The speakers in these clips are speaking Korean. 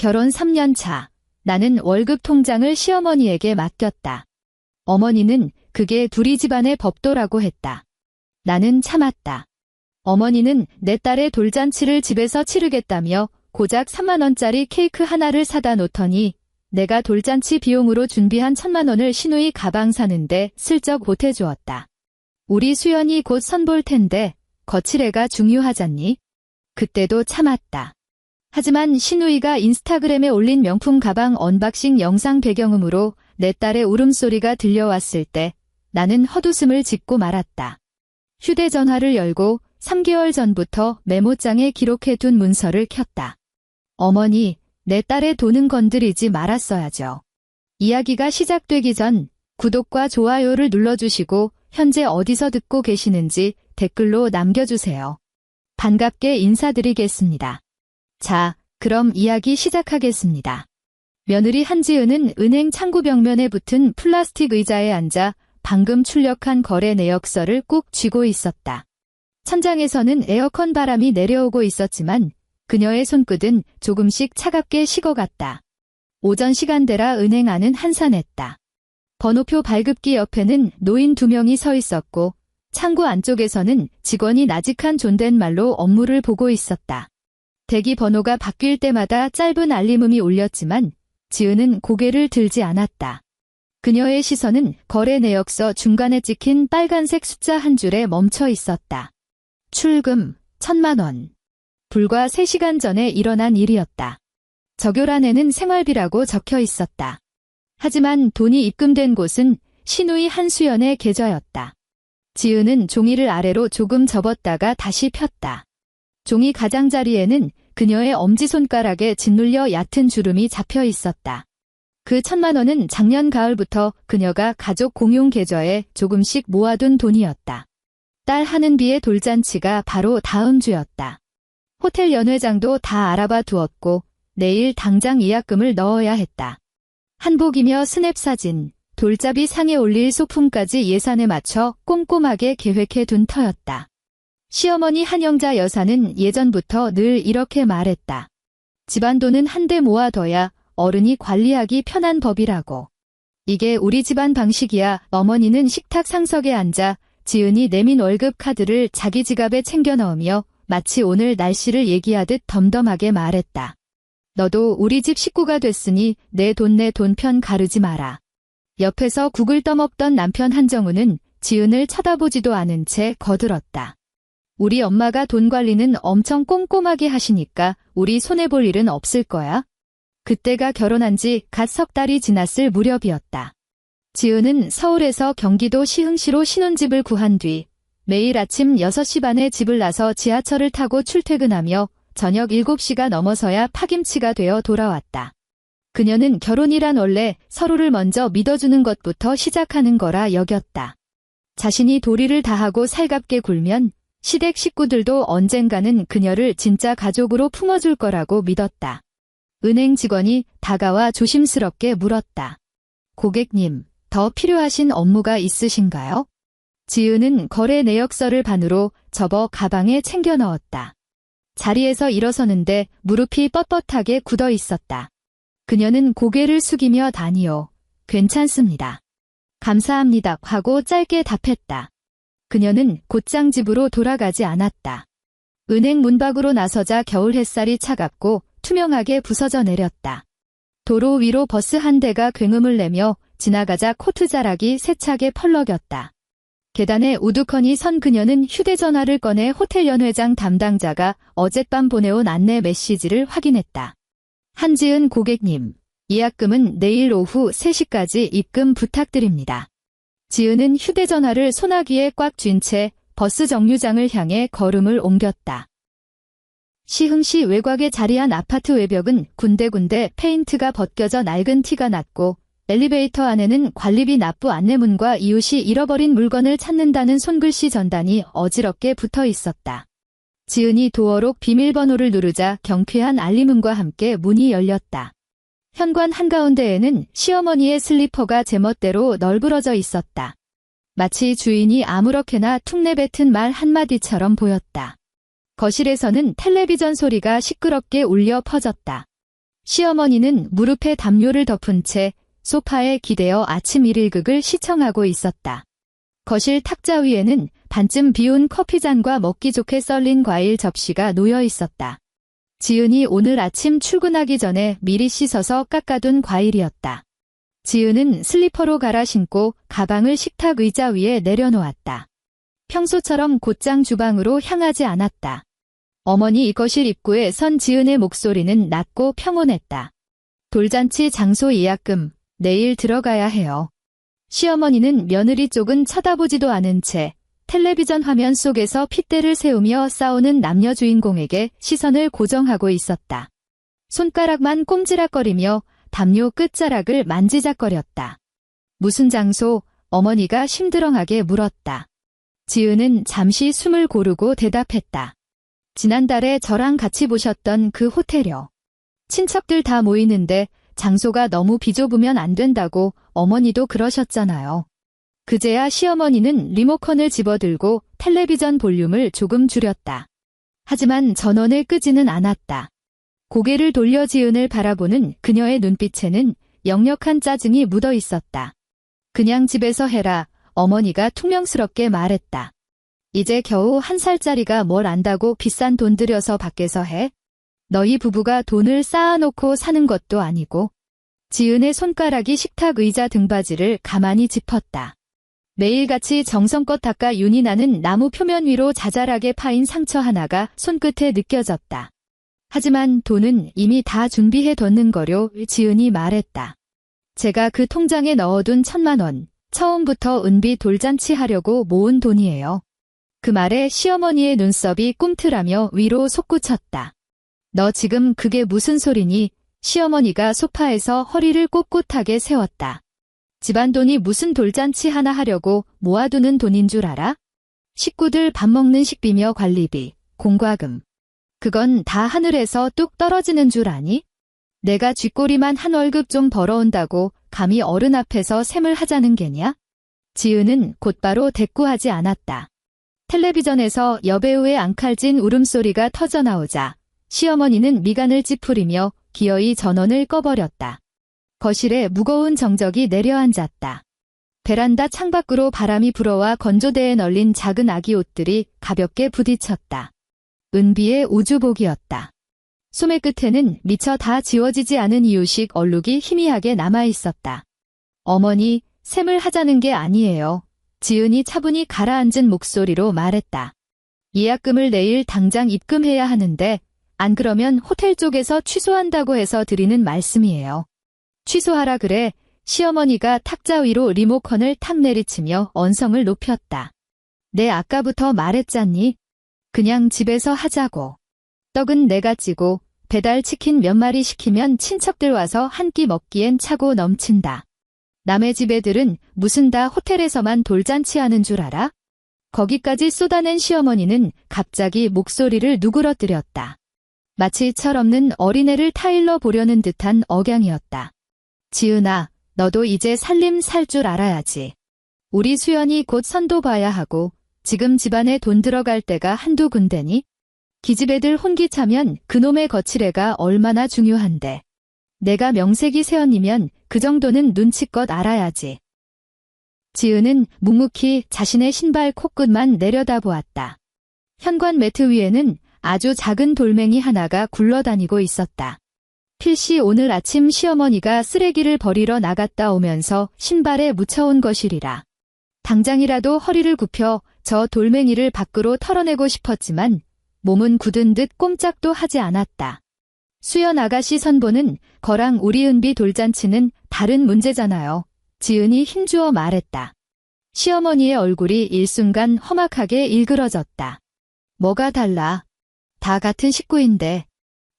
결혼 3년 차. 나는 월급 통장을 시어머니에게 맡겼다. 어머니는 그게 둘이 집안의 법도라고 했다. 나는 참았다. 어머니는 내 딸의 돌잔치를 집에서 치르겠다며 고작 3만 원짜리 케이크 하나를 사다 놓더니 내가 돌잔치 비용으로 준비한 1,000만 원을 시누이 가방 사는데 슬쩍 보태주었다. 우리 수연이 곧 선볼 텐데 거칠애가 중요하잖니? 그때도 참았다. 하지만 시누이가 인스타그램에 올린 명품 가방 언박싱 영상 배경음으로 내 딸의 울음소리가 들려왔을 때 나는 헛웃음을 짓고 말았다. 휴대전화를 열고 3개월 전부터 메모장에 기록해둔 문서를 켰다. 어머니, 내 딸의 돈은 건드리지 말았어야죠. 이야기가 시작되기 전 구독과 좋아요를 눌러주시고 현재 어디서 듣고 계시는지 댓글로 남겨주세요. 반갑게 인사드리겠습니다. 자, 그럼 이야기 시작하겠습니다. 며느리 한지은은 은행 창구 벽면에 붙은 플라스틱 의자에 앉아 방금 출력한 거래 내역서를 꾹 쥐고 있었다. 천장에서는 에어컨 바람이 내려오고 있었지만 그녀의 손끝은 조금씩 차갑게 식어갔다. 오전 시간대라 은행 안은 한산했다. 번호표 발급기 옆에는 노인 2명이 서 있었고 창구 안쪽에서는 직원이 나직한 존댓말로 업무를 보고 있었다. 대기 번호가 바뀔 때마다 짧은 알림음이 울렸지만 지은은 고개를 들지 않았다. 그녀의 시선은 거래 내역서 중간에 찍힌 빨간색 숫자 한 줄에 멈춰 있었다. 출금 1,000만 원. 불과 3시간 전에 일어난 일이었다. 적요란에는 생활비라고 적혀 있었다. 하지만 돈이 입금된 곳은 시누이 한수연의 계좌였다. 지은은 종이를 아래로 조금 접었다가 다시 폈다. 종이 가장자리에는 그녀의 엄지손가락에 짓눌려 얕은 주름이 잡혀 있었다. 그 1,000만 원은 작년 가을부터 그녀가 가족 공용 계좌에 조금씩 모아둔 돈이었다. 딸 하는비의 돌잔치가 바로 다음 주였다. 호텔 연회장도 다 알아봐 두었고 내일 당장 예약금을 넣어야 했다. 한복이며 스냅 사진, 돌잡이 상에 올릴 소품까지 예산에 맞춰 꼼꼼하게 계획해 둔 터였다. 시어머니 한영자 여사는 예전부터 늘 이렇게 말했다. 집안 돈은 한데 모아둬야 어른이 관리하기 편한 법이라고. 이게 우리 집안 방식이야. 어머니는 식탁 상석에 앉아 지은이 내민 월급 카드를 자기 지갑에 챙겨 넣으며 마치 오늘 날씨를 얘기하듯 덤덤하게 말했다. 너도 우리 집 식구가 됐으니 내 돈 편 가르지 마라. 옆에서 국을 떠먹던 남편 한정우는 지은을 쳐다보지도 않은 채 거들었다. 우리 엄마가 돈 관리는 엄청 꼼꼼하게 하시니까 우리 손해볼 일은 없을 거야. 그때가 결혼한 지 갓 3달이 지났을 무렵이었다. 지은은 서울에서 경기도 시흥시로 신혼집을 구한 뒤 매일 아침 6시 반에 집을 나서 지하철을 타고 출퇴근하며 저녁 7시가 넘어서야 파김치가 되어 돌아왔다. 그녀는 결혼이란 원래 서로를 먼저 믿어주는 것부터 시작하는 거라 여겼다. 자신이 도리를 다하고 살갑게 굴면 시댁 식구들도 언젠가는 그녀를 진짜 가족으로 품어줄 거라고 믿었다. 은행 직원이 다가와 조심스럽게 물었다. 고객님, 더 필요하신 업무가 있으신가요? 지은은 거래 내역서를 반으로 접어 가방에 챙겨 넣었다. 자리에서 일어서는데 무릎이 뻣뻣하게 굳어 있었다. 그녀는 고개를 숙이며 다니요. 괜찮습니다. 감사합니다 하고 짧게 답했다. 그녀는 곧장 집으로 돌아가지 않았다. 은행 문 밖으로 나서자 겨울 햇살이 차갑고 투명하게 부서져 내렸다. 도로 위로 버스 한 대가 굉음을 내며 지나가자 코트자락이 세차게 펄럭였다. 계단에 우두커니 선 그녀는 휴대전화를 꺼내 호텔 연회장 담당자가 어젯밤 보내온 안내 메시지를 확인했다. 한지은 고객님, 예약금은 내일 오후 3시까지 입금 부탁드립니다. 지은은 휴대전화를 소나기에 꽉 쥔 채 버스 정류장을 향해 걸음을 옮겼다. 시흥시 외곽에 자리한 아파트 외벽은 군데군데 페인트가 벗겨져 낡은 티가 났고 엘리베이터 안에는 관리비 납부 안내문과 이웃이 잃어버린 물건을 찾는다는 손글씨 전단이 어지럽게 붙어 있었다. 지은이 도어록 비밀번호를 누르자 경쾌한 알림음과 함께 문이 열렸다. 현관 한가운데에는 시어머니의 슬리퍼가 제멋대로 널브러져 있었다. 마치 주인이 아무렇게나 툭 내뱉은 말 한마디처럼 보였다. 거실에서는 텔레비전 소리가 시끄럽게 울려 퍼졌다. 시어머니는 무릎에 담요를 덮은 채 소파에 기대어 아침 일일극을 시청하고 있었다. 거실 탁자 위에는 반쯤 비운 커피잔과 먹기 좋게 썰린 과일 접시가 놓여 있었다. 지은이 오늘 아침 출근하기 전에 미리 씻어서 깎아둔 과일이었다. 지은은 슬리퍼로 갈아 신고 가방을 식탁 의자 위에 내려놓았다. 평소처럼 곧장 주방으로 향하지 않았다. 어머니 거실 입구에 선 지은의 목소리는 낮고 평온했다. 돌잔치 장소 예약금, 내일 들어가야 해요. 시어머니는 며느리 쪽은 쳐다보지도 않은 채 텔레비전 화면 속에서 핏대를 세우며 싸우는 남녀 주인공에게 시선을 고정하고 있었다. 손가락만 꼼지락거리며 담요 끝자락을 만지작거렸다. 무슨 장소? 어머니가 심드렁하게 물었다. 지은은 잠시 숨을 고르고 대답했다. 지난달에 저랑 같이 보셨던 그 호텔이요. 친척들 다 모이는데 장소가 너무 비좁으면 안 된다고 어머니도 그러셨잖아요. 그제야 시어머니는 리모컨을 집어들고 텔레비전 볼륨을 조금 줄였다. 하지만 전원을 끄지는 않았다. 고개를 돌려 지은을 바라보는 그녀의 눈빛에는 역력한 짜증이 묻어 있었다. 그냥 집에서 해라, 어머니가 퉁명스럽게 말했다. 이제 겨우 1살짜리가 뭘 안다고 비싼 돈 들여서 밖에서 해? 너희 부부가 돈을 쌓아놓고 사는 것도 아니고. 지은의 손가락이 식탁 의자 등받이를 가만히 짚었다. 매일같이 정성껏 닦아 윤이 나는 나무 표면 위로 자잘하게 파인 상처 하나가 손끝에 느껴졌다. 하지만 돈은 이미 다 준비해뒀는 거려, 지은이 말했다. 제가 그 통장에 넣어둔 1,000만 원, 처음부터 은비 돌잔치 하려고 모은 돈이에요. 그 말에 시어머니의 눈썹이 꿈틀하며 위로 솟구쳤다. 너 지금 그게 무슨 소리니? 시어머니가 소파에서 허리를 꼿꼿하게 세웠다. 집안 돈이 무슨 돌잔치 하나 하려고 모아두는 돈인 줄 알아? 식구들 밥 먹는 식비며 관리비, 공과금. 그건 다 하늘에서 뚝 떨어지는 줄 아니? 내가 쥐꼬리만 한 월급 좀 벌어온다고 감히 어른 앞에서 샘을 하자는 게냐? 지은은 곧바로 대꾸하지 않았다. 텔레비전에서 여배우의 앙칼진 울음소리가 터져나오자 시어머니는 미간을 찌푸리며 기어이 전원을 꺼버렸다. 거실에 무거운 정적이 내려앉았다. 베란다 창밖으로 바람이 불어와 건조대에 널린 작은 아기 옷들이 가볍게 부딪혔다. 은비의 우주복이었다. 소매 끝에는 미처 다 지워지지 않은 이유식 얼룩이 희미하게 남아있었다. 어머니, 샘을 하자는 게 아니에요. 지은이 차분히 가라앉은 목소리로 말했다. 예약금을 내일 당장 입금해야 하는데 안 그러면 호텔 쪽에서 취소한다고 해서 드리는 말씀이에요. 취소하라 그래. 시어머니가 탁자 위로 리모컨을 탁 내리치며 언성을 높였다. 내 아까부터 말했잖니. 그냥 집에서 하자고. 떡은 내가 찌고 배달 치킨 몇 마리 시키면 친척들 와서 한 끼 먹기엔 차고 넘친다. 남의 집 애들은 무슨 다 호텔에서만 돌잔치 하는 줄 알아? 거기까지 쏟아낸 시어머니는 갑자기 목소리를 누그러뜨렸다. 마치 철없는 어린애를 타일러 보려는 듯한 억양이었다. 지은아, 너도 이제 살림 살 줄 알아야지. 우리 수연이 곧 선도 봐야 하고 지금 집안에 돈 들어갈 때가 한두 군데니? 기집애들 혼기차면 그놈의 거칠애가 얼마나 중요한데. 내가 명색이 세연이면 그 정도는 눈치껏 알아야지. 지은은 묵묵히 자신의 신발 코끝만 내려다보았다. 현관 매트 위에는 아주 작은 돌멩이 하나가 굴러다니고 있었다. 필시 오늘 아침 시어머니가 쓰레기를 버리러 나갔다 오면서 신발에 묻혀온 것이리라. 당장이라도 허리를 굽혀 저 돌멩이를 밖으로 털어내고 싶었지만 몸은 굳은 듯 꼼짝도 하지 않았다. 수연 아가씨 선보는 거랑 우리 은비 돌잔치는 다른 문제잖아요. 지은이 힘주어 말했다. 시어머니의 얼굴이 일순간 험악하게 일그러졌다. 뭐가 달라? 다 같은 식구인데.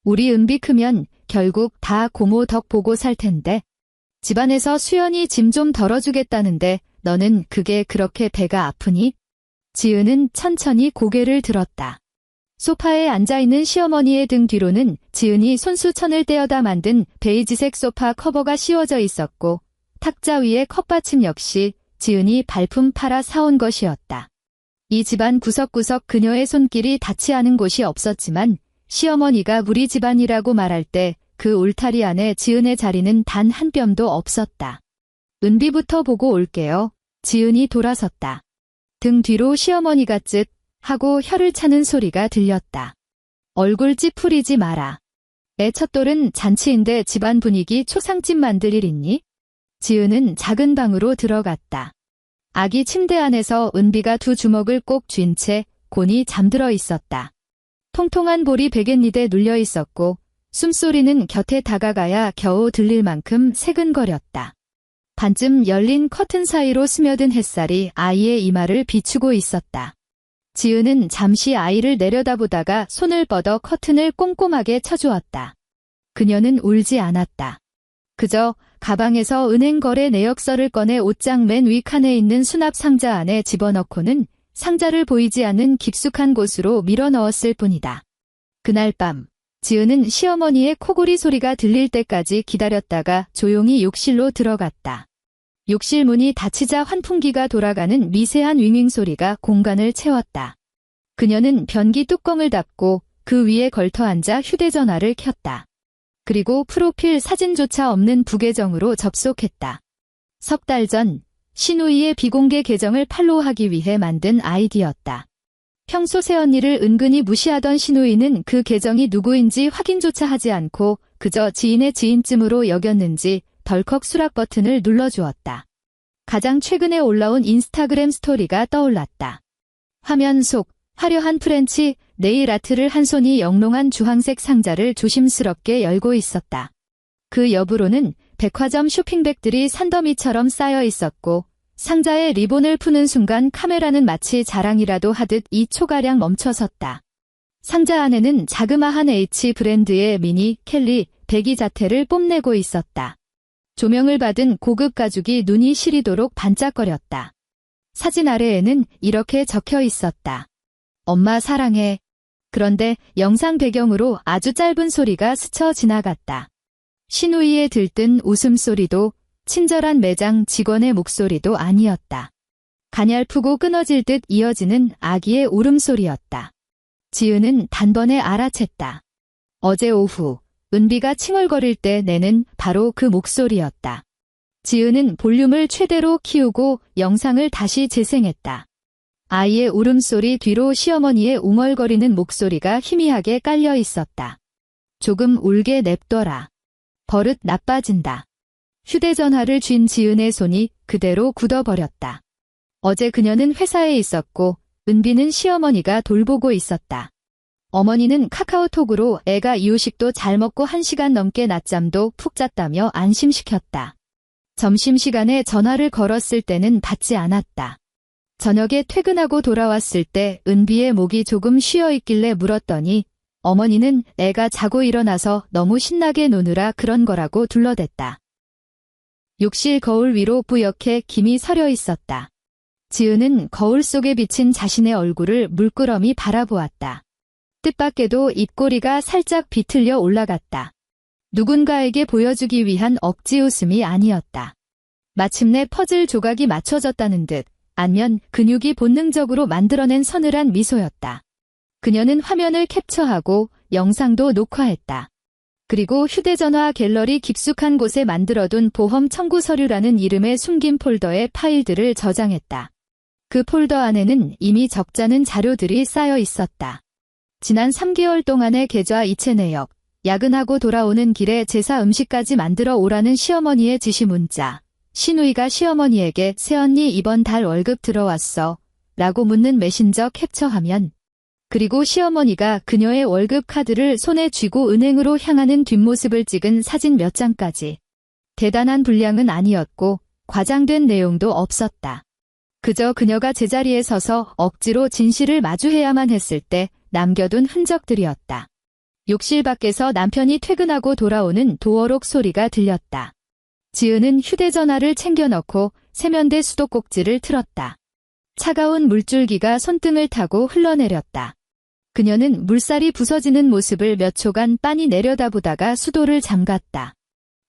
우리 은비 크면 결국 다 고모 덕 보고 살 텐데. 집안에서 수연이 짐 좀 덜어주겠다는데 너는 그게 그렇게 배가 아프니? 지은은 천천히 고개를 들었다. 소파에 앉아있는 시어머니의 등 뒤로는 지은이 손수천을 떼어다 만든 베이지색 소파 커버가 씌워져 있었고 탁자 위의 컵받침 역시 지은이 발품 팔아 사온 것이었다. 이 집안 구석구석 그녀의 손길이 닿지 않은 곳이 없었지만 시어머니가 우리 집안이라고 말할 때 그 울타리 안에 지은의 자리는 단 한 뼘도 없었다. 은비부터 보고 올게요. 지은이 돌아섰다. 등 뒤로 시어머니가 쯧 하고 혀를 차는 소리가 들렸다. 얼굴 찌푸리지 마라. 애 첫돌은 잔치인데 집안 분위기 초상집 만들 일 있니? 지은은 작은 방으로 들어갔다. 아기 침대 안에서 은비가 두 주먹을 꼭 쥔 채 곤히 잠들어 있었다. 통통한 볼이 베갯니에 눌려 있었고 숨소리는 곁에 다가가야 겨우 들릴 만큼 새근거렸다. 반쯤 열린 커튼 사이로 스며든 햇살이 아이의 이마를 비추고 있었다. 지은은 잠시 아이를 내려다보다가 손을 뻗어 커튼을 꼼꼼하게 쳐주었다. 그녀는 울지 않았다. 그저 가방에서 은행 거래 내역서를 꺼내 옷장 맨 위 칸에 있는 수납 상자 안에 집어넣고는 상자를 보이지 않는 깊숙한 곳으로 밀어 넣었을 뿐이다. 그날 밤, 지은은 시어머니의 코골이 소리가 들릴 때까지 기다렸다가 조용히 욕실로 들어갔다. 욕실 문이 닫히자 환풍기가 돌아가는 미세한 윙윙 소리가 공간을 채웠다. 그녀는 변기 뚜껑을 닫고 그 위에 걸터 앉아 휴대전화를 켰다. 그리고 프로필 사진조차 없는 부계정으로 접속했다. 석 달 전 신우이의 비공개 계정을 팔로우하기 위해 만든 아이디였다. 평소 새언니를 은근히 무시하던 신우이는 그 계정이 누구인지 확인조차 하지 않고 그저 지인의 지인쯤으로 여겼는지 덜컥 수락 버튼을 눌러주었다. 가장 최근에 올라온 인스타그램 스토리가 떠올랐다. 화면 속 화려한 프렌치 네일 아트를 한 손이 영롱한 주황색 상자를 조심스럽게 열고 있었다. 그 옆으로는 백화점 쇼핑백들이 산더미처럼 쌓여 있었고 상자에 리본을 푸는 순간 카메라는 마치 자랑이라도 하듯 2초가량 멈춰섰다. 상자 안에는 자그마한 H 브랜드의 미니 켈리 배기 자태를 뽐내고 있었다. 조명을 받은 고급 가죽이 눈이 시리도록 반짝거렸다. 사진 아래에는 이렇게 적혀 있었다. 엄마 사랑해. 그런데 영상 배경으로 아주 짧은 소리가 스쳐 지나갔다. 신우이의 들뜬 웃음소리도 친절한 매장 직원의 목소리도 아니었다. 가냘프고 끊어질 듯 이어지는 아기의 울음소리였다. 지은은 단번에 알아챘다. 어제 오후 은비가 칭얼거릴 때 내는 바로 그 목소리였다. 지은은 볼륨을 최대로 키우고 영상을 다시 재생했다. 아이의 울음소리 뒤로 시어머니의 웅얼거리는 목소리가 희미하게 깔려 있었다. 조금 울게 냅둬라. 버릇 나빠진다. 휴대전화를 쥔 지은의 손이 그대로 굳어버렸다. 어제 그녀는 회사에 있었고 은비는 시어머니가 돌보고 있었다. 어머니는 카카오톡으로 애가 이유식도 잘 먹고 1시간 넘게 낮잠도 푹 잤다며 안심시켰다. 점심시간에 전화를 걸었을 때는 받지 않았다. 저녁에 퇴근하고 돌아왔을 때 은비의 목이 조금 쉬어있길래 물었더니 어머니는 애가 자고 일어나서 너무 신나게 노느라 그런 거라고 둘러댔다. 욕실 거울 위로 뿌옇게 김이 서려 있었다. 지은은 거울 속에 비친 자신의 얼굴을 물끄러미 바라보았다. 뜻밖에도 입꼬리가 살짝 비틀려 올라갔다. 누군가에게 보여주기 위한 억지 웃음이 아니었다. 마침내 퍼즐 조각이 맞춰졌다는 듯 안면 근육이 본능적으로 만들어낸 서늘한 미소였다. 그녀는 화면을 캡처하고 영상도 녹화했다. 그리고 휴대전화 갤러리 깊숙한 곳에 만들어둔 보험 청구 서류라는 이름의 숨긴 폴더에 파일들을 저장했다. 그 폴더 안에는 이미 적잖은 자료들이 쌓여 있었다. 지난 3개월 동안의 계좌 이체 내역, 야근하고 돌아오는 길에 제사 음식까지 만들어 오라는 시어머니의 지시 문자, 신우이가 시어머니에게 새언니 이번 달 월급 들어왔어? 라고 묻는 메신저 캡처 화면, 그리고 시어머니가 그녀의 월급 카드를 손에 쥐고 은행으로 향하는 뒷모습을 찍은 사진 몇 장까지. 대단한 분량은 아니었고 과장된 내용도 없었다. 그저 그녀가 제자리에 서서 억지로 진실을 마주해야만 했을 때 남겨둔 흔적들이었다. 욕실 밖에서 남편이 퇴근하고 돌아오는 도어록 소리가 들렸다. 지은은 휴대전화를 챙겨 넣고 세면대 수도꼭지를 틀었다. 차가운 물줄기가 손등을 타고 흘러내렸다. 그녀는 물살이 부서지는 모습을 몇 초간 빤히 내려다보다가 수도를 잠갔다.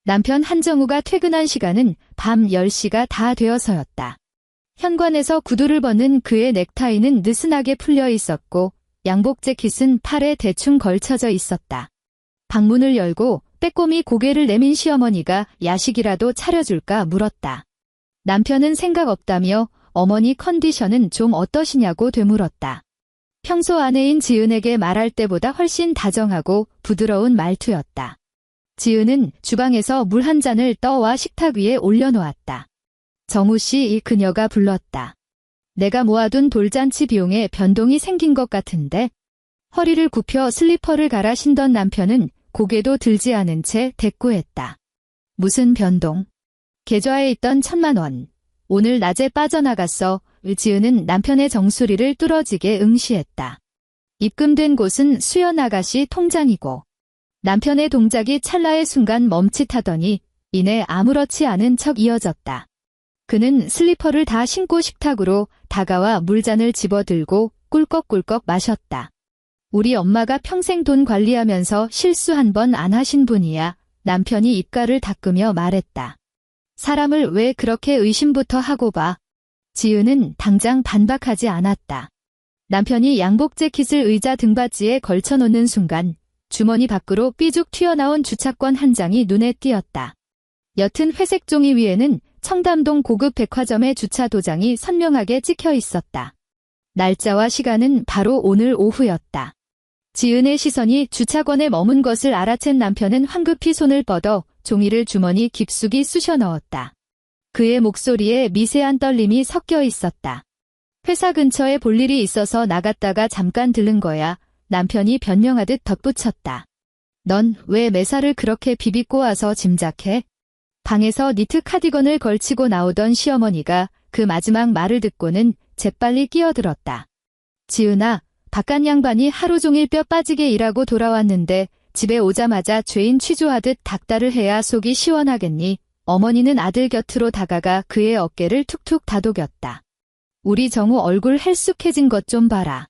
남편 한정우가 퇴근한 시간은 밤 10시가 다 되어서였다. 현관에서 구두를 벗는 그의 넥타이는 느슨하게 풀려 있었고 양복 재킷은 팔에 대충 걸쳐져 있었다. 방문을 열고 빼꼼히 고개를 내민 시어머니가 야식이라도 차려줄까 물었다. 남편은 생각 없다며 어머니 컨디션은 좀 어떠시냐고 되물었다. 평소 아내인 지은에게 말할 때보다 훨씬 다정하고 부드러운 말투였다. 지은은 주방에서 물 한 잔을 떠와 식탁 위에 올려놓았다. 정우 씨, 그녀가 불렀다. 내가 모아둔 돌잔치 비용에 변동이 생긴 것 같은데. 허리를 굽혀 슬리퍼를 갈아 신던 남편은 고개도 들지 않은 채 대꾸했다. 무슨 변동? 계좌에 있던 1,000만 원. 오늘 낮에 빠져나갔어. 지은은 남편의 정수리를 뚫어지게 응시했다. 입금된 곳은 수연 아가씨 통장이고. 남편의 동작이 찰나의 순간 멈칫하더니 이내 아무렇지 않은 척 이어졌다. 그는 슬리퍼를 다 신고 식탁으로 다가와 물잔을 집어들고 꿀꺽꿀꺽 마셨다. 우리 엄마가 평생 돈 관리하면서 실수 한 번 안 하신 분이야. 남편이 입가를 닦으며 말했다. 사람을 왜 그렇게 의심부터 하고 봐. 지은은 당장 반박하지 않았다. 남편이 양복 재킷을 의자 등받이에 걸쳐놓는 순간 주머니 밖으로 삐죽 튀어나온 주차권 한 장이 눈에 띄었다. 옅은 회색 종이 위에는 청담동 고급 백화점의 주차 도장이 선명하게 찍혀 있었다. 날짜와 시간은 바로 오늘 오후였다. 지은의 시선이 주차권에 머문 것을 알아챈 남편은 황급히 손을 뻗어 종이를 주머니 깊숙이 쑤셔 넣었다. 그의 목소리에 미세한 떨림이 섞여 있었다. 회사 근처에 볼 일이 있어서 나갔다가 잠깐 들른 거야. 남편이 변명하듯 덧붙였다. 넌 왜 매사를 그렇게 비비고 와서 짐작해? 방에서 니트 카디건을 걸치고 나오던 시어머니가 그 마지막 말을 듣고는 재빨리 끼어들었다. 지은아, 바깥 양반이 하루 종일 뼈 빠지게 일하고 돌아왔는데 집에 오자마자 죄인 취조하듯 닥달을 해야 속이 시원하겠니? 어머니는 아들 곁으로 다가가 그의 어깨를 툭툭 다독였다. 우리 정우 얼굴 헬쑥해진 것 좀 봐라.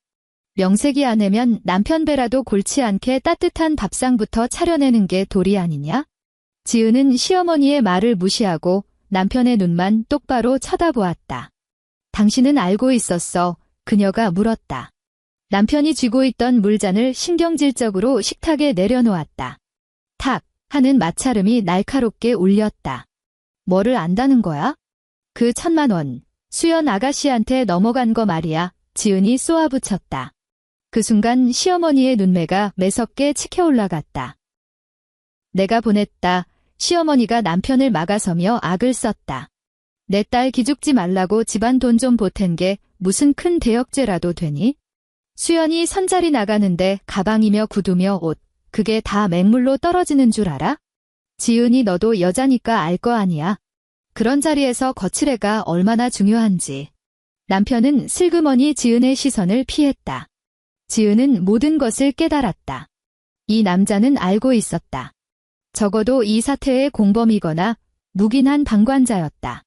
명색이 아내면 남편 배라도 골치 않게 따뜻한 밥상부터 차려내는 게 도리 아니냐? 지은은 시어머니의 말을 무시하고 남편의 눈만 똑바로 쳐다보았다. 당신은 알고 있었어. 그녀가 물었다. 남편이 쥐고 있던 물잔을 신경질적으로 식탁에 내려놓았다. 탁 하는 마찰음이 날카롭게 울렸다. 뭐를 안다는 거야? 그 1,000만 원, 수연 아가씨한테 넘어간 거 말이야. 지은이 쏘아붙였다. 그 순간 시어머니의 눈매가 매섭게 치켜 올라갔다. 내가 보냈다. 시어머니가 남편을 막아서며 악을 썼다. 내 딸 기죽지 말라고 집안 돈 좀 보탠 게 무슨 큰 대역죄라도 되니? 수연이 선자리 나가는데 가방이며 구두며 옷, 그게 다 맹물로 떨어지는 줄 알아? 지은이 너도 여자니까 알 거 아니야. 그런 자리에서 거칠애가 얼마나 중요한지. 남편은 슬그머니 지은의 시선을 피했다. 지은은 모든 것을 깨달았다. 이 남자는 알고 있었다. 적어도 이 사태의 공범이거나 묵인한 방관자였다.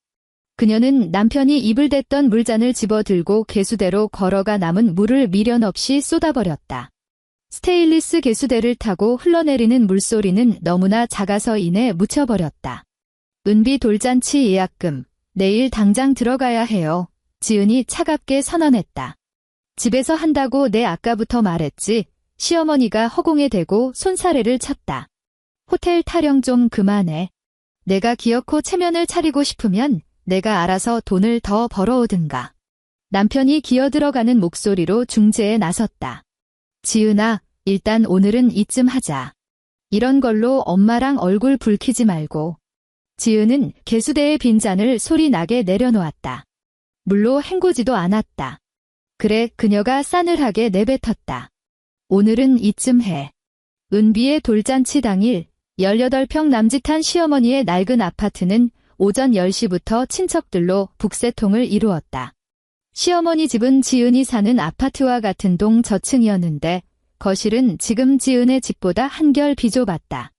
그녀는 남편이 입을 댔던 물잔을 집어들고 개수대로 걸어가 남은 물을 미련 없이 쏟아버렸다. 스테인리스 개수대를 타고 흘러내리는 물소리는 너무나 작아서 이내 묻혀버렸다. 은비 돌잔치 예약금, 내일 당장 들어가야 해요. 지은이 차갑게 선언했다. 집에서 한다고 내 아까부터 말했지. 시어머니가 허공에 대고 손사래를 쳤다. 호텔 타령 좀 그만해. 내가 기어코 체면을 차리고 싶으면 내가 알아서 돈을 더 벌어오든가. 남편이 기어들어가는 목소리로 중재에 나섰다. 지은아, 일단 오늘은 이쯤 하자. 이런 걸로 엄마랑 얼굴 붉히지 말고. 지은은 개수대의 빈잔을 소리 나게 내려놓았다. 물로 헹구지도 않았다. 그래, 그녀가 싸늘하게 내뱉었다. 오늘은 이쯤 해. 은비의 돌잔치 당일 18평 남짓한 시어머니의 낡은 아파트는 오전 10시부터 친척들로 북새통을 이루었다. 시어머니 집은 지은이 사는 아파트와 같은 동 저층이었는데 거실은 지금 지은의 집보다 한결 비좁았다.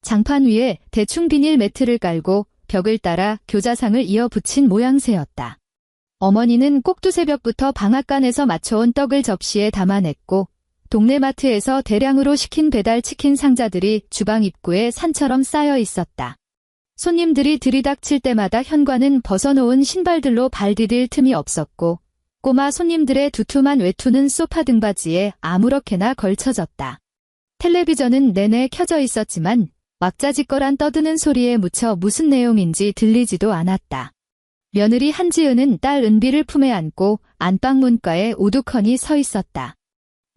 장판 위에 대충 비닐 매트를 깔고 벽을 따라 교자상을 이어 붙인 모양새였다. 어머니는 꼭두새벽부터 방앗간에서 맞춰온 떡을 접시에 담아냈고 동네 마트에서 대량으로 시킨 배달 치킨 상자들이 주방 입구에 산처럼 쌓여 있었다. 손님들이 들이닥칠 때마다 현관은 벗어놓은 신발들로 발 디딜 틈이 없었고 꼬마 손님들의 두툼한 외투는 소파 등받이에 아무렇게나 걸쳐졌다. 텔레비전은 내내 켜져 있었지만 왁자지껄한 떠드는 소리에 묻혀 무슨 내용인지 들리지도 않았다. 며느리 한지은은 딸 은비를 품에 안고 안방 문가에 우두커니 서 있었다.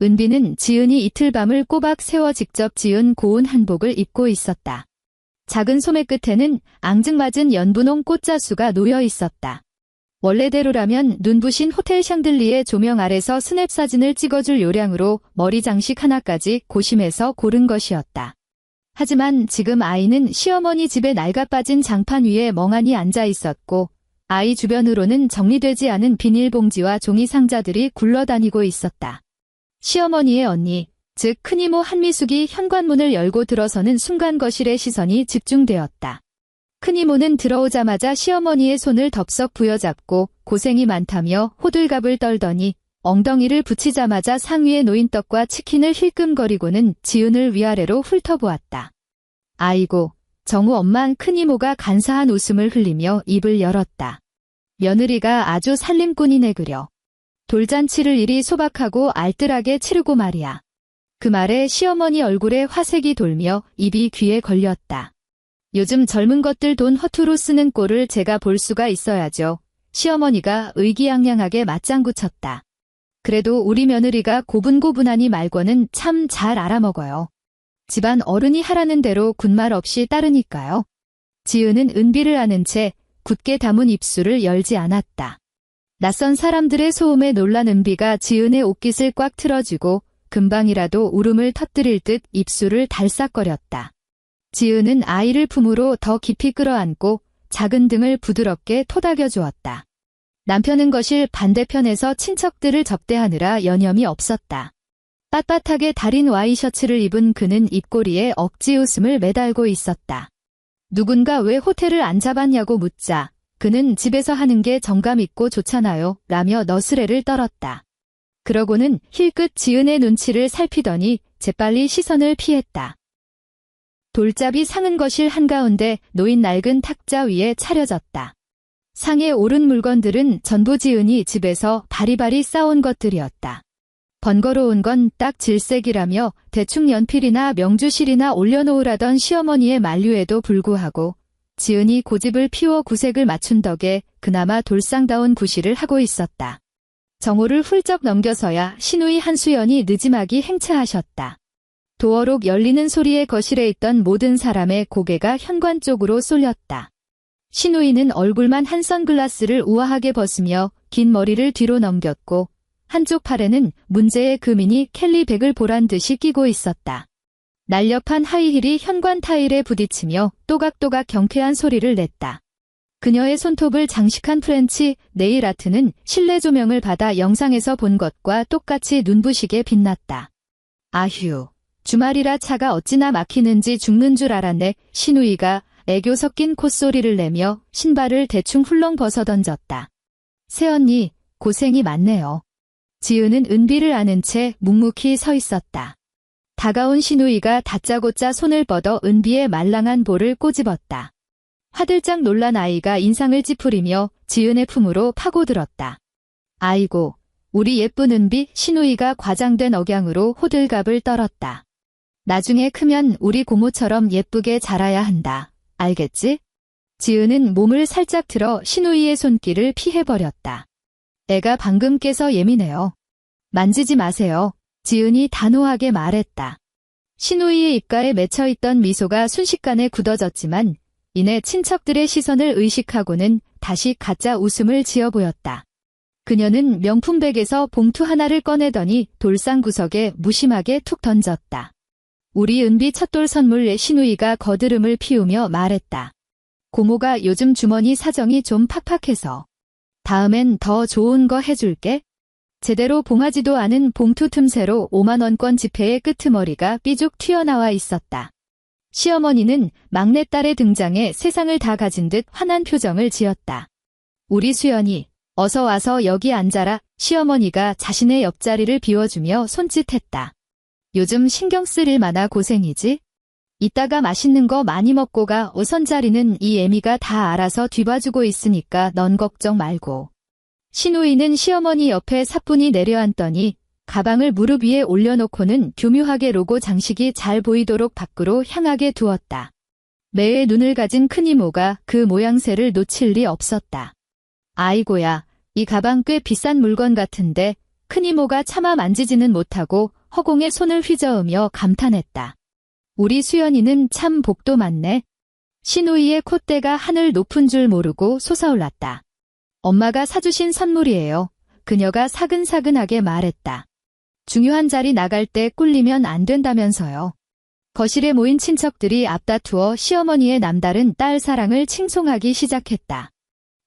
은비는 지은이 이틀 밤을 꼬박 세워 직접 지은 고운 한복을 입고 있었다. 작은 소매 끝에는 앙증맞은 연분홍 꽃자수가 놓여 있었다. 원래대로라면 눈부신 호텔 샹들리에 조명 아래서 스냅 사진을 찍어줄 요량으로 머리 장식 하나까지 고심해서 고른 것이었다. 하지만 지금 아이는 시어머니 집에 낡아빠진 장판 위에 멍하니 앉아 있었고 아이 주변으로는 정리되지 않은 비닐봉지와 종이 상자들이 굴러다니고 있었다. 시어머니의 언니, 즉 큰이모 한미숙이 현관문을 열고 들어서는 순간 거실에 시선이 집중되었다. 큰이모는 들어오자마자 시어머니의 손을 덥석 부여잡고 고생이 많다며 호들갑을 떨더니 엉덩이를 붙이자마자 상위에 놓인 떡과 치킨을 힐끔거리고는 지은을 위아래로 훑어보았다. 아이고, 정우 엄만 큰이모가 간사한 웃음을 흘리며 입을 열었다. 며느리가 아주 살림꾼이네 그려. 돌잔치를 이리 소박하고 알뜰하게 치르고 말이야. 그 말에 시어머니 얼굴에 화색이 돌며 입이 귀에 걸렸다. 요즘 젊은 것들 돈 허투루 쓰는 꼴을 제가 볼 수가 있어야죠. 시어머니가 의기양양하게 맞장구 쳤다. 그래도 우리 며느리가 고분고분하니 말고는 참 잘 알아먹어요. 집안 어른이 하라는 대로 군말 없이 따르니까요. 지은은 은비를 아는 채 굳게 담은 입술을 열지 않았다. 낯선 사람들의 소음에 놀란 은비가 지은의 옷깃을 꽉 틀어주고 금방이라도 울음을 터뜨릴 듯 입술을 달싹거렸다. 지은은 아이를 품으로 더 깊이 끌어안고 작은 등을 부드럽게 토닥여 주었다. 남편은 거실 반대편에서 친척들을 접대하느라 여념이 없었다. 빳빳하게 다린 와이셔츠를 입은 그는 입꼬리에 억지 웃음을 매달고 있었다. 누군가 왜 호텔을 안 잡았냐고 묻자 그는 집에서 하는 게 정감 있고 좋잖아요 라며 너스레를 떨었다. 그러고는 힐끗 지은의 눈치를 살피더니 재빨리 시선을 피했다. 돌잡이 상은 거실 한가운데 놓인 낡은 탁자 위에 차려졌다. 상에 오른 물건들은 전부 지은이 집에서 바리바리 싸온 것들이었다. 번거로운 건 딱 질색이라며 대충 연필이나 명주실이나 올려놓으라던 시어머니의 만류에도 불구하고 지은이 고집을 피워 구색을 맞춘 덕에 그나마 돌상다운 구실을 하고 있었다. 정오를 훌쩍 넘겨서야 시누이 한수연이 느지막이 행차하셨다. 도어록 열리는 소리에 거실에 있던 모든 사람의 고개가 현관 쪽으로 쏠렸다. 시누이는 얼굴만 한 선글라스를 우아하게 벗으며 긴 머리를 뒤로 넘겼고 한쪽 팔에는 문제의 금인이 캘리백을 보란 듯이 끼고 있었다. 날렵한 하이힐이 현관 타일에 부딪히며 또각또각 경쾌한 소리를 냈다. 그녀의 손톱을 장식한 프렌치 네일 아트는 실내 조명을 받아 영상에서 본 것과 똑같이 눈부시게 빛났다. 아휴, 주말이라 차가 어찌나 막히는지 죽는 줄 알았네. 시누이가 애교 섞인 콧소리를 내며 신발을 대충 훌렁 벗어던졌다. 새언니, 고생이 많네요. 지은은 은비를 아는 채 묵묵히 서 있었다. 다가온 시누이가 다짜고짜 손을 뻗어 은비의 말랑한 볼을 꼬집었다. 화들짝 놀란 아이가 인상을 찌푸리며 지은의 품으로 파고들었다. 아이고, 우리 예쁜 은비. 시누이가 과장된 억양으로 호들갑을 떨었다. 나중에 크면 우리 고모처럼 예쁘게 자라야 한다. 알겠지? 지은은 몸을 살짝 틀어 시누이의 손길을 피해버렸다. 애가 방금 깨서 예민해요. 만지지 마세요. 지은이 단호하게 말했다. 시누이의 입가에 맺혀있던 미소가 순식간에 굳어졌지만 이내 친척들의 시선을 의식하고는 다시 가짜 웃음을 지어 보였다. 그녀는 명품백에서 봉투 하나를 꺼내더니 돌상 구석에 무심하게 툭 던졌다. 우리 은비 첫돌 선물. 시누이가 거드름을 피우며 말했다. 고모가 요즘 주머니 사정이 좀 팍팍해서. 다음엔 더 좋은 거 해줄게. 제대로 봉하지도 않은 봉투 틈새로 5만원권 지폐의 끄트머리가 삐죽 튀어나와 있었다. 시어머니는 막내딸의 등장에 세상을 다 가진 듯 환한 표정을 지었다. 우리 수연이 어서 와서 여기 앉아라. 시어머니가 자신의 옆자리를 비워주며 손짓했다. 요즘 신경 쓸 일 많아 고생이지? 이따가 맛있는 거 많이 먹고 가. 오선자리는 이 애미가 다 알아서 뒤봐주고 있으니까 넌 걱정 말고. 시누이는 시어머니 옆에 사뿐히 내려앉더니 가방을 무릎 위에 올려놓고는 교묘하게 로고 장식이 잘 보이도록 밖으로 향하게 두었다. 매의 눈을 가진 큰 이모가 그 모양새를 놓칠 리 없었다. 아이고야, 이 가방 꽤 비싼 물건 같은데 큰 이모가 차마 만지지는 못하고 허공에 손을 휘저으며 감탄했다. 우리 수연이는 참 복도 많네. 신우이의 콧대가 하늘 높은 줄 모르고 솟아올랐다. 엄마가 사주신 선물이에요. 그녀가 사근사근하게 말했다. 중요한 자리 나갈 때 꿀리면 안 된다면서요. 거실에 모인 친척들이 앞다투어 시어머니의 남다른 딸 사랑을 칭송하기 시작했다.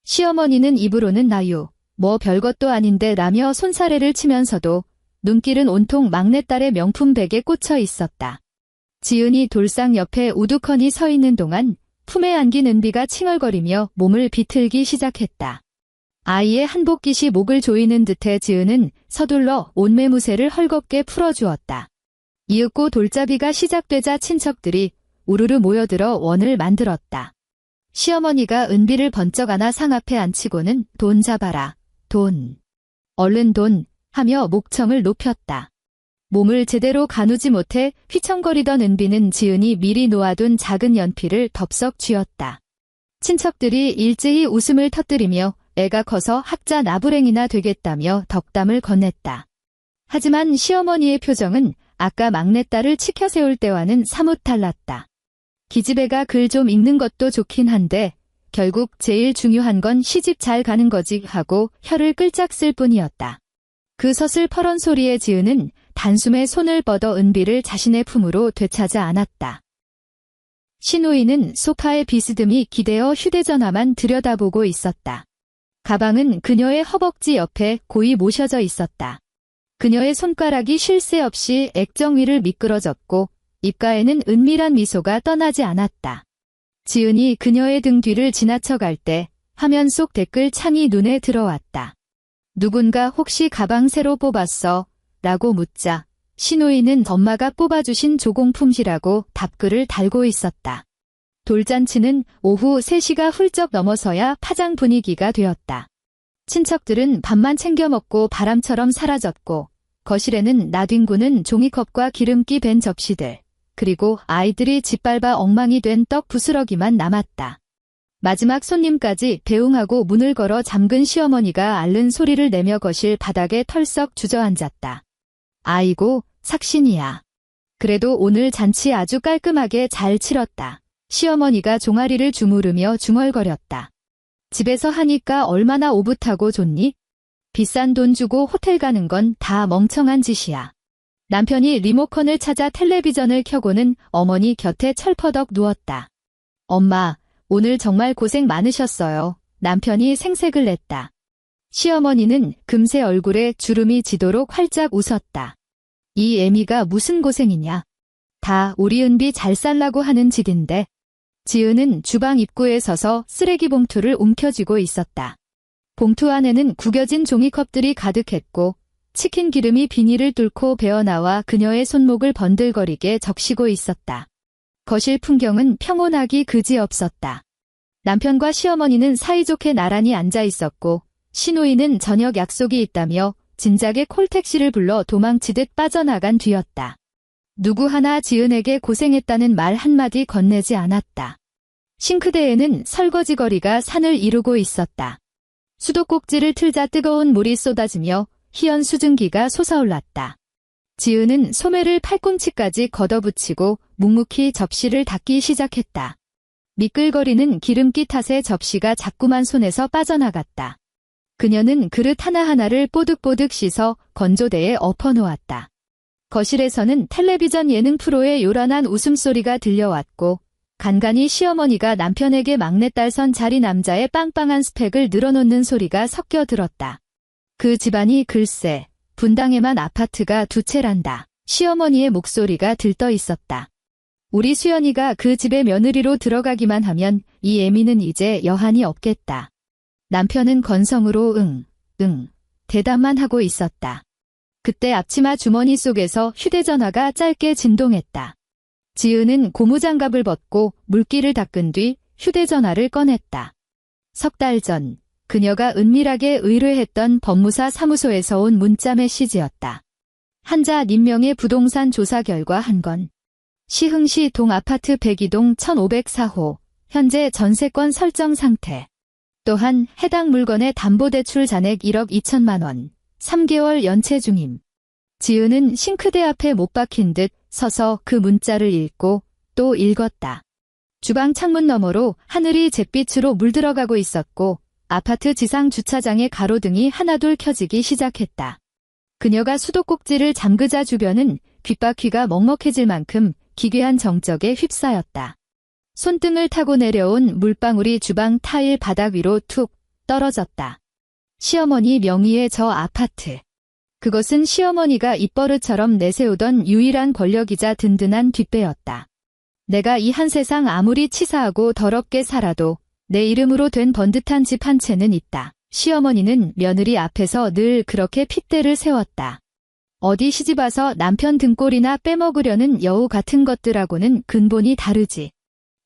시어머니는 입으로는 나유, 뭐 별것도 아닌데 라며 손사래를 치면서도 눈길은 온통 막내딸의 명품 백에 꽂혀 있었다. 지은이 돌상 옆에 우두커니 서 있는 동안 품에 안긴 은비가 칭얼거리며 몸을 비틀기 시작했다. 아이의 한복깃이 목을 조이는 듯해 지은은 서둘러 옷매무새를 헐겁게 풀어주었다. 이윽고 돌잡이가 시작되자 친척들이 우르르 모여들어 원을 만들었다. 시어머니가 은비를 번쩍 안아 상 앞에 앉히고는 돈 잡아라, 돈. 얼른 돈 하며 목청을 높였다. 몸을 제대로 가누지 못해 휘청거리던 은비는 지은이 미리 놓아둔 작은 연필을 덥석 쥐었다. 친척들이 일제히 웃음을 터뜨리며 애가 커서 학자 나부랭이나 되겠다며 덕담을 건넸다. 하지만 시어머니의 표정은 아까 막내딸을 치켜 세울 때와는 사뭇 달랐다. 기집애가 글 좀 읽는 것도 좋긴 한데 결국 제일 중요한 건 시집 잘 가는 거지 하고 혀를 끌짝 쓸 뿐이었다. 그 서슬퍼런 소리에 지은은 단숨에 손을 뻗어 은비를 자신의 품으로 되찾아 안았다. 신우이는 소파에 비스듬히 기대어 휴대전화만 들여다보고 있었다. 가방은 그녀의 허벅지 옆에 고이 모셔져 있었다. 그녀의 손가락이 쉴 새 없이 액정 위를 미끄러졌고 입가에는 은밀한 미소가 떠나지 않았다. 지은이 그녀의 등 뒤를 지나쳐 갈 때 화면 속 댓글 창이 눈에 들어왔다. 누군가 혹시 가방 새로 뽑았어? 라고 묻자 신우이는 엄마가 뽑아주신 조공품이라고 답글을 달고 있었다. 돌잔치는 오후 3시가 훌쩍 넘어서야 파장 분위기가 되었다. 친척들은 밥만 챙겨 먹고 바람처럼 사라졌고 거실에는 나뒹구는 종이컵과 기름기 밴 접시들, 그리고 아이들이 짓밟아 엉망이 된 떡 부스러기만 남았다. 마지막 손님까지 배웅하고 문을 걸어 잠근 시어머니가 앓는 소리를 내며 거실 바닥에 털썩 주저앉았다. 아이고, 삭신이야. 그래도 오늘 잔치 아주 깔끔하게 잘 치렀다. 시어머니가 종아리를 주무르며 중얼거렸다. 집에서 하니까 얼마나 오붓하고 좋니? 비싼 돈 주고 호텔 가는 건 다 멍청한 짓이야. 남편이 리모컨을 찾아 텔레비전을 켜고는 어머니 곁에 철퍼덕 누웠다. 엄마, 오늘 정말 고생 많으셨어요. 남편이 생색을 냈다. 시어머니는 금세 얼굴에 주름이 지도록 활짝 웃었다. 이 애미가 무슨 고생이냐. 다 우리 은비 잘 살라고 하는 짓인데. 지은은 주방 입구에 서서 쓰레기 봉투를 움켜쥐고 있었다. 봉투 안에는 구겨진 종이컵들이 가득했고 치킨 기름이 비닐을 뚫고 배어나와 그녀의 손목을 번들거리게 적시고 있었다. 거실 풍경은 평온하기 그지없었다. 남편과 시어머니는 사이좋게 나란히 앉아 있었고 신우이는 저녁 약속이 있다며 진작에 콜택시를 불러 도망치듯 빠져나간 뒤였다. 누구 하나 지은에게 고생했다는 말 한마디 건네지 않았다. 싱크대에는 설거지거리가 산을 이루고 있었다. 수도꼭지를 틀자 뜨거운 물이 쏟아지며 희연 수증기가 솟아올랐다. 지은은 소매를 팔꿈치까지 걷어붙이고 묵묵히 접시를 닦기 시작했다. 미끌거리는 기름기 탓에 접시가 자꾸만 손에서 빠져나갔다. 그녀는 그릇 하나하나를 뽀득뽀득 씻어 건조대에 엎어놓았다. 거실에서는 텔레비전 예능 프로의 요란한 웃음소리가 들려왔고 간간히 시어머니가 남편에게 막내딸 선 자리 남자의 빵빵한 스펙을 늘어놓는 소리가 섞여 들었다. 그 집안이 글쎄 분당에만 아파트가 2채란다. 시어머니의 목소리가 들떠 있었다. 우리 수연이가 그 집에 며느리로 들어가기만 하면 이 애미는 이제 여한이 없겠다. 남편은 건성으로 응 대답만 하고 있었다. 그때 앞치마 주머니 속에서 휴대전화가 짧게 진동했다. 지은은 고무장갑을 벗고 물기를 닦은 뒤 휴대전화를 꺼냈다. 3달 전 그녀가 은밀하게 의뢰했던 법무사 사무소에서 온 문자 메시지였다. 한자 님명의 부동산 조사 결과 한 건. 시흥시 동아파트 102동 1504호, 현재 전세권 설정 상태. 또한 해당 물건의 담보대출 잔액 1억 2천만 원, 3개월 연체 중임. 지은은 싱크대 앞에 못 박힌 듯 서서 그 문자를 읽고 또 읽었다. 주방 창문 너머로 하늘이 잿빛으로 물들어가고 있었고 아파트 지상 주차장의 가로등이 하나둘 켜지기 시작했다. 그녀가 수도꼭지를 잠그자 주변은 귓바퀴가 먹먹해질 만큼 기괴한 정적에 휩싸였다. 손등을 타고 내려온 물방울이 주방 타일 바닥 위로 툭 떨어졌다. 시어머니 명의의 저 아파트. 그것은 시어머니가 입버릇처럼 내세우던 유일한 권력이자 든든한 뒷배였다. 내가 이 한 세상 아무리 치사하고 더럽게 살아도 내 이름으로 된 번듯한 집 한 채는 있다. 시어머니는 며느리 앞에서 늘 그렇게 핏대를 세웠다. 어디 시집와서 남편 등골이나 빼먹으려는 여우 같은 것들하고는 근본이 다르지.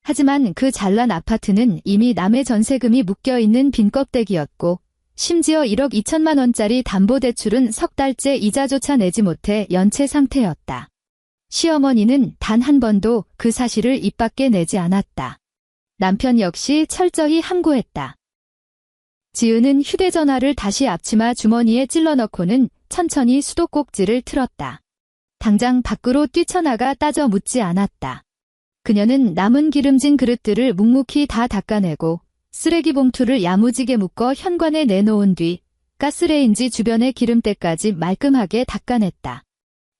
하지만 그 잘난 아파트는 이미 남의 전세금이 묶여있는 빈 껍데기였고 심지어 1억 2천만 원짜리 담보대출은 석 달째 이자조차 내지 못해 연체 상태였다. 시어머니는 단 한 번도 그 사실을 입 밖에 내지 않았다. 남편 역시 철저히 함구했다. 지은은 휴대전화를 다시 앞치마 주머니에 찔러 넣고는 천천히 수도꼭지를 틀었다. 당장 밖으로 뛰쳐나가 따져 묻지 않았다. 그녀는 남은 기름진 그릇들을 묵묵히 다 닦아내고 쓰레기 봉투를 야무지게 묶어 현관에 내놓은 뒤 가스레인지 주변의 기름때까지 말끔하게 닦아냈다.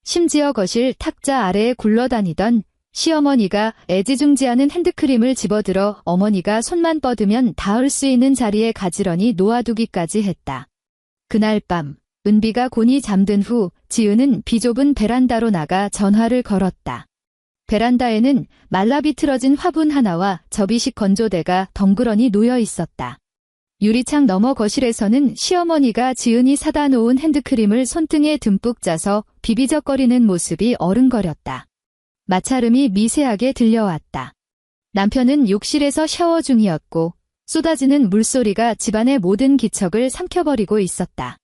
심지어 거실 탁자 아래에 굴러다니던 시어머니가 애지중지하는 핸드크림을 집어들어 어머니가 손만 뻗으면 닿을 수 있는 자리에 가지런히 놓아두기까지 했다. 그날 밤 은비가 곤히 잠든 후 지은은 비좁은 베란다로 나가 전화를 걸었다. 베란다에는 말라 비틀어진 화분 하나와 접이식 건조대가 덩그러니 놓여 있었다. 유리창 너머 거실에서는 시어머니가 지은이 사다 놓은 핸드크림을 손등에 듬뿍 짜서 비비적거리는 모습이 어른거렸다. 마찰음이 미세하게 들려왔다. 남편은 욕실에서 샤워 중이었고 쏟아지는 물소리가 집안의 모든 기척을 삼켜버리고 있었다.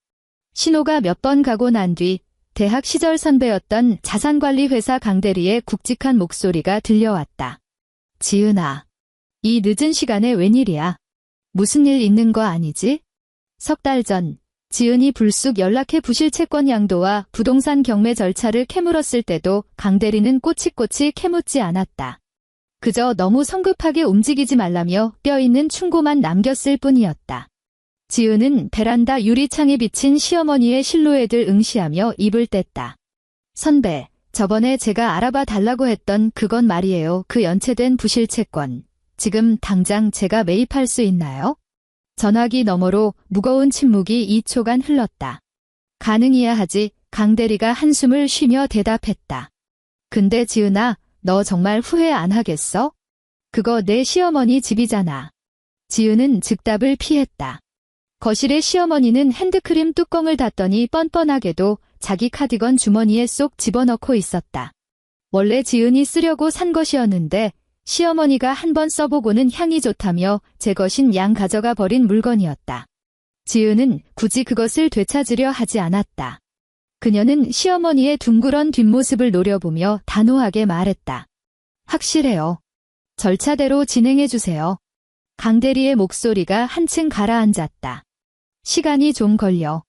신호가 몇 번 가고 난 뒤 대학 시절 선배였던 자산관리회사 강대리의 굵직한 목소리가 들려왔다. 지은아, 이 늦은 시간에 웬일이야? 무슨 일 있는 거 아니지? 석 달 전 지은이 불쑥 연락해 부실 채권 양도와 부동산 경매 절차를 캐물었을 때도 강대리는 꼬치꼬치 캐묻지 않았다. 그저 너무 성급하게 움직이지 말라며 뼈있는 충고만 남겼을 뿐이었다. 지은은 베란다 유리창에 비친 시어머니의 실루엣을 응시하며 입을 뗐다. 선배, 저번에 제가 알아봐 달라고 했던 그건 말이에요. 그 연체된 부실 채권. 지금 당장 제가 매입할 수 있나요? 전화기 너머로 무거운 침묵이 2초간 흘렀다. 가능이야 하지. 강대리가 한숨을 쉬며 대답했다. 근데 지은아, 너 정말 후회 안 하겠어? 그거 내 시어머니 집이잖아. 지은은 즉답을 피했다. 거실의 시어머니는 핸드크림 뚜껑을 닫더니 뻔뻔하게도 자기 카디건 주머니에 쏙 집어넣고 있었다. 원래 지은이 쓰려고 산 것이었는데 시어머니가 한번 써보고는 향이 좋다며 제 것인 양 가져가 버린 물건이었다. 지은은 굳이 그것을 되찾으려 하지 않았다. 그녀는 시어머니의 둥그런 뒷모습을 노려보며 단호하게 말했다. 확실해요. 절차대로 진행해주세요. 강대리의 목소리가 한층 가라앉았다. 시간이 좀 걸려.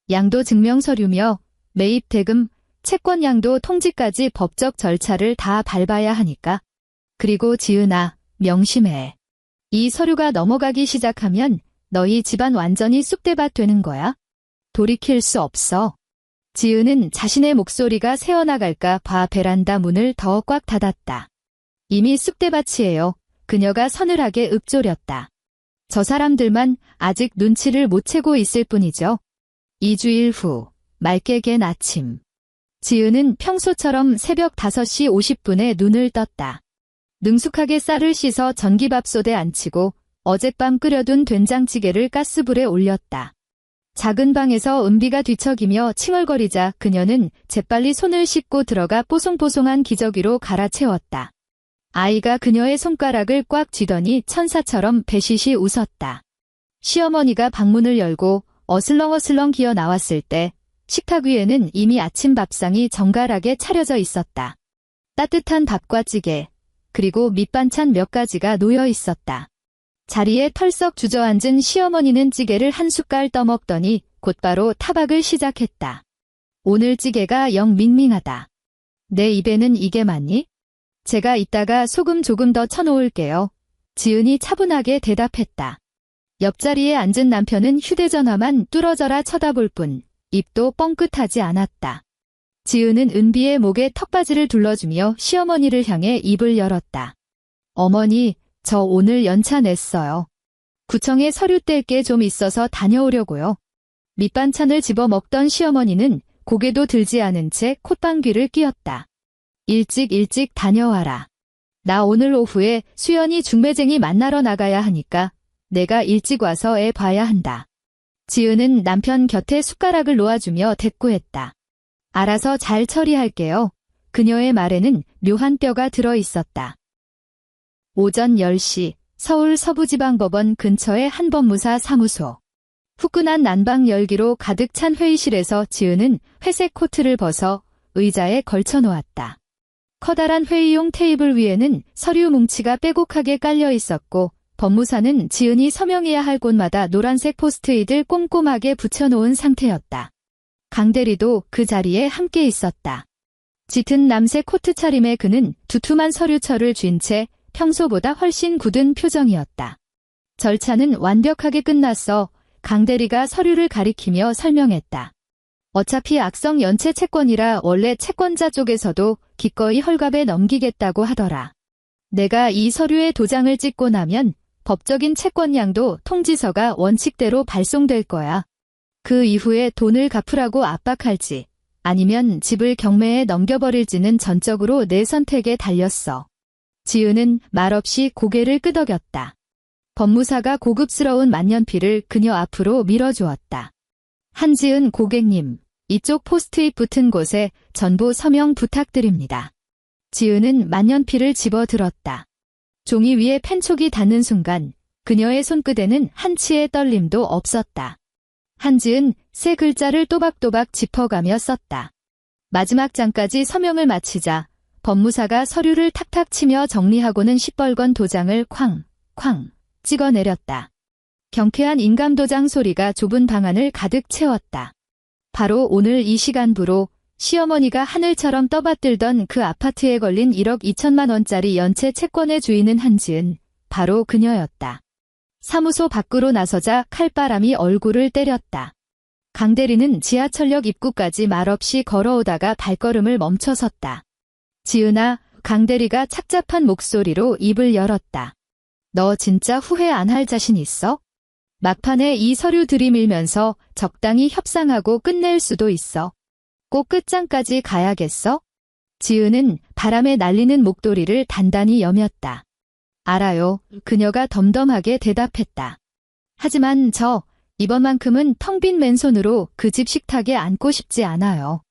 양도 증명서류며 매입 대금, 채권 양도 통지까지 법적 절차를 다 밟아야 하니까. 그리고 지은아, 명심해. 이 서류가 넘어가기 시작하면 너희 집안 완전히 쑥대밭 되는 거야. 돌이킬 수 없어. 지은은 자신의 목소리가 새어나갈까 봐 베란다 문을 더 꽉 닫았다. 이미 쑥대밭이에요. 그녀가 서늘하게 읊조렸다. 저 사람들만 아직 눈치를 못 채고 있을 뿐이죠. 2주일 후, 맑게 갠 아침. 지은은 평소처럼 새벽 5시 50분에 눈을 떴다. 능숙하게 쌀을 씻어 전기밥솥에 앉히고 어젯밤 끓여둔 된장찌개를 가스불에 올렸다. 작은 방에서 은비가 뒤척이며 칭얼거리자 그녀는 재빨리 손을 씻고 들어가 뽀송뽀송한 기저귀로 갈아채웠다. 아이가 그녀의 손가락을 꽉 쥐더니 천사처럼 배시시 웃었다. 시어머니가 방문을 열고 어슬렁어슬렁 기어 나왔을 때 식탁 위에는 이미 아침 밥상이 정갈하게 차려져 있었다. 따뜻한 밥과 찌개, 그리고 밑반찬 몇 가지가 놓여 있었다. 자리에 털썩 주저앉은 시어머니는 찌개를 한 숟갈 떠먹더니 곧바로 타박을 시작했다. 오늘 찌개가 영 밍밍하다. 내 입에는 이게 맞니? 제가 이따가 소금 조금 더 쳐놓을게요. 지은이 차분하게 대답했다. 옆자리에 앉은 남편은 휴대전화만 뚫어져라 쳐다볼 뿐 입도 뻥끗하지 않았다. 지은은 은비의 목에 턱받이를 둘러주며 시어머니를 향해 입을 열었다. 어머니, 저 오늘 연차 냈어요. 구청에 서류 뗄 게 좀 있어서 다녀오려고요. 밑반찬을 집어 먹던 시어머니는 고개도 들지 않은 채 콧방귀를 뀌었다. 일찍 다녀와라. 나 오늘 오후에 수연이 중매쟁이 만나러 나가야 하니까 내가 일찍 와서 애 봐야 한다. 지은은 남편 곁에 숟가락을 놓아주며 대꾸했다. 알아서 잘 처리할게요. 그녀의 말에는 묘한 뼈가 들어 있었다. 오전 10시 서울 서부지방법원 근처의 한 법무사 사무소. 후끈한 난방 열기로 가득 찬 회의실에서 지은은 회색 코트를 벗어 의자에 걸쳐 놓았다. 커다란 회의용 테이블 위에는 서류 뭉치가 빼곡하게 깔려 있었고 법무사는 지은이 서명해야 할 곳마다 노란색 포스트잇을 꼼꼼하게 붙여놓은 상태였다. 강대리도 그 자리에 함께 있었다. 짙은 남색 코트 차림의 그는 두툼한 서류철을 쥔 채 평소보다 훨씬 굳은 표정이었다. 절차는 완벽하게 끝났어. 강대리가 서류를 가리키며 설명했다. 어차피 악성 연체 채권이라 원래 채권자 쪽에서도 기꺼이 헐갑에 넘기겠다고 하더라. 내가 이 서류에 도장을 찍고 나면 법적인 채권량도 통지서가 원칙대로 발송될 거야. 그 이후에 돈을 갚으라고 압박할지 아니면 집을 경매에 넘겨버릴지는 전적으로 내 선택에 달렸어. 지은은 말없이 고개를 끄덕였다. 법무사가 고급스러운 만년필을 그녀 앞으로 밀어주었다. 한지은 고객님, 이쪽 포스트잇 붙은 곳에 전부 서명 부탁드립니다. 지은은 만년필을 집어들었다. 종이 위에 펜촉이 닿는 순간 그녀의 손끝에는 한치의 떨림도 없었다. 한지은 세 글자를 또박또박 짚어가며 썼다. 마지막 장까지 서명을 마치자 법무사가 서류를 탁탁 치며 정리하고는 시뻘건 도장을 쾅쾅 찍어내렸다. 경쾌한 인감도장 소리가 좁은 방안을 가득 채웠다. 바로 오늘 이 시간부로 시어머니가 하늘처럼 떠받들던 그 아파트에 걸린 1억 2천만 원짜리 연체 채권의 주인은 한지은, 바로 그녀였다. 사무소 밖으로 나서자 칼바람이 얼굴을 때렸다. 강대리는 지하철역 입구까지 말없이 걸어오다가 발걸음을 멈춰섰다. 지은아, 강대리가 착잡한 목소리로 입을 열었다. 너 진짜 후회 안 할 자신 있어? 막판에 이 서류 들이밀면서 적당히 협상하고 끝낼 수도 있어. 꼭 끝장까지 가야겠어? 지은은 바람에 날리는 목도리를 단단히 여몄다. 알아요. 그녀가 덤덤하게 대답했다. 하지만 이번만큼은 텅 빈 맨손으로 그 집 식탁에 앉고 싶지 않아요.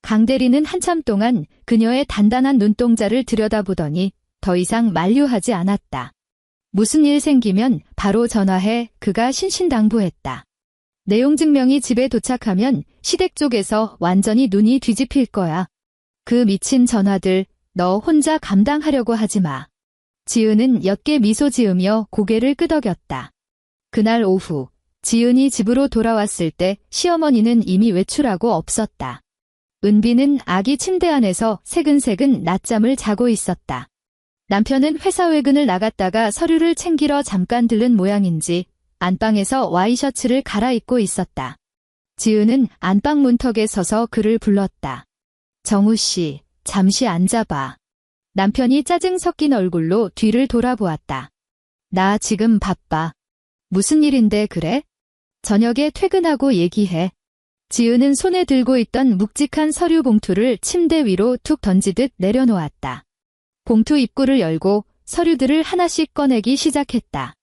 강대리는 한참 동안 그녀의 단단한 눈동자를 들여다보더니 더 이상 만류하지 않았다. 무슨 일 생기면 바로 전화해. 그가 신신당부했다. 내용 증명이 집에 도착하면 시댁 쪽에서 완전히 눈이 뒤집힐 거야. 그 미친 전화들 너 혼자 감당하려고 하지 마. 지은은 옅게 미소 지으며 고개를 끄덕였다. 그날 오후 지은이 집으로 돌아왔을 때 시어머니는 이미 외출하고 없었다. 은비는 아기 침대 안에서 새근새근 낮잠을 자고 있었다. 남편은 회사 외근을 나갔다가 서류를 챙기러 잠깐 들른 모양인지 안방에서 와이셔츠를 갈아입고 있었다. 지은은 안방 문턱에 서서 그를 불렀다. 정우 씨, 잠시 앉아봐. 남편이 짜증 섞인 얼굴로 뒤를 돌아보았다. 나 지금 바빠. 무슨 일인데 그래? 저녁에 퇴근하고 얘기해. 지은은 손에 들고 있던 묵직한 서류 봉투를 침대 위로 툭 던지듯 내려놓았다. 봉투 입구를 열고 서류들을 하나씩 꺼내기 시작했다.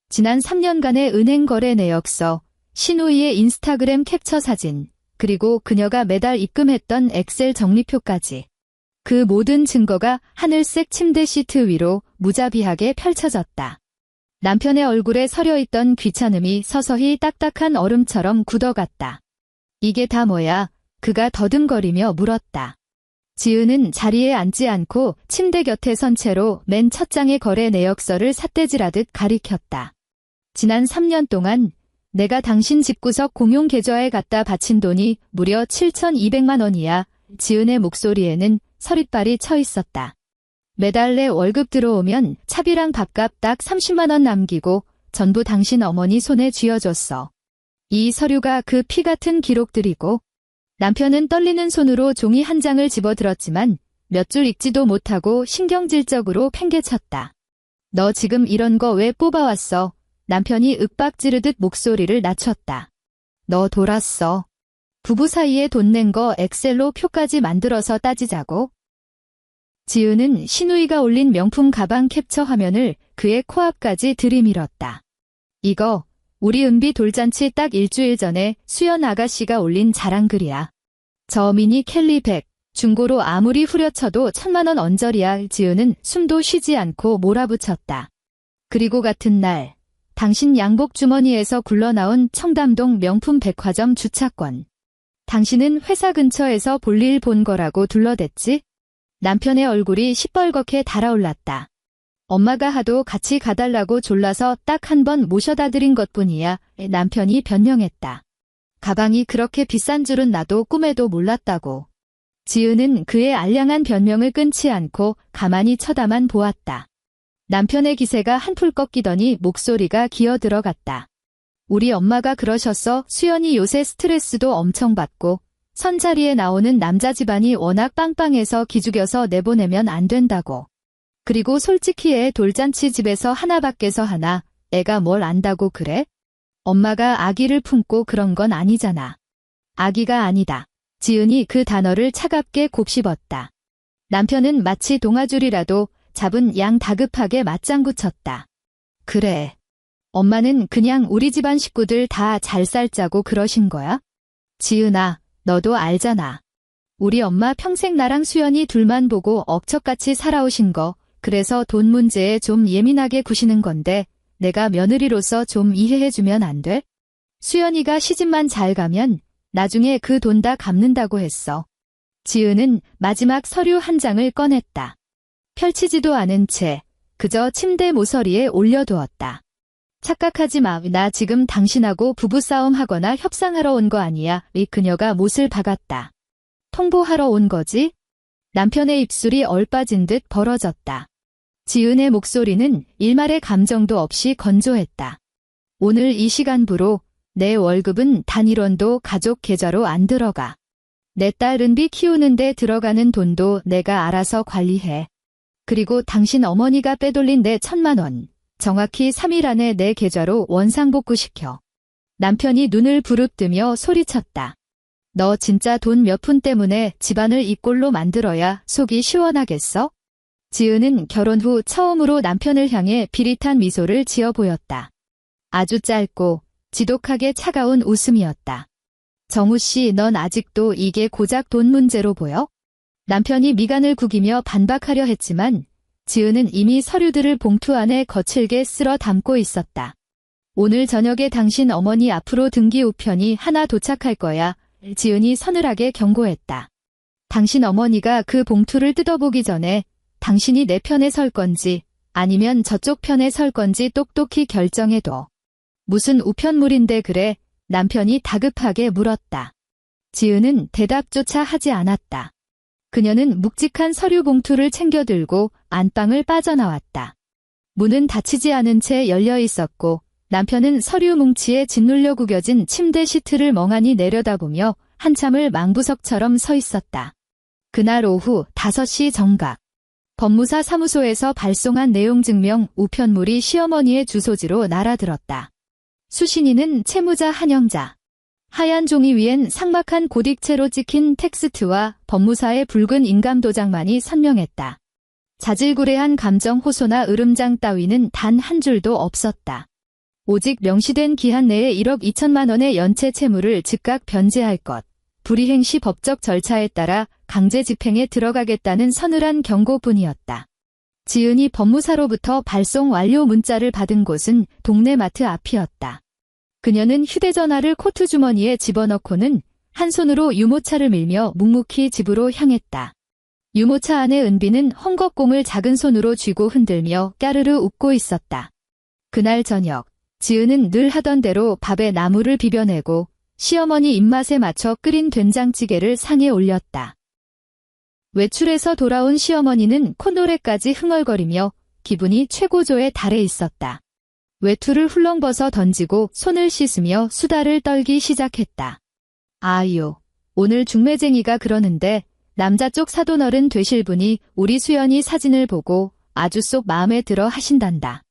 지난 3년간의 은행 거래 내역서, 신우이의 인스타그램 캡처 사진, 그리고 그녀가 매달 입금했던 엑셀 정리표까지. 그 모든 증거가 하늘색 침대 시트 위로 무자비하게 펼쳐졌다. 남편의 얼굴에 서려있던 귀찮음이 서서히 딱딱한 얼음처럼 굳어갔다. 이게 다 뭐야? 그가 더듬거리며 물었다. 지은은 자리에 앉지 않고 침대 곁에 선 채로 맨 첫 장의 거래 내역서를 삿대질하듯 가리켰다. 지난 3년 동안 내가 당신 집구석 공용 계좌에 갖다 바친 돈이 무려 7,200만 원이야. 지은의 목소리에는 서릿발이 쳐 있었다. 매달 내 월급 들어오면 차비랑 밥값 딱 30만 원 남기고 전부 당신 어머니 손에 쥐어줬어. 이 서류가 그 피 같은 기록들이고 남편은 떨리는 손으로 종이 한 장을 집어들었지만 몇 줄 읽지도 못하고 신경질적으로 팽개쳤다. 너 지금 이런 거 왜 뽑아왔어? 남편이 윽박 지르듯 목소리를 낮췄다. 너 돌았어. 부부 사이에 돈 낸 거 엑셀로 표까지 만들어서 따지자고? 지은은 신우이가 올린 명품 가방 캡처 화면을 그의 코앞까지 들이밀었다. 이거 우리 은비 돌잔치 딱 일주일 전에 수연 아가씨가 올린 자랑글이야. 저 미니 캘리백, 중고로 아무리 후려쳐도 1,000만 원 언저리야. 지은은 숨도 쉬지 않고 몰아붙였다. 그리고 같은 날, 당신 양복 주머니에서 굴러나온 청담동 명품 백화점 주차권. 당신은 회사 근처에서 볼일 본 거라고 둘러댔지? 남편의 얼굴이 시뻘겋게 달아올랐다. 엄마가 하도 같이 가달라고 졸라서 딱 한 번 모셔다 드린 것뿐이야. 남편이 변명했다. 가방이 그렇게 비싼 줄은 나도 꿈에도 몰랐다고. 지은은 그의 알량한 변명을 끊지 않고 가만히 쳐다만 보았다. 남편의 기세가 한풀 꺾이더니 목소리가 기어 들어갔다. 우리 엄마가 그러셨어. 수연이 요새 스트레스도 엄청 받고 선자리에 나오는 남자 집안이 워낙 빵빵해서 기죽여서 내보내면 안 된다고. 그리고 솔직히 애 돌잔치 집에서 하나밖에서 하나, 애가 뭘 안다고 그래? 엄마가 아기를 품고 그런 건 아니잖아. 아기가 아니다. 지은이 그 단어를 차갑게 곱씹었다. 남편은 마치 동아줄이라도 잡은 양 다급하게 맞장구 쳤다. 그래. 엄마는 그냥 우리 집안 식구들 다 잘 살자고 그러신 거야? 지은아, 너도 알잖아. 우리 엄마 평생 나랑 수연이 둘만 보고 억척같이 살아오신 거, 그래서 돈 문제에 좀 예민하게 구시는 건데 내가 며느리로서 좀 이해해주면 안 돼? 수연이가 시집만 잘 가면 나중에 그 돈 다 갚는다고 했어. 지은은 마지막 서류 한 장을 꺼냈다. 펼치지도 않은 채 그저 침대 모서리에 올려두었다. 착각하지 마. 나 지금 당신하고 부부싸움 하거나 협상하러 온 거 아니야. 그녀가 못을 박았다. 통보하러 온 거지? 남편의 입술이 얼빠진 듯 벌어졌다. 지은의 목소리는 일말의 감정도 없이 건조했다. 오늘 이 시간부로 내 월급은 단 1원도 가족 계좌로 안 들어가. 내 딸 은비 키우는데 들어가는 돈도 내가 알아서 관리해. 그리고 당신 어머니가 빼돌린 내 1,000만 원, 정확히 3일 안에 내 계좌로 원상복구시켜. 남편이 눈을 부릅뜨며 소리쳤다. 너 진짜 돈 몇 푼 때문에 집안을 이 꼴로 만들어야 속이 시원하겠어? 지은은 결혼 후 처음으로 남편을 향해 비릿한 미소를 지어 보였다. 아주 짧고 지독하게 차가운 웃음이었다. 정우 씨, 넌 아직도 이게 고작 돈 문제로 보여? 남편이 미간을 구기며 반박하려 했지만 지은은 이미 서류들을 봉투 안에 거칠게 쓸어 담고 있었다. 오늘 저녁에 당신 어머니 앞으로 등기 우편이 하나 도착할 거야. 지은이 서늘하게 경고했다. 당신 어머니가 그 봉투를 뜯어보기 전에 당신이 내 편에 설 건지 아니면 저쪽 편에 설 건지 똑똑히 결정해둬. 무슨 우편물인데 그래? 남편이 다급하게 물었다. 지은은 대답조차 하지 않았다. 그녀는 묵직한 서류 봉투를 챙겨 들고 안방을 빠져나왔다. 문은 닫히지 않은 채 열려 있었고 남편은 서류 뭉치에 짓눌려 구겨진 침대 시트를 멍하니 내려다보며 한참을 망부석처럼 서 있었다. 그날 오후 5시 정각. 법무사 사무소에서 발송한 내용 증명 우편물이 시어머니의 주소지로 날아들었다. 수신인은 채무자 한영자. 하얀 종이 위엔 삭막한 고딕체로 찍힌 텍스트와 법무사의 붉은 인감도장만이 선명했다. 자질구레한 감정 호소나 으름장 따위는 단 한 줄도 없었다. 오직 명시된 기한 내에 1억 2천만 원의 연체 채무를 즉각 변제할 것, 불이행 시 법적 절차에 따라 강제 집행에 들어가겠다는 서늘한 경고뿐이었다. 지은이 법무사로부터 발송 완료 문자를 받은 곳은 동네 마트 앞이었다. 그녀는 휴대전화를 코트 주머니에 집어넣고는 한 손으로 유모차를 밀며 묵묵히 집으로 향했다. 유모차 안에 은비는 헝겊공을 작은 손으로 쥐고 흔들며 까르르 웃고 있었다. 그날 저녁, 지은은 늘 하던 대로 밥에 나물을 비벼내고 시어머니 입맛에 맞춰 끓인 된장찌개를 상에 올렸다. 외출해서 돌아온 시어머니는 콧노래까지 흥얼거리며 기분이 최고조에 달해 있었다. 외투를 훌렁 벗어 던지고 손을 씻으며 수다를 떨기 시작했다. 아유, 오늘 중매쟁이가 그러는데 남자 쪽 사돈어른 되실 분이 우리 수연이 사진을 보고 아주 쏙 마음에 들어 하신단다.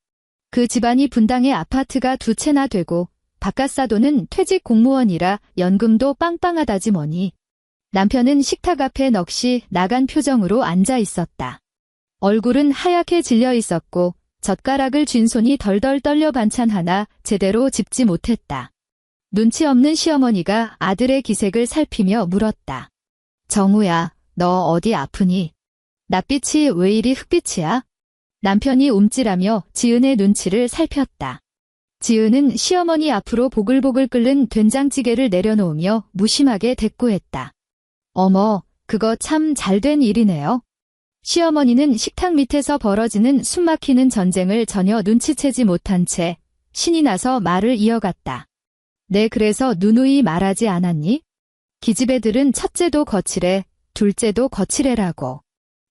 그 집안이 분당에 아파트가 2채나 되고 바깥 사돈은 퇴직 공무원이라 연금도 빵빵하다지 뭐니. 남편은 식탁 앞에 넋이 나간 표정으로 앉아 있었다. 얼굴은 하얗게 질려 있었고 젓가락을 쥔 손이 덜덜 떨려 반찬 하나 제대로 집지 못했다. 눈치 없는 시어머니가 아들의 기색을 살피며 물었다. 정우야, 너 어디 아프니? 낯빛이 왜 이리 흑빛이야? 남편이 움찔하며 지은의 눈치를 살폈다. 지은은 시어머니 앞으로 보글보글 끓는 된장찌개를 내려놓으며 무심하게 대꾸했다. 어머, 그거 참 잘된 일이네요. 시어머니는 식탁 밑에서 벌어지는 숨막히는 전쟁을 전혀 눈치채지 못한 채 신이 나서 말을 이어갔다. 네, 그래서 누누이 말하지 않았니? 기집애들은 첫째도 거칠해, 둘째도 거칠해라고.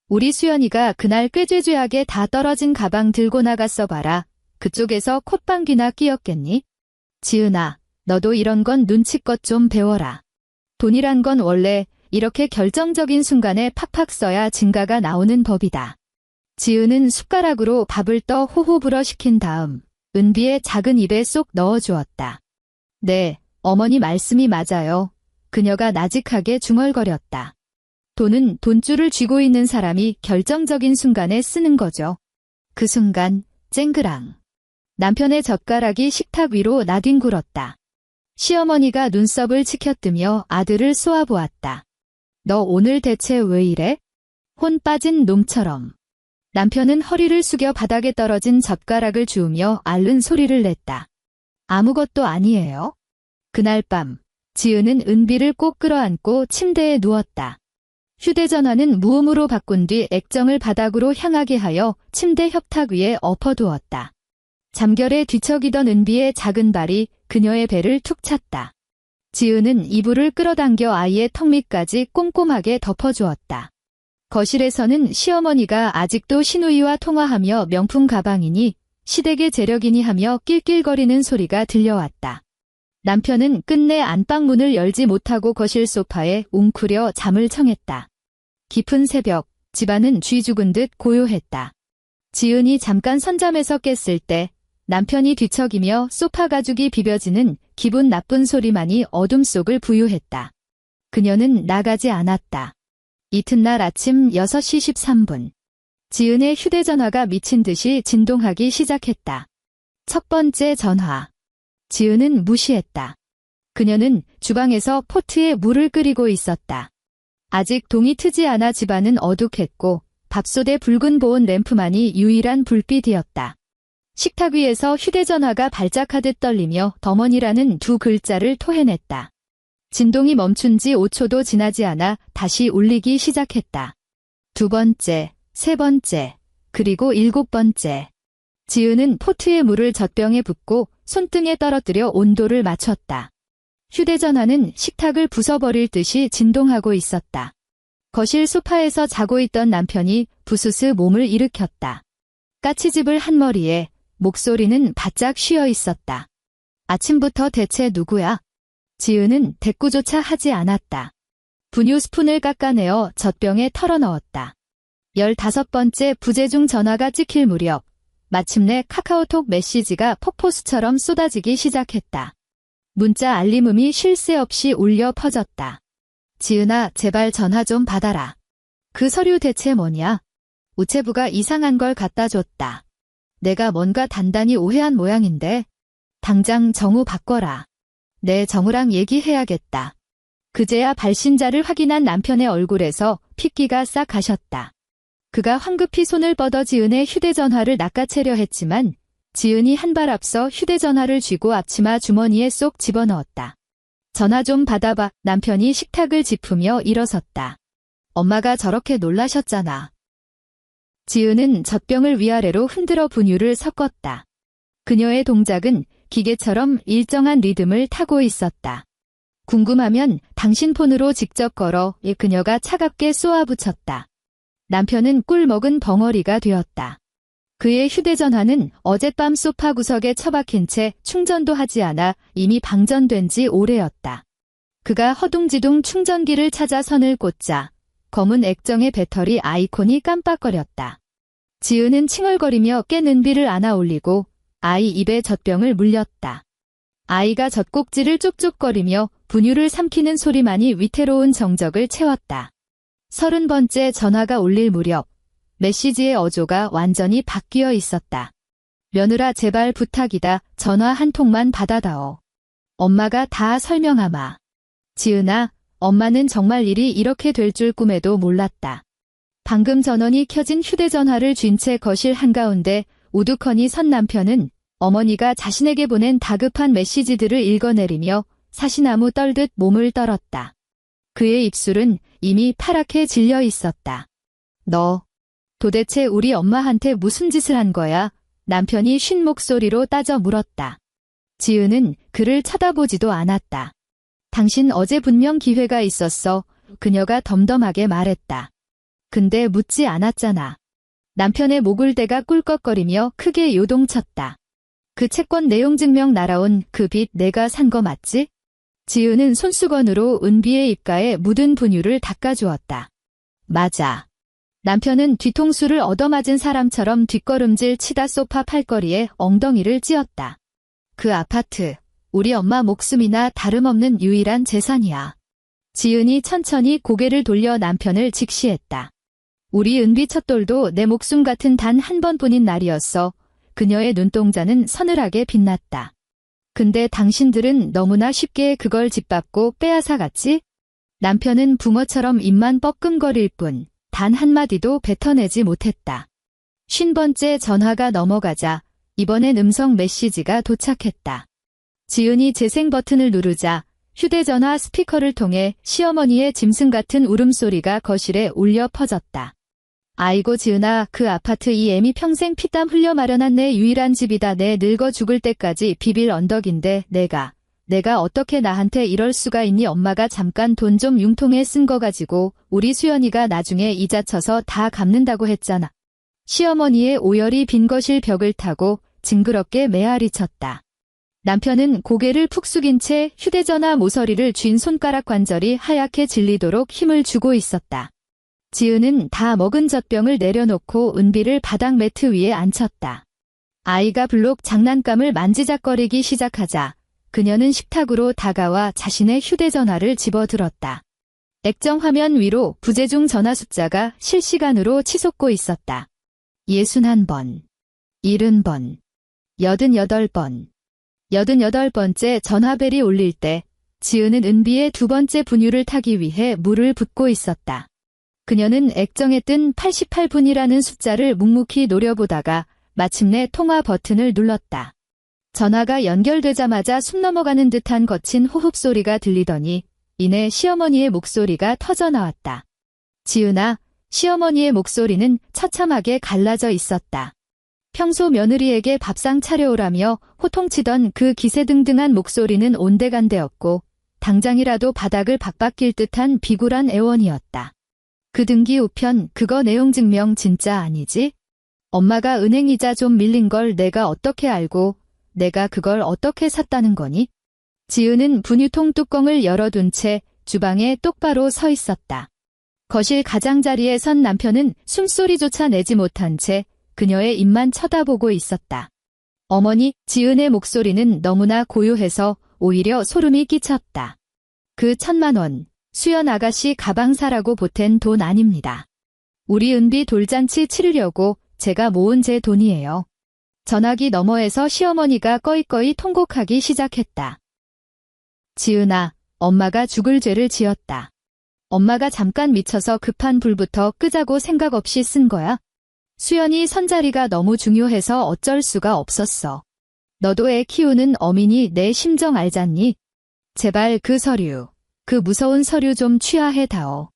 우리 수연이가 그날 꾀죄죄하게 다 떨어진 가방 들고 나갔어 봐라. 그쪽에서 콧방귀나 끼었겠니? 지은아, 너도 이런 건 눈치껏 좀 배워라. 돈이란 건 원래 이렇게 결정적인 순간에 팍팍 써야 증가가 나오는 법이다. 지은은 숟가락으로 밥을 떠 호호 불어 식힌 다음 은비의 작은 입에 쏙 넣어주었다. 네, 어머니 말씀이 맞아요. 그녀가 나직하게 중얼거렸다. 돈은 돈줄을 쥐고 있는 사람이 결정적인 순간에 쓰는 거죠. 그 순간 쨍그랑 남편의 젓가락이 식탁 위로 나뒹굴었다. 시어머니가 눈썹을 치켜뜨며 아들을 쏘아보았다. 너 오늘 대체 왜 이래? 혼 빠진 놈처럼. 남편은 허리를 숙여 바닥에 떨어진 젓가락을 주우며 앓는 소리를 냈다. 아무것도 아니에요. 그날 밤 지은은 은비를 꼭 끌어안고 침대에 누웠다. 휴대전화는 무음으로 바꾼 뒤 액정을 바닥으로 향하게 하여 침대 협탁 위에 엎어두었다. 잠결에 뒤척이던 은비의 작은 발이 그녀의 배를 툭 찼다. 지은은 이불을 끌어당겨 아이의 턱 밑까지 꼼꼼하게 덮어주었다. 거실에서는 시어머니가 아직도 시누이와 통화하며 명품 가방이니 시댁의 재력이니 하며 낄낄거리는 소리가 들려왔다. 남편은 끝내 안방문을 열지 못하고 거실 소파에 웅크려 잠을 청했다. 깊은 새벽, 집안은 쥐 죽은 듯 고요했다. 지은이 잠깐 선잠에서 깼을 때 남편이 뒤척이며 소파 가죽이 비벼지는 기분 나쁜 소리만이 어둠 속을 부유했다. 그녀는 나가지 않았다. 이튿날 아침 6시 13분. 지은의 휴대전화가 미친 듯이 진동하기 시작했다. 첫 번째 전화. 지은은 무시했다. 그녀는 주방에서 포트에 물을 끓이고 있었다. 아직 동이 트지 않아 집안은 어둑했고 밥솥에 붉은 보온 램프만이 유일한 불빛이었다. 식탁 위에서 휴대전화가 발작하듯 떨리며 덤원이라는 2글자를 토해냈다. 진동이 멈춘 지 5초도 지나지 않아 다시 울리기 시작했다. 2번째, 3번째, 그리고 7번째. 지은은 포트에 물을 젖병에 붓고 손등에 떨어뜨려 온도를 맞췄다. 휴대전화는 식탁을 부숴버릴 듯이 진동하고 있었다. 거실 소파에서 자고 있던 남편이 부스스 몸을 일으켰다. 까치집을 한 머리에 목소리는 바짝 쉬어 있었다. 아침부터 대체 누구야? 지은은 대꾸조차 하지 않았다. 분유 스푼을 깎아내어 젖병에 털어넣었다. 15번째 부재중 전화가 찍힐 무렵 마침내 카카오톡 메시지가 폭포수처럼 쏟아지기 시작했다. 문자 알림음이 쉴 새 없이 울려 퍼졌다. 지은아, 제발 전화 좀 받아라. 그 서류 대체 뭐냐? 우체부가 이상한 걸 갖다 줬다. 내가 뭔가 단단히 오해한 모양인데 당장 정우 바꿔라. 내 정우랑 얘기해야겠다. 그제야 발신자를 확인한 남편의 얼굴에서 핏기가 싹 가셨다. 그가 황급히 손을 뻗어 지은의 휴대전화를 낚아채려 했지만 지은이 한 발 앞서 휴대전화를 쥐고 앞치마 주머니에 쏙 집어넣었다. 전화 좀 받아봐. 남편이 식탁을 짚으며 일어섰다. 엄마가 저렇게 놀라셨잖아. 지은은 젖병을 위아래로 흔들어 분유를 섞었다. 그녀의 동작은 기계처럼 일정한 리듬을 타고 있었다. 궁금하면 당신 폰으로 직접 걸어. 그녀가 차갑게 쏘아붙였다. 남편은 꿀 먹은 벙어리가 되었다. 그의 휴대전화는 어젯밤 소파 구석에 처박힌 채 충전도 하지 않아 이미 방전된 지 오래였다. 그가 허둥지둥 충전기를 찾아 선을 꽂자 검은 액정의 배터리 아이콘이 깜빡거렸다. 지은은 칭얼거리며 깬 은비를 안아 올리고 아이 입에 젖병을 물렸다. 아이가 젖꼭지를 쪽쪽거리며 분유를 삼키는 소리만이 위태로운 정적을 채웠다. 30번째 전화가 울릴 무렵 메시지의 어조가 완전히 바뀌어 있었다. 며느라 제발 부탁이다. 전화 한 통만 받아다오. 엄마가 다 설명하마. 지은아, 엄마는 정말 일이 이렇게 될 줄 꿈에도 몰랐다. 방금 전원이 켜진 휴대전화를 쥔 채 거실 한가운데 우두커니 선 남편은 어머니가 자신에게 보낸 다급한 메시지들을 읽어내리며 사시나무 떨듯 몸을 떨었다. 그의 입술은 이미 파랗게 질려 있었다. 너 도대체 우리 엄마한테 무슨 짓을 한 거야? 남편이 쉰 목소리로 따져 물었다. 지은은 그를 쳐다보지도 않았다. 당신 어제 분명 기회가 있었어. 그녀가 덤덤하게 말했다. 근데 묻지 않았잖아. 남편의 목을 대가 꿀꺽거리며 크게 요동쳤다. 그 채권 내용 증명 날아온 그 빚 내가 산 거 맞지? 지은은 손수건으로 은비의 입가에 묻은 분유를 닦아주었다. 맞아. 남편은 뒤통수를 얻어맞은 사람처럼 뒷걸음질 치다 소파 팔걸이에 엉덩이를 찧었다. 그 아파트, 우리 엄마 목숨이나 다름없는 유일한 재산이야. 지은이 천천히 고개를 돌려 남편을 직시했다. 우리 은비 첫돌도 내 목숨 같은 단 한 번뿐인 날이었어. 그녀의 눈동자는 서늘하게 빛났다. 근데 당신들은 너무나 쉽게 그걸 짓밟고 빼앗아갔지? 남편은 붕어처럼 입만 뻐끔거릴 뿐 단 한마디도 뱉어내지 못했다. 50번째 전화가 넘어가자 이번엔 음성 메시지가 도착했다. 지은이 재생 버튼을 누르자 휴대전화 스피커를 통해 시어머니의 짐승 같은 울음소리가 거실에 울려 퍼졌다. 아이고 지은아, 그 아파트 이 애미 평생 피땀 흘려 마련한 내 유일한 집이다. 내 늙어 죽을 때까지 비빌 언덕인데 내가 어떻게 나한테 이럴 수가 있니? 엄마가 잠깐 돈 좀 융통에 쓴 거 가지고 우리 수연이가 나중에 이자 쳐서 다 갚는다고 했잖아. 시어머니의 오열이 빈 거실 벽을 타고 징그럽게 메아리 쳤다. 남편은 고개를 푹 숙인 채 휴대전화 모서리를 쥔 손가락 관절이 하얗게 질리도록 힘을 주고 있었다. 지은은 다 먹은 젖병을 내려놓고 은비를 바닥 매트 위에 앉혔다. 아이가 블록 장난감을 만지작거리기 시작하자 그녀는 식탁으로 다가와 자신의 휴대전화를 집어들었다. 액정 화면 위로 부재중 전화 숫자가 실시간으로 치솟고 있었다. 61번, 70번, 88번. 88번째 전화벨이 울릴 때 지은은 은비의 두 번째 분유를 타기 위해 물을 붓고 있었다. 그녀는 액정에 뜬 88분이라는 숫자를 묵묵히 노려보다가 마침내 통화 버튼을 눌렀다. 전화가 연결되자마자 숨 넘어가는 듯한 거친 호흡 소리가 들리더니 이내 시어머니의 목소리가 터져나왔다. 지은아, 시어머니의 목소리는 처참하게 갈라져 있었다. 평소 며느리에게 밥상 차려오라며 호통치던 그 기세등등한 목소리는 온데간데없고 당장이라도 바닥을 박박길 듯한 비굴한 애원이었다. 그 등기 우편 그거 내용 증명 진짜 아니지? 엄마가 은행이자 좀 밀린 걸 내가 어떻게 알고 내가 그걸 어떻게 샀다는 거니? 지은은 분유통 뚜껑을 열어둔 채 주방에 똑바로 서 있었다. 거실 가장자리에 선 남편은 숨소리조차 내지 못한 채 그녀의 입만 쳐다보고 있었다. 어머니, 지은의 목소리는 너무나 고요해서 오히려 소름이 끼쳤다. 그 1000만 원, 수연 아가씨 가방 사라고 보탠 돈 아닙니다. 우리 은비 돌잔치 치르려고 제가 모은 제 돈이에요. 전화기 너머에서 시어머니가 꺼이꺼이 통곡하기 시작했다. 지은아, 엄마가 죽을 죄를 지었다. 엄마가 잠깐 미쳐서 급한 불부터 끄자고 생각 없이 쓴 거야. 수연이 선자리가 너무 중요해서 어쩔 수가 없었어. 너도 애 키우는 어민이 내 심정 알잖니? 제발 그 서류, 그 무서운 서류 좀 취하해다오.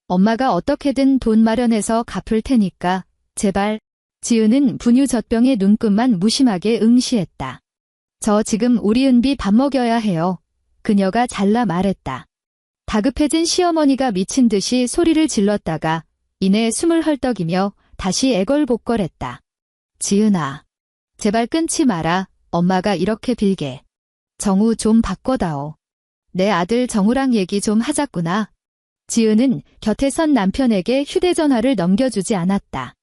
엄마가 어떻게든 돈 마련해서 갚을 테니까 제발. 지은은 분유젖병의 눈끝만 무심하게 응시했다. 저 지금 우리 은비 밥 먹여야 해요. 그녀가 잘라 말했다. 다급해진 시어머니가 미친 듯이 소리를 질렀다가 이내 숨을 헐떡이며 다시 애걸복걸했다. 지은아, 제발 끊지 마라. 엄마가 이렇게 빌게. 정우 좀 바꿔다오. 내 아들 정우랑 얘기 좀 하자꾸나. 지은은 곁에 선 남편에게 휴대전화를 넘겨주지 않았다.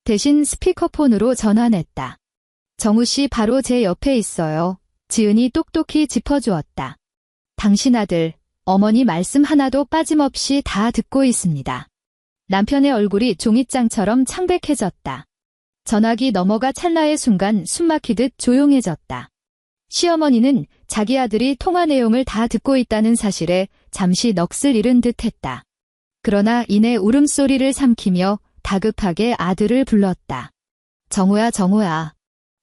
대신 스피커폰으로 전화냈다. 정우 씨 바로 제 옆에 있어요. 지은이 똑똑히 짚어주었다. 당신 아들, 어머니 말씀 하나도 빠짐없이 다 듣고 있습니다. 남편의 얼굴이 종잇장처럼 창백해졌다. 전화기 넘어가 찰나의 순간 숨막히듯 조용해졌다. 시어머니는 자기 아들이 통화 내용을 다 듣고 있다는 사실에 잠시 넋을 잃은 듯했다. 그러나 이내 울음소리를 삼키며 다급하게 아들을 불렀다. 정우야, 정우야.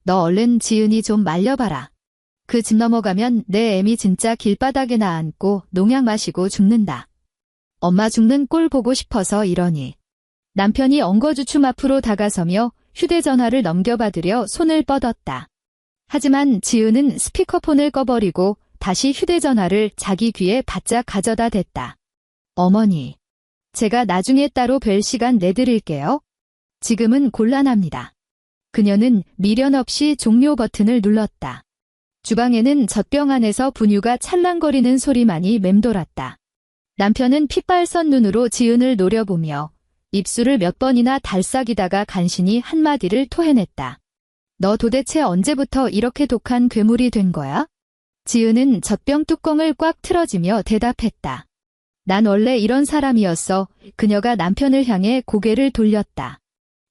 너 얼른 지은이 좀 말려봐라. 그 집 넘어가면 내 애미 진짜 길바닥에나 앉고 농약 마시고 죽는다. 엄마 죽는 꼴 보고 싶어서 이러니. 남편이 엉거주춤 앞으로 다가서며 휴대전화를 넘겨받으려 손을 뻗었다. 하지만 지은은 스피커폰을 꺼버리고 다시 휴대전화를 자기 귀에 바짝 가져다 댔다. 어머니, 제가 나중에 따로 뵐 시간 내드릴게요. 지금은 곤란합니다. 그녀는 미련 없이 종료 버튼을 눌렀다. 주방에는 젖병 안에서 분유가 찰랑거리는 소리만이 맴돌았다. 남편은 핏발선 눈으로 지은을 노려보며 입술을 몇 번이나 달싹이다가 간신히 한마디를 토해냈다. 너 도대체 언제부터 이렇게 독한 괴물이 된 거야? 지은은 젖병 뚜껑을 꽉 틀어지며 대답했다. 난 원래 이런 사람이었어. 그녀가 남편을 향해 고개를 돌렸다.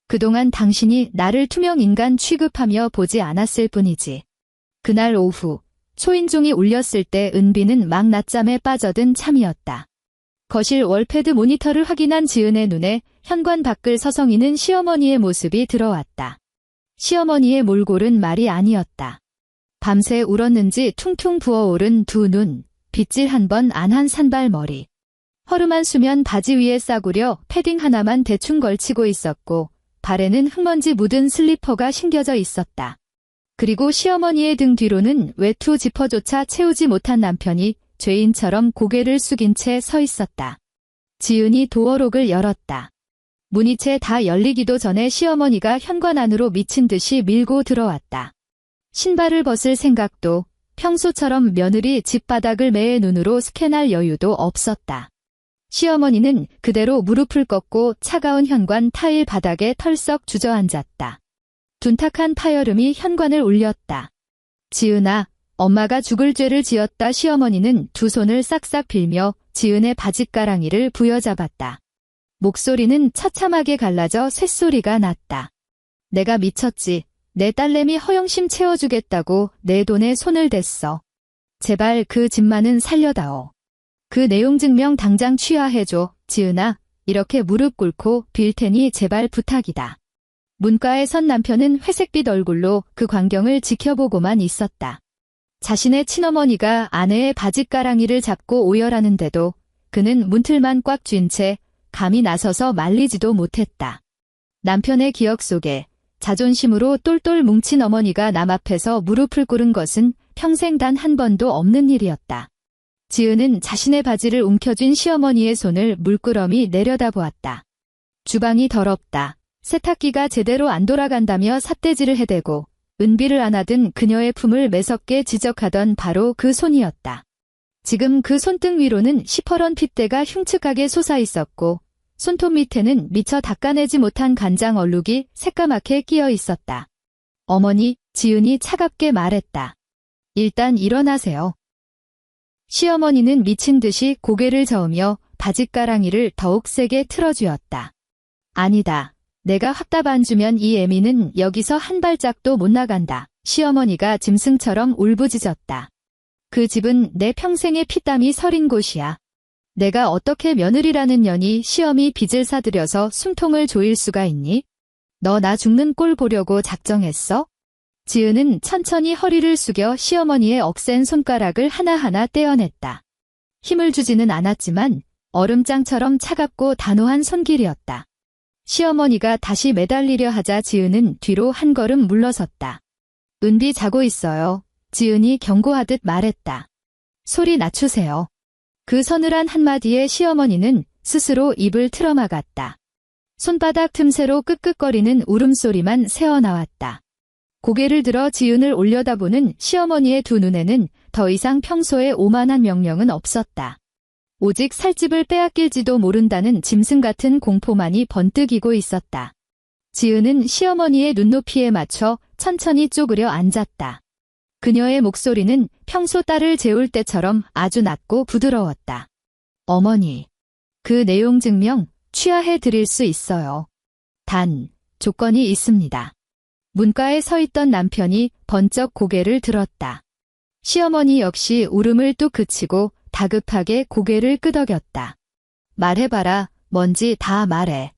그동안 당신이 나를 투명 인간 취급하며 보지 않았을 뿐이지. 그날 오후 초인종이 울렸을 때 은비는 막 낮잠에 빠져든 참이었다. 거실 월패드 모니터를 확인한 지은의 눈에 현관 밖을 서성이는 시어머니의 모습이 들어왔다. 시어머니의 몰골은 말이 아니었다. 밤새 울었는지 퉁퉁 부어오른 두 눈, 빗질 한 번 안 한 산발머리. 허름한 수면 바지 위에 싸구려 패딩 하나만 대충 걸치고 있었고 발에는 흙먼지 묻은 슬리퍼가 신겨져 있었다. 그리고 시어머니의 등 뒤로는 외투 지퍼조차 채우지 못한 남편이 죄인처럼 고개를 숙인 채 서 있었다. 지은이 도어록을 열었다. 문이 채 다 열리기도 전에 시어머니가 현관 안으로 미친 듯이 밀고 들어왔다. 신발을 벗을 생각도 평소처럼 며느리 집 바닥을 매의 눈으로 스캔할 여유도 없었다. 시어머니는 그대로 무릎을 꺾고 차가운 현관 타일 바닥에 털썩 주저앉았다. 둔탁한 파여름이 현관을 울렸다. 지은아, 엄마가 죽을 죄를 지었다. 시어머니는 두 손을 싹싹 빌며 지은의 바짓가랑이를 부여잡았다. 목소리는 처참하게 갈라져 쇳소리가 났다. 내가 미쳤지. 내 딸내미 허영심 채워주겠다고 내 돈에 손을 댔어. 제발 그 집만은 살려다오. 그 내용 증명 당장 취하해줘. 지은아, 이렇게 무릎 꿇고 빌 테니 제발 부탁이다. 문가에 선 남편은 회색빛 얼굴로 그 광경을 지켜보고만 있었다. 자신의 친어머니가 아내의 바짓가랑이를 잡고 오열하는데도 그는 문틀만 꽉 쥔 채 감히 나서서 말리지도 못했다. 남편의 기억 속에 자존심으로 똘똘 뭉친 어머니가 남 앞에서 무릎을 꿇은 것은 평생 단 한 번도 없는 일이었다. 지은은 자신의 바지를 움켜쥔 시어머니의 손을 물끄러미 내려다보았다. 주방이 더럽다. 세탁기가 제대로 안 돌아간다며 삿대질을 해대고 은비를 안아든 그녀의 품을 매섭게 지적하던 바로 그 손이었다. 지금 그 손등 위로는 시퍼런 핏대가 흉측하게 솟아 있었고 손톱 밑에는 미처 닦아내지 못한 간장 얼룩이 새까맣게 끼어 있었다. 어머니, 지은이 차갑게 말했다. 일단 일어나세요. 시어머니는 미친 듯이 고개를 저으며 바짓가랑이를 더욱 세게 틀어쥐었다. 아니다. 내가 확답 안 주면 이 애미는 여기서 한 발짝도 못 나간다. 시어머니가 짐승처럼 울부짖었다. 그 집은 내 평생의 피땀이 서린 곳이야. 내가 어떻게 며느리라는 년이 시어미 빚을 사들여서 숨통을 조일 수가 있니? 너 나 죽는 꼴 보려고 작정했어? 지은은 천천히 허리를 숙여 시어머니의 억센 손가락을 하나하나 떼어냈다. 힘을 주지는 않았지만 얼음장처럼 차갑고 단호한 손길이었다. 시어머니가 다시 매달리려 하자 지은은 뒤로 한 걸음 물러섰다. 은비 자고 있어요. 지은이 경고하듯 말했다. 소리 낮추세요. 그 서늘한 한마디에 시어머니는 스스로 입을 틀어막았다. 손바닥 틈새로 끄끄거리는 울음소리만 새어나왔다. 고개를 들어 지은을 올려다보는 시어머니의 두 눈에는 더 이상 평소의 오만한 명령은 없었다. 오직 살집을 빼앗길지도 모른다는 짐승 같은 공포만이 번뜩이고 있었다. 지은은 시어머니의 눈높이에 맞춰 천천히 쪼그려 앉았다. 그녀의 목소리는 평소 딸을 재울 때처럼 아주 낮고 부드러웠다. 어머니, 그 내용 증명 취하해 드릴 수 있어요. 단, 조건이 있습니다. 문가에 서 있던 남편이 번쩍 고개를 들었다. 시어머니 역시 울음을 뚝 그치고 다급하게 고개를 끄덕였다. 말해봐라, 뭔지 다 말해.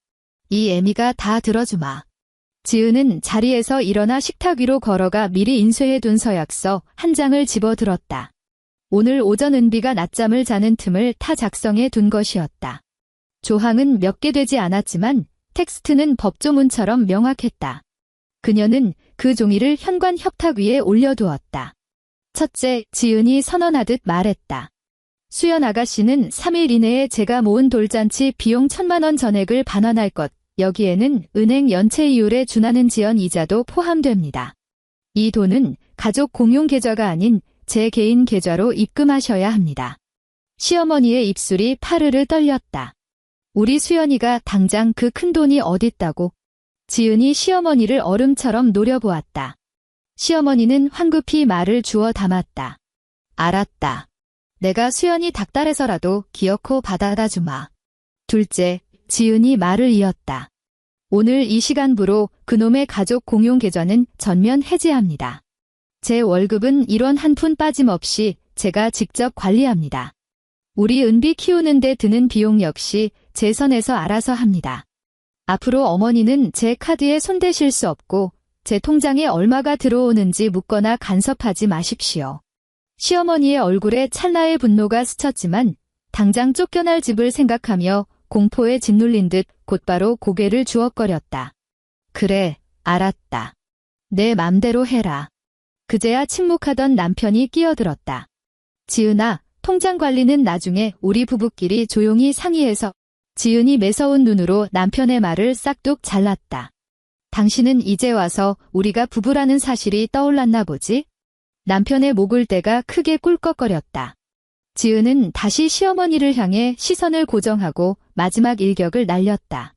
이 애미가 다 들어주마. 지은은 자리에서 일어나 식탁 위로 걸어가 미리 인쇄해둔 서약서 한 장을 집어들었다. 오늘 오전 은비가 낮잠을 자는 틈을 타 작성해 둔 것이었다. 조항은 몇 개 되지 않았지만 텍스트는 법조문처럼 명확했다. 그녀는 그 종이를 현관 협탁 위에 올려두었다. 첫째, 지은이 선언하듯 말했다. 수연 아가씨는 3일 이내에 제가 모은 돌잔치 비용 1,000만 원 전액을 반환할 것, 여기에는 은행 연체 이율에 준하는 지연 이자도 포함됩니다. 이 돈은 가족 공용 계좌가 아닌 제 개인 계좌로 입금하셔야 합니다. 시어머니의 입술이 파르르 떨렸다. 우리 수연이가 당장 그 큰 돈이 어딨다고. 지은이 시어머니를 얼음처럼 노려보았다. 시어머니는 황급히 말을 주워 담았다. 알았다. 내가 수연이 닥달해서라도 기어코 받아다 주마. 둘째, 지은이 말을 이었다. 오늘 이 시간부로 그놈의 가족 공용 계좌는 전면 해지합니다. 제 월급은 1원 한 푼 빠짐없이 제가 직접 관리합니다. 우리 은비 키우는 데 드는 비용 역시 제 선에서 알아서 합니다. 앞으로 어머니는 제 카드에 손대실 수 없고 제 통장에 얼마가 들어오는지 묻거나 간섭하지 마십시오. 시어머니의 얼굴에 찰나의 분노가 스쳤지만 당장 쫓겨날 집을 생각하며 공포에 짓눌린 듯 곧바로 고개를 주걱거렸다. 그래, 알았다. 내 맘대로 해라. 그제야 침묵하던 남편이 끼어들었다. 지은아, 통장 관리는 나중에 우리 부부끼리 조용히 상의해서. 지은이 매서운 눈으로 남편의 말을 싹둑 잘랐다. 당신은 이제 와서 우리가 부부라는 사실이 떠올랐나 보지? 남편의 목을 떼가 크게 꿀꺽거렸다. 지은은 다시 시어머니를 향해 시선을 고정하고 마지막 일격을 날렸다.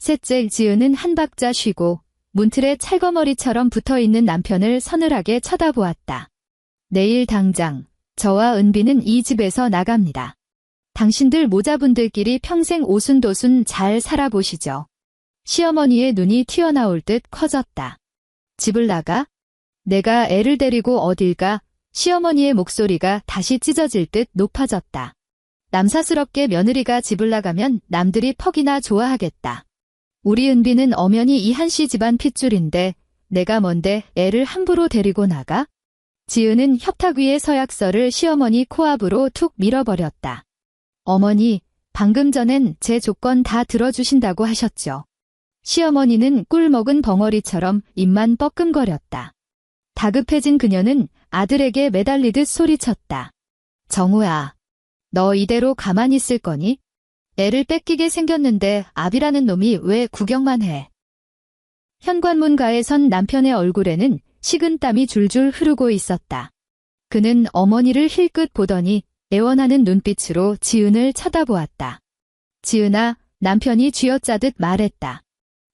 셋째, 지은은 한 박자 쉬고 문틀에 찰거머리처럼 붙어있는 남편을 서늘하게 쳐다보았다. 내일 당장 저와 은비는 이 집에서 나갑니다. 당신들 모자분들끼리 평생 오순도순 잘 살아보시죠. 시어머니의 눈이 튀어나올 듯 커졌다. 집을 나가? 내가 애를 데리고 어딜 가? 시어머니의 목소리가 다시 찢어질 듯 높아졌다. 남사스럽게 며느리가 집을 나가면 남들이 퍽이나 좋아하겠다. 우리 은비는 엄연히 이한씨 집안 핏줄인데 내가 뭔데 애를 함부로 데리고 나가? 지은은 협탁 위의 서약서를 시어머니 코앞으로 툭 밀어버렸다. 어머니, 방금 전엔 제 조건 다 들어주신다고 하셨죠. 시어머니는 꿀 먹은 벙어리처럼 입만 뻐끔거렸다. 다급해진 그녀는 아들에게 매달리듯 소리쳤다. 정우야, 너 이대로 가만히 있을 거니? 애를 뺏기게 생겼는데 아비라는 놈이 왜 구경만 해? 현관문가에 선 남편의 얼굴에는 식은땀이 줄줄 흐르고 있었다. 그는 어머니를 힐끗 보더니 애원하는 눈빛으로 지은을 쳐다보았다. 지은아, 남편이 쥐어짜듯 말했다.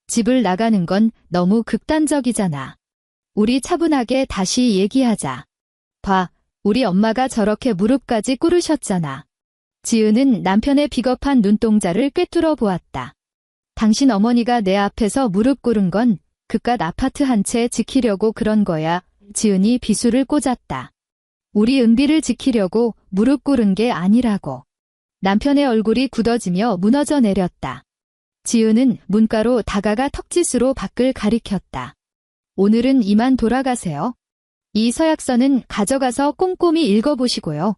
집을 나가는 건 너무 극단적이잖아. 우리 차분하게 다시 얘기하자. 봐, 우리 엄마가 저렇게 무릎까지 꿇으셨잖아. 지은은 남편의 비겁한 눈동자를 꿰뚫어 보았다. 당신 어머니가 내 앞에서 무릎 꿇은 건 그깟 아파트 한 채 지키려고 그런 거야. 지은이 비수를 꽂았다. 우리 은비를 지키려고 무릎 꿇은 게 아니라고. 남편의 얼굴이 굳어지며 무너져 내렸다. 지은은 문가로 다가가 턱짓으로 밖을 가리켰다. 오늘은 이만 돌아가세요. 이 서약서는 가져가서 꼼꼼히 읽어보시고요.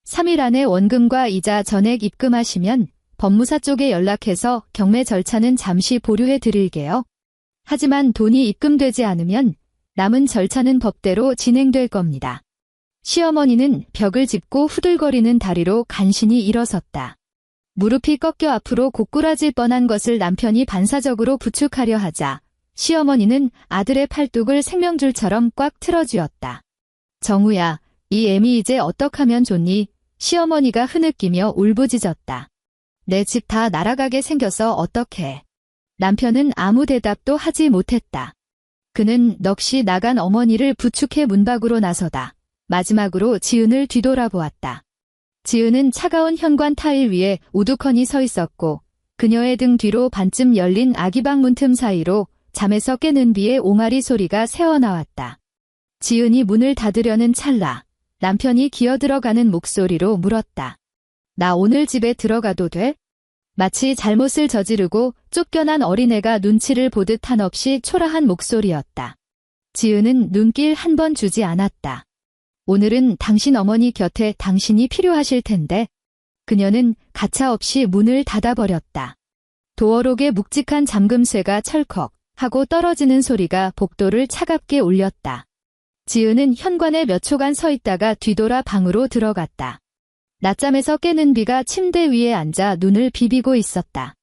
3일 안에 원금과 이자 전액 입금하시면 법무사 쪽에 연락해서 경매 절차는 잠시 보류해 드릴게요. 하지만 돈이 입금되지 않으면 남은 절차는 법대로 진행될 겁니다. 시어머니는 벽을 짚고 후들거리는 다리로 간신히 일어섰다. 무릎이 꺾여 앞으로 고꾸라질 뻔한 것을 남편이 반사적으로 부축하려 하자 시어머니는 아들의 팔뚝을 생명줄처럼 꽉 틀어쥐었다. 정우야, 이 애미 이제 어떡하면 좋니? 시어머니가 흐느끼며 울부짖었다. 내 집 다 날아가게 생겨서 어떡해. 남편은 아무 대답도 하지 못했다. 그는 넋이 나간 어머니를 부축해 문 밖으로 나서다 마지막으로 지은을 뒤돌아보았다. 지은은 차가운 현관 타일 위에 우두커니 서 있었고 그녀의 등 뒤로 반쯤 열린 아기방 문틈 사이로 잠에서 깨는 비의 옹알이 소리가 새어나왔다. 지은이 문을 닫으려는 찰나 남편이 기어들어가는 목소리로 물었다. 나 오늘 집에 들어가도 돼? 마치 잘못을 저지르고 쫓겨난 어린애가 눈치를 보듯 한없이 초라한 목소리였다. 지은은 눈길 한 번 주지 않았다. 오늘은 당신 어머니 곁에 당신이 필요하실 텐데. 그녀는 가차없이 문을 닫아버렸다. 도어록의 묵직한 잠금쇠가 철컥 하고 떨어지는 소리가 복도를 차갑게 울렸다. 지은은 현관에 몇 초간 서 있다가 뒤돌아 방으로 들어갔다. 낮잠에서 깨는 비가 침대 위에 앉아 눈을 비비고 있었다.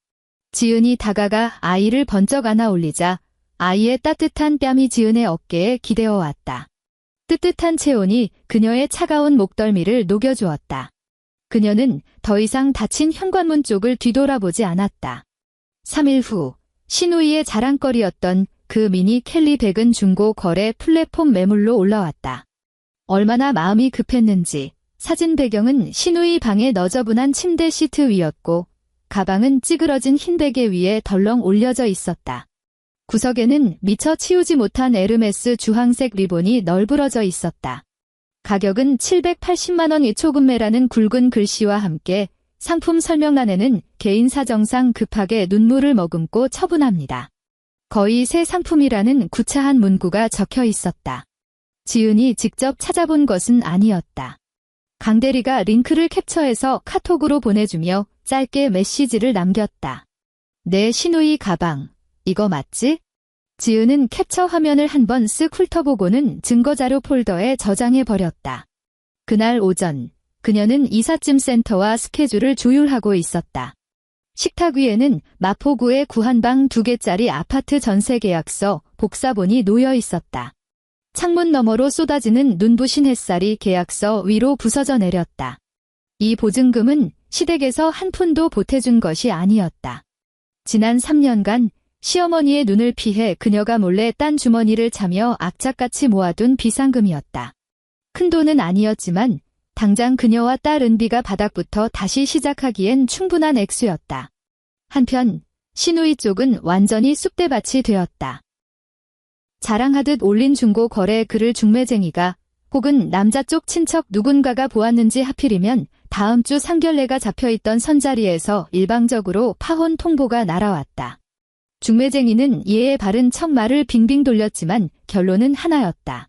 지은이 다가가 아이를 번쩍 안아 올리자 아이의 따뜻한 뺨이 지은의 어깨에 기대어 왔다. 뜨뜻한 체온이 그녀의 차가운 목덜미를 녹여주었다. 그녀는 더 이상 닫힌 현관문 쪽을 뒤돌아보지 않았다. 3일 후 시누이의 자랑거리였던 그 미니 캘리백은 중고 거래 플랫폼 매물로 올라왔다. 얼마나 마음이 급했는지 사진 배경은 시누이 방의 너저분한 침대 시트 위였고 가방은 찌그러진 흰 베개 위에 덜렁 올려져 있었다. 구석에는 미처 치우지 못한 에르메스 주황색 리본이 널브러져 있었다. 가격은 780만 원이 초급매라는 굵은 글씨와 함께 상품 설명란에는 개인 사정상 급하게 눈물을 머금고 처분합니다. 거의 새 상품이라는 구차한 문구가 적혀 있었다. 지은이 직접 찾아본 것은 아니었다. 강 대리가 링크를 캡처해서 카톡으로 보내주며 짧게 메시지를 남겼다. 내 시누이 가방, 이거 맞지? 지은은 캡처 화면을 한번 쓱 훑어보고는 증거자료 폴더에 저장해버렸다. 그날 오전, 그녀는 이삿짐 센터와 스케줄을 조율하고 있었다. 식탁 위에는 마포구의 구한방 2개짜리 아파트 전세 계약서, 복사본이 놓여 있었다. 창문 너머로 쏟아지는 눈부신 햇살이 계약서 위로 부서져 내렸다. 이 보증금은 시댁에서 한 푼도 보태준 것이 아니었다. 지난 3년간 시어머니의 눈을 피해 그녀가 몰래 딴 주머니를 차며 악착같이 모아둔 비상금이었다. 큰 돈은 아니었지만 당장 그녀와 딸 은비가 바닥부터 다시 시작하기엔 충분한 액수였다. 한편 시누이 쪽은 완전히 쑥대밭이 되었다. 자랑하듯 올린 중고 거래 글을 중매쟁이가 혹은 남자 쪽 친척 누군가가 보았는지 하필이면 다음 주 상견례가 잡혀있던 선자리에서 일방적으로 파혼 통보가 날아왔다. 중매쟁이는 이에 바른 척 말을 빙빙 돌렸지만 결론은 하나였다.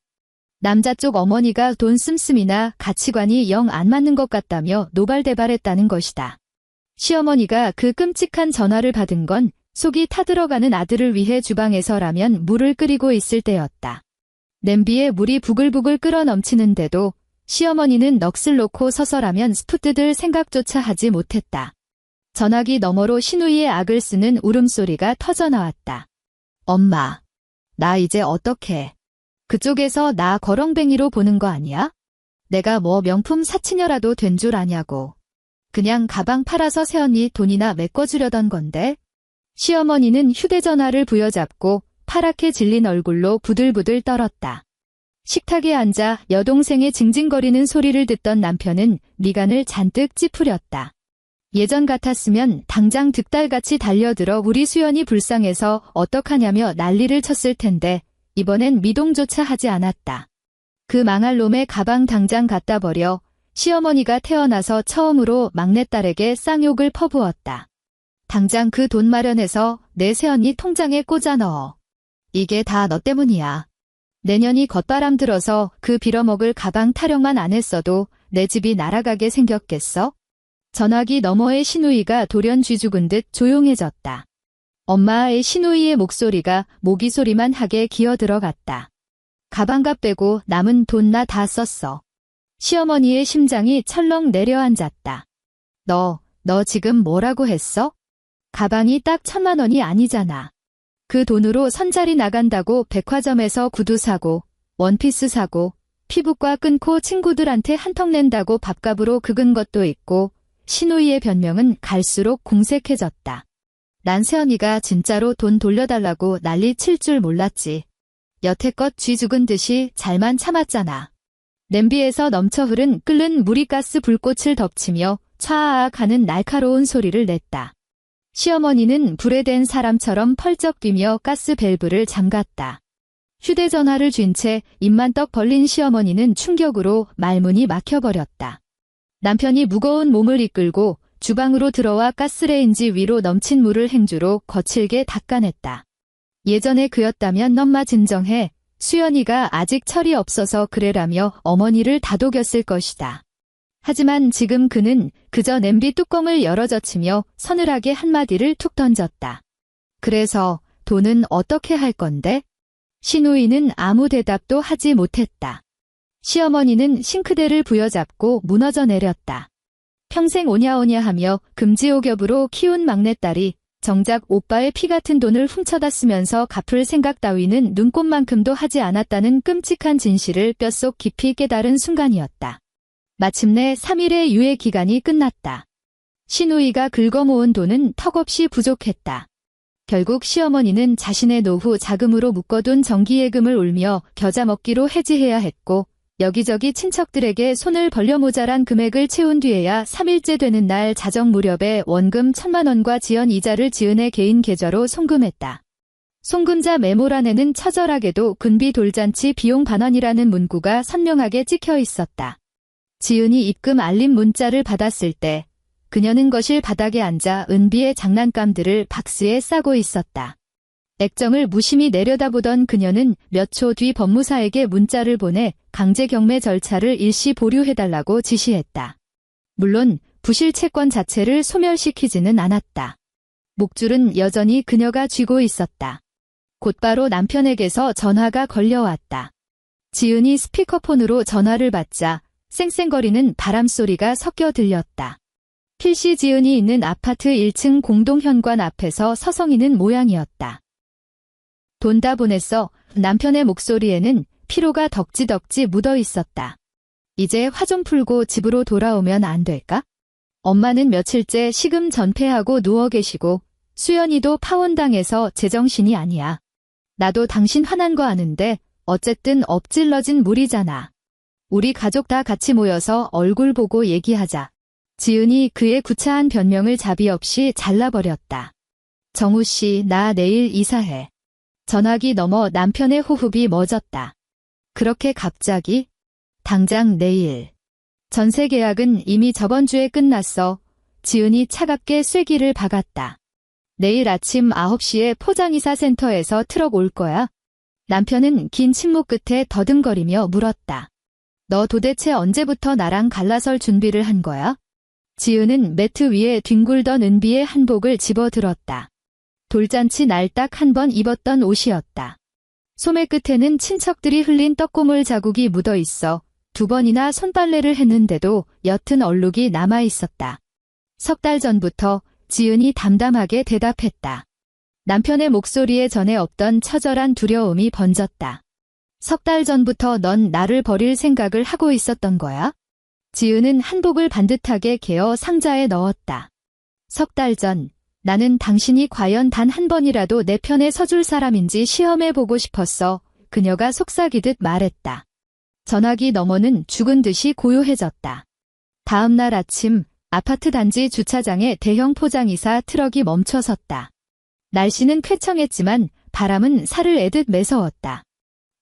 남자 쪽 어머니가 돈 씀씀이나 가치관이 영 안 맞는 것 같다며 노발대발했다는 것이다. 시어머니가 그 끔찍한 전화를 받은 건 속이 타들어가는 아들을 위해 주방에서 라면 물을 끓이고 있을 때였다. 냄비에 물이 부글부글 끓어 넘치는데도 시어머니는 넋을 놓고 서서 라면 스프 뜯을 생각조차 하지 못했다. 전화기 너머로 시누이의 악을 쓰는 울음소리가 터져나왔다. 엄마, 나 이제 어떡해. 그쪽에서 나 거렁뱅이로 보는 거 아니야? 내가 뭐 명품 사치녀라도 된 줄 아냐고. 그냥 가방 팔아서 새언니 돈이나 메꿔주려던 건데. 시어머니는 휴대전화를 부여잡고 파랗게 질린 얼굴로 부들부들 떨었다. 식탁에 앉아 여동생의 징징거리는 소리를 듣던 남편은 미간을 잔뜩 찌푸렸다. 예전 같았으면 당장 득달같이 달려들어 우리 수연이 불쌍해서 어떡하냐며 난리를 쳤을 텐데 이번엔 미동조차 하지 않았다. 그 망할 놈의 가방 당장 갖다 버려 시어머니가 태어나서 처음으로 막내딸에게 쌍욕을 퍼부었다. 당장 그 돈 마련해서 내 새언니 통장에 꽂아 넣어. 이게 다 너 때문이야. 내년이 겉바람 들어서 그 빌어먹을 가방 타령만 안 했어도 내 집이 날아가게 생겼겠어? 전화기 너머의 신우이가 돌연 쥐죽은 듯 조용해졌다. 엄마의 신우이의 목소리가 모기 소리만 하게 기어들어갔다. 가방값 빼고 남은 돈 나 다 썼어. 시어머니의 심장이 철렁 내려앉았다. 너 지금 뭐라고 했어? 가방이 딱 1,000만 원이 아니잖아. 그 돈으로 선자리 나간다고 백화점에서 구두 사고, 원피스 사고, 피부과 끊고 친구들한테 한턱 낸다고 밥값으로 긁은 것도 있고, 신우이의 변명은 갈수록 공색해졌다. 난 세연이가 진짜로 돈 돌려달라고 난리 칠 줄 몰랐지. 여태껏 쥐 죽은 듯이 잘만 참았잖아. 냄비에서 넘쳐 흐른 끓는 물이 가스 불꽃을 덮치며 촤악 하는 날카로운 소리를 냈다. 시어머니는 불에 댄 사람처럼 펄쩍 뛰며 가스 밸브를 잠갔다. 휴대전화를 쥔 채 입만 떡 벌린 시어머니는 충격으로 말문이 막혀버렸다. 남편이 무거운 몸을 이끌고 주방으로 들어와 가스레인지 위로 넘친 물을 행주로 거칠게 닦아냈다. 예전에 그였다면 엄마 진정해. 수연이가 아직 철이 없어서 그래라며 어머니를 다독였을 것이다. 하지만 지금 그는 그저 냄비 뚜껑을 열어젖히며 서늘하게 한마디를 툭 던졌다. 그래서 돈은 어떻게 할 건데? 신우이는 아무 대답도 하지 못했다. 시어머니는 싱크대를 부여잡고 무너져 내렸다. 평생 오냐오냐 하며 금지옥엽으로 키운 막내딸이 정작 오빠의 피 같은 돈을 훔쳐다 쓰면서 갚을 생각 따위는 눈꼽만큼도 하지 않았다는 끔찍한 진실을 뼛속 깊이 깨달은 순간이었다. 마침내 3일의 유예 기간이 끝났다. 신우이가 긁어모은 돈은 턱없이 부족했다. 결국 시어머니는 자신의 노후 자금으로 묶어둔 정기예금을 울며 겨자 먹기로 해지해야 했고 여기저기 친척들에게 손을 벌려 모자란 금액을 채운 뒤에야 3일째 되는 날 자정 무렵에 원금 1,000만 원과 지연 이자를 지은의 개인 계좌로 송금했다. 송금자 메모란에는 처절하게도 근비 돌잔치 비용 반환이라는 문구가 선명하게 찍혀 있었다. 지은이 입금 알림 문자를 받았을 때 그녀는 거실 바닥에 앉아 은비의 장난감들을 박스에 싸고 있었다. 액정을 무심히 내려다보던 그녀는 몇 초 뒤 법무사에게 문자를 보내 강제 경매 절차를 일시 보류해달라고 지시했다. 물론 부실 채권 자체를 소멸시키지는 않았다. 목줄은 여전히 그녀가 쥐고 있었다. 곧바로 남편에게서 전화가 걸려왔다. 지은이 스피커폰으로 전화를 받자 쌩쌩거리는 바람소리가 섞여 들렸다. 필시 지은이 있는 아파트 1층 공동현관 앞에서 서성이는 모양이었다. 돈 다 보냈어. 남편의 목소리에는 피로가 덕지덕지 묻어 있었다. 이제 화 좀 풀고 집으로 돌아오면 안 될까? 엄마는 며칠째 식음 전폐하고 누워 계시고 수연이도 파혼당해서 제정신이 아니야. 나도 당신 화난 거 아는데 어쨌든 엎질러진 물이잖아. 우리 가족 다 같이 모여서 얼굴 보고 얘기하자. 지은이 그의 구차한 변명을 자비 없이 잘라버렸다. 정우 씨, 나 내일 이사해. 전화기 너머 남편의 호흡이 멎었다. 그렇게 갑자기? 당장 내일. 전세 계약은 이미 저번 주에 끝났어. 지은이 차갑게 쐐기를 박았다. 내일 아침 9시에 포장이사 센터에서 트럭 올 거야. 남편은 긴 침묵 끝에 더듬거리며 물었다. 너 도대체 언제부터 나랑 갈라설 준비를 한 거야? 지은은 매트 위에 뒹굴던 은비의 한복을 집어들었다. 돌잔치 날 딱 한 번 입었던 옷이었다. 소매 끝에는 친척들이 흘린 떡고물 자국이 묻어 있어 2번이나 손빨래를 했는데도 옅은 얼룩이 남아 있었다. 3달 전부터 지은이 담담하게 대답했다. 남편의 목소리에 전에 없던 처절한 두려움이 번졌다. 3달 전부터 넌 나를 버릴 생각을 하고 있었던 거야? 지은은 한복을 반듯하게 개어 상자에 넣었다. 3달 전, 나는 당신이 과연 단 한 번이라도 내 편에 서줄 사람인지 시험해보고 싶었어. 그녀가 속삭이듯 말했다. 전화기 너머는 죽은 듯이 고요해졌다. 다음 날 아침, 아파트 단지 주차장에 대형 포장이사 트럭이 멈춰섰다. 날씨는 쾌청했지만 바람은 살을 애듯 매서웠다.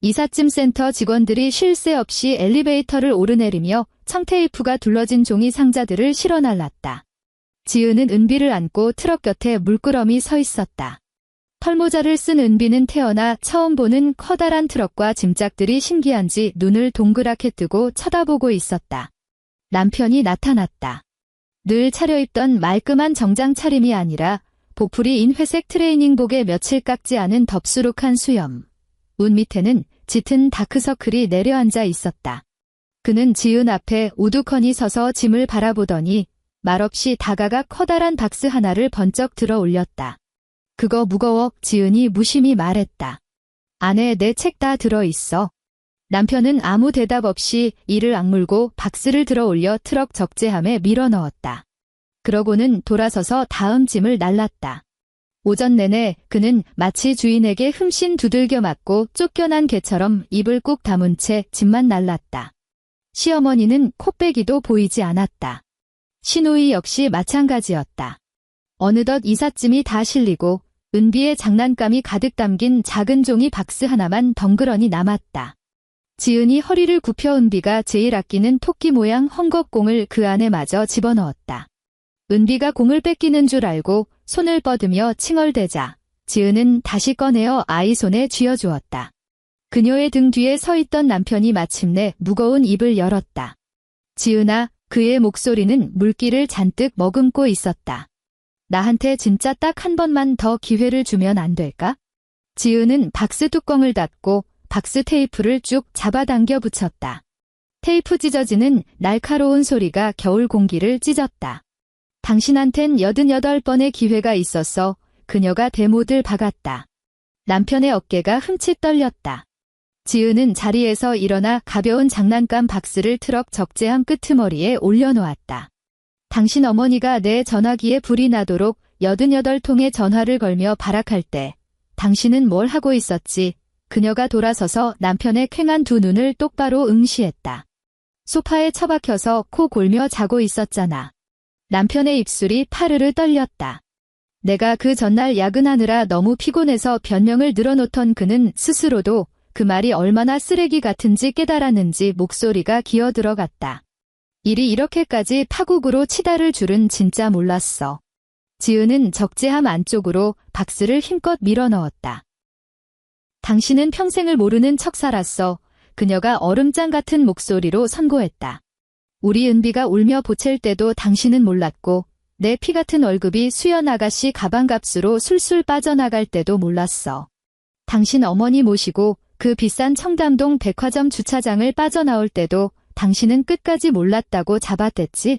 이삿짐 센터 직원들이 쉴 새 없이 엘리베이터를 오르내리며 청테이프가 둘러진 종이 상자들을 실어 날랐다. 지은은 은비를 안고 트럭 곁에 물끄러미 서 있었다. 털모자를 쓴 은비는 태어나 처음 보는 커다란 트럭과 짐짝들이 신기한지 눈을 동그랗게 뜨고 쳐다보고 있었다. 남편이 나타났다. 늘 차려입던 말끔한 정장 차림이 아니라 보풀이인 회색 트레이닝복에 며칠 깎지 않은 덥수룩한 수염. 눈 밑에는 짙은 다크서클이 내려앉아 있었다. 그는 지은 앞에 우두커니 서서 짐을 바라보더니 말없이 다가가 커다란 박스 하나를 번쩍 들어 올렸다. 그거 무거워. 지은이 무심히 말했다. 안에 내 책 다 들어있어. 남편은 아무 대답 없이 이를 악물고 박스를 들어 올려 트럭 적재함에 밀어 넣었다. 그러고는 돌아서서 다음 짐을 날랐다. 오전 내내 그는 마치 주인에게 흠씬 두들겨 맞고 쫓겨난 개처럼 입을 꾹 다문 채 짐만 날랐다. 시어머니는 코빼기도 보이지 않았다. 시누이 역시 마찬가지였다. 어느덧 이삿짐이 다 실리고 은비의 장난감이 가득 담긴 작은 종이 박스 하나만 덩그러니 남았다. 지은이 허리를 굽혀 은비가 제일 아끼는 토끼 모양 헝겊공을 그 안에 마저 집어넣었다. 은비가 공을 뺏기는 줄 알고 손을 뻗으며 칭얼대자 지은은 다시 꺼내어 아이 손에 쥐어주었다. 그녀의 등 뒤에 서 있던 남편이 마침내 무거운 입을 열었다. 지은아, 그의 목소리는 물기를 잔뜩 머금고 있었다. 나한테 진짜 딱 한 번만 더 기회를 주면 안 될까? 지은은 박스 뚜껑을 닫고 박스 테이프를 쭉 잡아당겨 붙였다. 테이프 찢어지는 날카로운 소리가 겨울 공기를 찢었다. 당신한텐 88번의 기회가 있었어. 그녀가 대못을 박았다. 남편의 어깨가 흠칫 떨렸다. 지은은 자리에서 일어나 가벼운 장난감 박스를 트럭 적재함 끄트머리에 올려놓았다. 당신 어머니가 내 전화기에 불이 나도록 88통의 전화를 걸며 발악할 때 당신은 뭘 하고 있었지? 그녀가 돌아서서 남편의 퀭한 두 눈을 똑바로 응시했다. 소파에 처박혀서 코 골며 자고 있었잖아. 남편의 입술이 파르르 떨렸다. 내가 그 전날 야근하느라 너무 피곤해서 변명을 늘어놓던 그는 스스로도 그 말이 얼마나 쓰레기 같은지 깨달았는지 목소리가 기어 들어갔다. 일이 이렇게까지 파국으로 치달을 줄은 진짜 몰랐어. 지은은 적재함 안쪽으로 박스를 힘껏 밀어넣었다. 당신은 평생을 모르는 척 살았어. 그녀가 얼음장 같은 목소리로 선고했다. 우리 은비가 울며 보챌 때도 당신은 몰랐고 내 피 같은 월급이 수연 아가씨 가방값으로 술술 빠져나갈 때도 몰랐어. 당신 어머니 모시고 그 비싼 청담동 백화점 주차장을 빠져나올 때도 당신은 끝까지 몰랐다고 잡아댔지?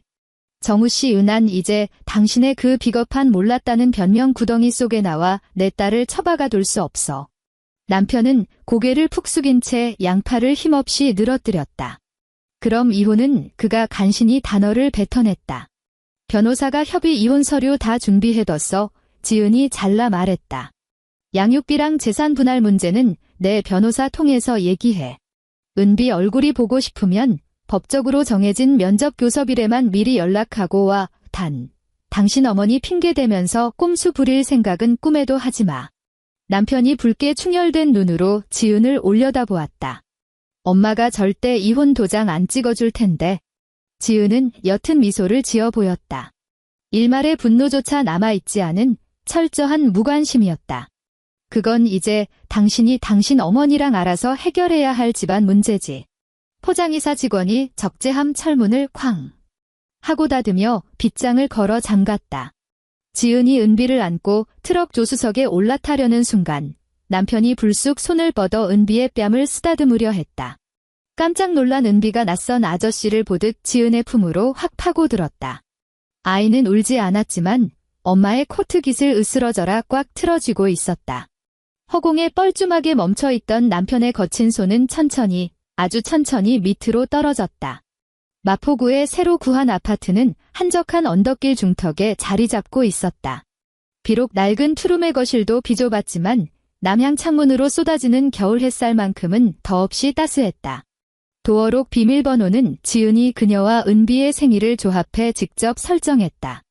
정우씨 은한 이제 당신의 그 비겁한 몰랐다는 변명 구덩이 속에 나와 내 딸을 처박아 둘 수 없어. 남편은 고개를 푹 숙인 채 양팔을 힘없이 늘어뜨렸다. 그럼 이혼은 그가 간신히 단어를 뱉어냈다. 변호사가 협의 이혼 서류 다 준비해뒀어. 지은이 잘라 말했다. 양육비랑 재산 분할 문제는 내 변호사 통해서 얘기해. 은비 얼굴이 보고 싶으면 법적으로 정해진 면접 교섭일에만 미리 연락하고 와. 당신 어머니 핑계대면서 꼼수 부릴 생각은 꿈에도 하지 마. 남편이 붉게 충혈된 눈으로 지은을 올려다보았다. 엄마가 절대 이혼 도장 안 찍어줄 텐데. 지은은 옅은 미소를 지어 보였다. 일말의 분노조차 남아있지 않은 철저한 무관심이었다. 그건 이제 당신이 당신 어머니랑 알아서 해결해야 할 집안 문제지. 포장이사 직원이 적재함 철문을 쾅 하고 닫으며 빗장을 걸어 잠갔다. 지은이 은비를 안고 트럭 조수석에 올라타려는 순간 남편이 불쑥 손을 뻗어 은비의 뺨을 쓰다듬으려 했다. 깜짝 놀란 은비가 낯선 아저씨를 보듯 지은의 품으로 확 파고들었다. 아이는 울지 않았지만 엄마의 코트깃을 으스러져라 꽉 틀어쥐고 있었다. 허공에 뻘쭘하게 멈춰있던 남편의 거친 손은 천천히, 아주 천천히 밑으로 떨어졌다. 마포구의 새로 구한 아파트는 한적한 언덕길 중턱에 자리 잡고 있었다. 비록 낡은 투룸의 거실도 비좁았지만 남향 창문으로 쏟아지는 겨울 햇살만큼은 더없이 따스했다. 도어록 비밀번호는 지은이 그녀와 은비의 생일을 조합해 직접 설정했다.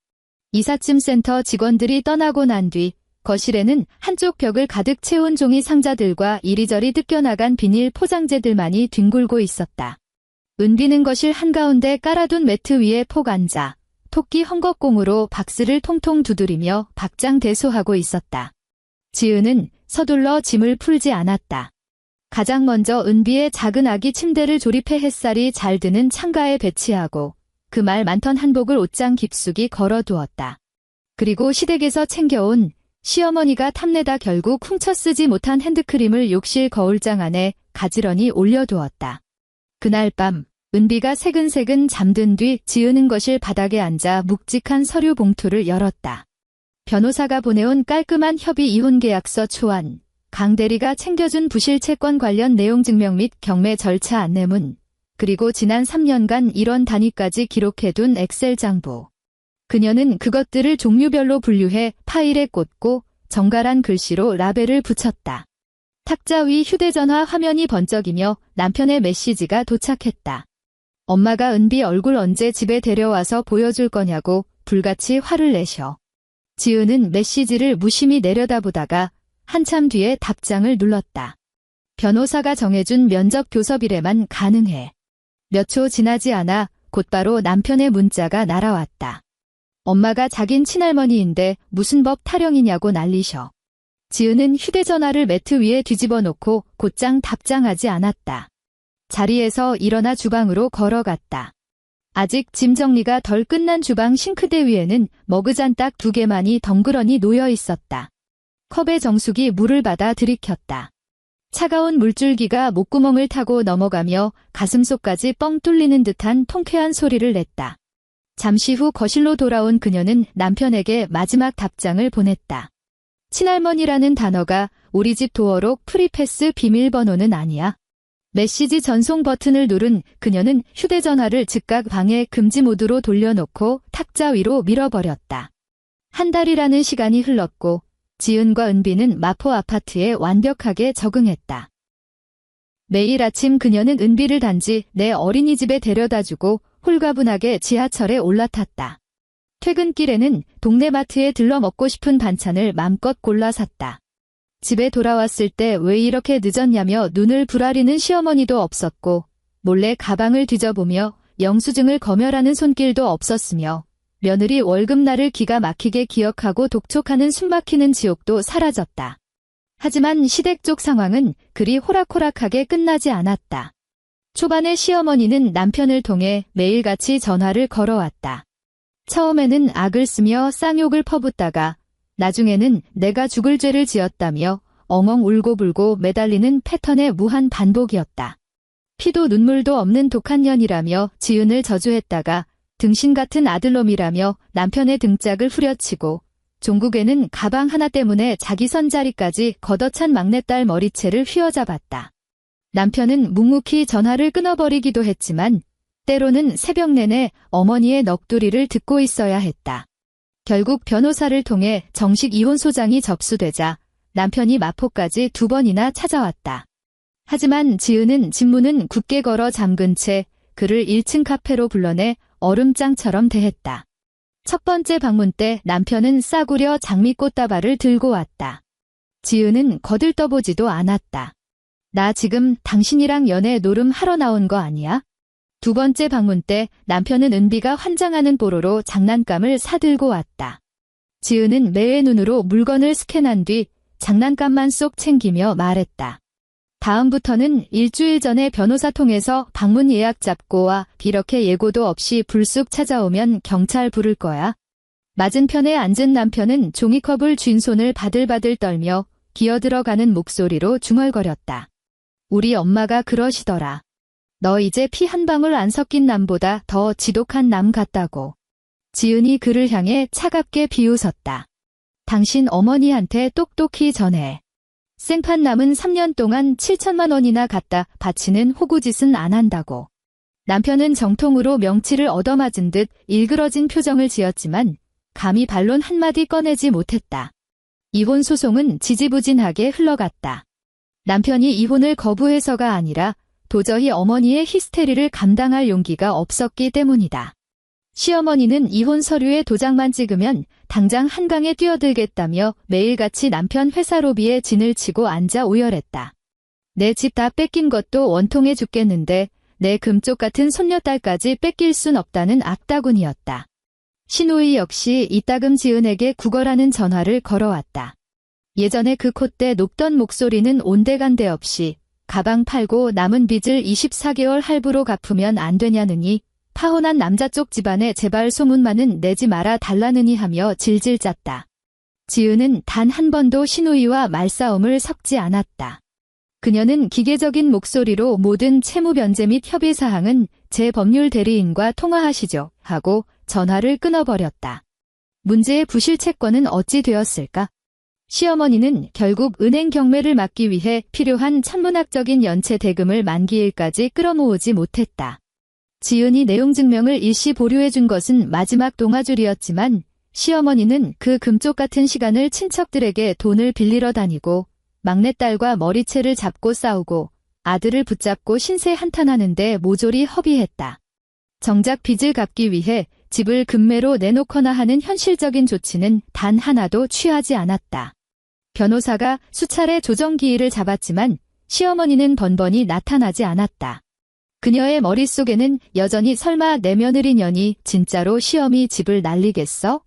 이삿짐 센터 직원들이 떠나고 난 뒤 거실에는 한쪽 벽을 가득 채운 종이 상자들과 이리저리 뜯겨나간 비닐 포장재들만이 뒹굴고 있었다. 은비는 거실 한가운데 깔아둔 매트 위에 폭 앉아 토끼 헝겊공으로 박스를 통통 두드리며 박장대소하고 있었다. 지은은 서둘러 짐을 풀지 않았다. 가장 먼저 은비의 작은 아기 침대를 조립해 햇살이 잘 드는 창가에 배치하고 그 말 많던 한복을 옷장 깊숙이 걸어두었다. 그리고 시댁에서 챙겨온 시어머니가 탐내다 결국 훔쳐 쓰지 못한 핸드크림을 욕실 거울장 안에 가지런히 올려두었다. 그날 밤 은비가 새근새근 잠든 뒤 지은은 거실 바닥에 앉아 묵직한 서류 봉투를 열었다. 변호사가 보내온 깔끔한 협의 이혼계약서 초안, 강 대리가 챙겨준 부실 채권 관련 내용 증명 및 경매 절차 안내문, 그리고 지난 3년간 일원 단위까지 기록해둔 엑셀 장부. 그녀는 그것들을 종류별로 분류해 파일에 꽂고 정갈한 글씨로 라벨을 붙였다. 탁자 위 휴대전화 화면이 번쩍이며 남편의 메시지가 도착했다. 엄마가 은비 얼굴 언제 집에 데려와서 보여줄 거냐고 불같이 화를 내셔. 지은은 메시지를 무심히 내려다보다가 한참 뒤에 답장을 눌렀다. 변호사가 정해준 면접 교섭일에만 가능해. 몇 초 지나지 않아 곧바로 남편의 문자가 날아왔다. 엄마가 자긴 친할머니인데 무슨 법 타령이냐고 난리셔. 지은은 휴대전화를 매트 위에 뒤집어 놓고 곧장 답장하지 않았다. 자리에서 일어나 주방으로 걸어갔다. 아직 짐 정리가 덜 끝난 주방 싱크대 위에는 머그잔 딱 2개만이 덩그러니 놓여 있었다. 컵에 정수기 물을 받아 들이켰다. 차가운 물줄기가 목구멍을 타고 넘어가며 가슴속까지 뻥 뚫리는 듯한 통쾌한 소리를 냈다. 잠시 후 거실로 돌아온 그녀는 남편에게 마지막 답장을 보냈다. 친할머니라는 단어가 우리 집 도어록 프리패스 비밀번호는 아니야. 메시지 전송 버튼을 누른 그녀는 휴대전화를 즉각 방해 금지 모드로 돌려놓고 탁자 위로 밀어버렸다. 한 달이라는 시간이 흘렀고 지은과 은비는 마포 아파트에 완벽하게 적응했다. 매일 아침 그녀는 은비를 단지 내 어린이집에 데려다주고 홀가분하게 지하철에 올라탔다. 퇴근길에는 동네 마트에 들러 먹고 싶은 반찬을 맘껏 골라 샀다. 집에 돌아왔을 때 왜 이렇게 늦었냐며 눈을 부라리는 시어머니도 없었고 몰래 가방을 뒤져보며 영수증을 검열하는 손길도 없었으며 며느리 월급날을 기가 막히게 기억하고 독촉하는 숨막히는 지옥도 사라졌다. 하지만 시댁 쪽 상황은 그리 호락호락하게 끝나지 않았다. 초반에 시어머니는 남편을 통해 매일같이 전화를 걸어왔다. 처음에는 악을 쓰며 쌍욕을 퍼붓다가 나중에는 내가 죽을 죄를 지었다며 엉엉 울고불고 매달리는 패턴의 무한 반복이었다. 피도 눈물도 없는 독한 년이라며 지은을 저주했다가 등신 같은 아들놈이라며 남편의 등짝을 후려치고 종국에는 가방 하나 때문에 자기 선자리까지 걷어찬 막내딸 머리채를 휘어잡았다. 남편은 묵묵히 전화를 끊어버리기도 했지만 때로는 새벽 내내 어머니의 넋두리를 듣고 있어야 했다. 결국 변호사를 통해 정식 이혼 소장이 접수되자 남편이 마포까지 2번이나 찾아왔다. 하지만 지은은 집문은 굳게 걸어 잠근 채 그를 1층 카페로 불러내 얼음장처럼 대했다. 첫 번째 방문 때 남편은 싸구려 장미꽃다발을 들고 왔다. 지은은 거들떠보지도 않았다. 나 지금 당신이랑 연애 노름하러 나온 거 아니야? 두 번째 방문 때 남편은 은비가 환장하는 뽀로로 장난감을 사들고 왔다. 지은은 매의 눈으로 물건을 스캔한 뒤 장난감만 쏙 챙기며 말했다. 다음부터는 일주일 전에 변호사 통해서 방문 예약 잡고 와. 이렇게 예고도 없이 불쑥 찾아오면 경찰 부를 거야. 맞은편에 앉은 남편은 종이컵을 쥔 손을 바들바들 떨며 기어들어가는 목소리로 중얼거렸다. 우리 엄마가 그러시더라. 너 이제 피 한 방울 안 섞인 남보다 더 지독한 남 같다고. 지은이 그를 향해 차갑게 비웃었다. 당신 어머니한테 똑똑히 전해. 생판 남은 3년 동안 7천만 원이나 갖다 바치는 호구짓은 안 한다고. 남편은 정통으로 명치를 얻어맞은 듯 일그러진 표정을 지었지만 감히 반론 한마디 꺼내지 못했다. 이혼 소송은 지지부진하게 흘러갔다. 남편이 이혼을 거부해서가 아니라 도저히 어머니의 히스테리를 감당할 용기가 없었기 때문이다. 시어머니는 이혼 서류에 도장만 찍으면 당장 한강에 뛰어들겠다며 매일같이 남편 회사 로비에 진을 치고 앉아 오열했다. 내 집 다 뺏긴 것도 원통해 죽겠는데 내 금쪽 같은 손녀딸까지 뺏길 순 없다는 악다군이었다. 신우이 역시 이따금 지은에게 구걸하는 전화를 걸어왔다. 예전에 그 콧대 높던 목소리는 온데간데 없이 가방 팔고 남은 빚을 24개월 할부로 갚으면 안 되냐느니 파혼한 남자 쪽 집안에 제발 소문만은 내지 마라 달라느니 하며 질질 짰다. 지은은 단 한 번도 신우이와 말싸움을 섞지 않았다. 그녀는 기계적인 목소리로 모든 채무 변제 및 협의 사항은 제 법률 대리인과 통화하시죠 하고 전화를 끊어버렸다. 문제의 부실 채권은 어찌 되었을까? 시어머니는 결국 은행 경매를 막기 위해 필요한 천문학적인 연체 대금을 만기일까지 끌어모으지 못했다. 지은이 내용 증명을 일시 보류해준 것은 마지막 동아줄이었지만 시어머니는 그 금쪽 같은 시간을 친척들에게 돈을 빌리러 다니고 막내딸과 머리채를 잡고 싸우고 아들을 붙잡고 신세 한탄하는데 모조리 허비했다. 정작 빚을 갚기 위해 집을 금매로 내놓거나 하는 현실적인 조치는 단 하나도 취하지 않았다. 변호사가 수차례 조정 기일을 잡았지만 시어머니는 번번이 나타나지 않았다. 그녀의 머릿속에는 여전히 설마 내 며느리 년이 진짜로 시어미 집을 날리겠어?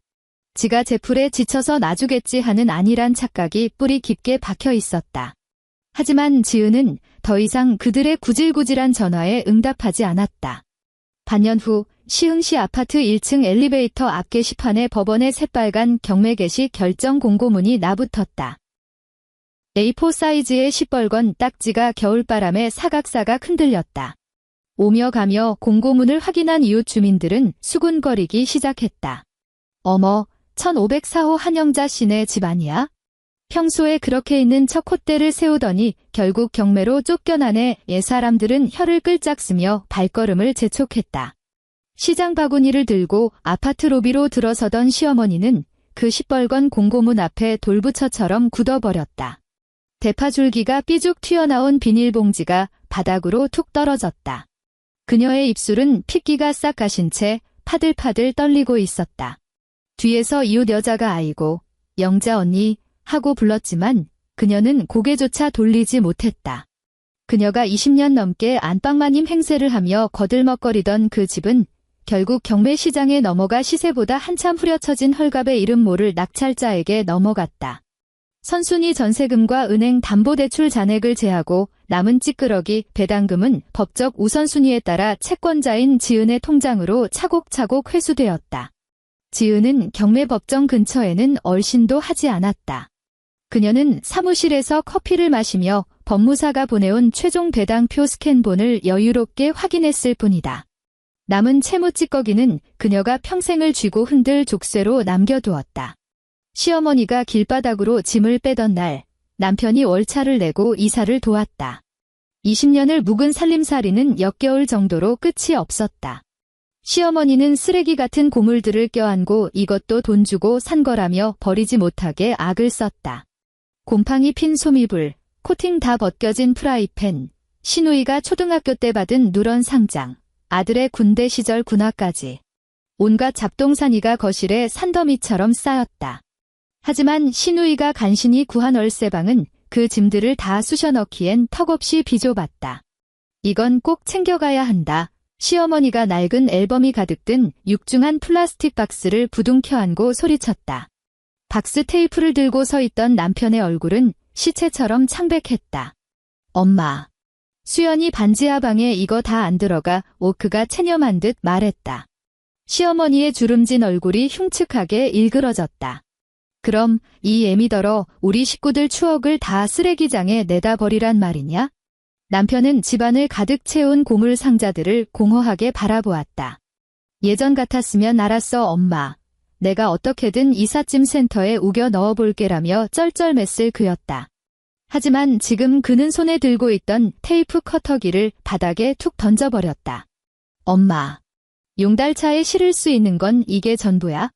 지가 제풀에 지쳐서 놔주겠지 하는 안일한 착각이 뿌리 깊게 박혀 있었다. 하지만 지은은 더 이상 그들의 구질구질한 전화에 응답하지 않았다. 반년 후 시흥시 아파트 1층 엘리베이터 앞 게시판에 법원의 새빨간 경매 개시 결정 공고문이 나붙었다. A4 사이즈의 시뻘건 딱지가 겨울바람에 사각사각 흔들렸다. 오며 가며 공고문을 확인한 이웃 주민들은 수군거리기 시작했다. 어머, 1504호 한영자 씨네 집 아니야? 평소에 그렇게 있는 척 콧대를 세우더니 결국 경매로 쫓겨나네. 사람들은 혀를 끌짝 쓰며 발걸음을 재촉했다. 시장 바구니를 들고 아파트 로비로 들어서던 시어머니는 그 시뻘건 공고문 앞에 돌부처처럼 굳어버렸다. 대파줄기가 삐죽 튀어나온 비닐봉지가 바닥으로 툭 떨어졌다. 그녀의 입술은 핏기가 싹 가신 채 파들파들 떨리고 있었다. 뒤에서 이웃 여자가 아이고, 영자 언니 하고 불렀지만 그녀는 고개조차 돌리지 못했다. 그녀가 20년 넘게 안방마님 행세를 하며 거들먹거리던 그 집은 결국 경매시장에 넘어가 시세보다 한참 후려쳐진 헐값에 이름 모를 낙찰자에게 넘어갔다. 선순위 전세금과 은행 담보대출 잔액을 제하고 남은 찌끄러기 배당금은 법적 우선순위에 따라 채권자인 지은의 통장으로 차곡차곡 회수되었다. 지은은 경매법정 근처에는 얼씬도 하지 않았다. 그녀는 사무실에서 커피를 마시며 법무사가 보내온 최종 배당표 스캔본을 여유롭게 확인했을 뿐이다. 남은 채무 찌꺼기는 그녀가 평생을 쥐고 흔들 족쇄로 남겨두었다. 시어머니가 길바닥으로 짐을 빼던 날 남편이 월차를 내고 이사를 도왔다. 20년을 묵은 살림살이는 역겨울 정도로 끝이 없었다. 시어머니는 쓰레기 같은 고물들을 껴안고 이것도 돈 주고 산 거라며 버리지 못하게 악을 썼다. 곰팡이 핀 소미불, 코팅 다 벗겨진 프라이팬, 시누이가 초등학교 때 받은 누런 상장, 아들의 군대 시절 군화까지. 온갖 잡동사니가 거실에 산더미처럼 쌓였다. 하지만 시누이가 간신히 구한 월세방은 그 짐들을 다 쑤셔넣기엔 턱없이 비좁았다. 이건 꼭 챙겨가야 한다. 시어머니가 낡은 앨범이 가득 든 육중한 플라스틱 박스를 부둥켜 안고 소리쳤다. 박스 테이프를 들고 서 있던 남편의 얼굴은 시체처럼 창백했다. 엄마. 수연이 반지하 방에 이거 다 안 들어가. 오크가 체념한 듯 말했다. 시어머니의 주름진 얼굴이 흉측하게 일그러졌다. 그럼 이 애미더러 우리 식구들 추억을 다 쓰레기장에 내다 버리란 말이냐? 남편은 집안을 가득 채운 고물 상자들을 공허하게 바라보았다. 예전 같았으면 알았어 엄마. 내가 어떻게든 이삿짐 센터에 우겨 넣어볼게라며 쩔쩔맸을 그였다. 하지만 지금 그는 손에 들고 있던 테이프 커터기를 바닥에 툭 던져버렸다. 엄마. 용달차에 실을 수 있는 건 이게 전부야?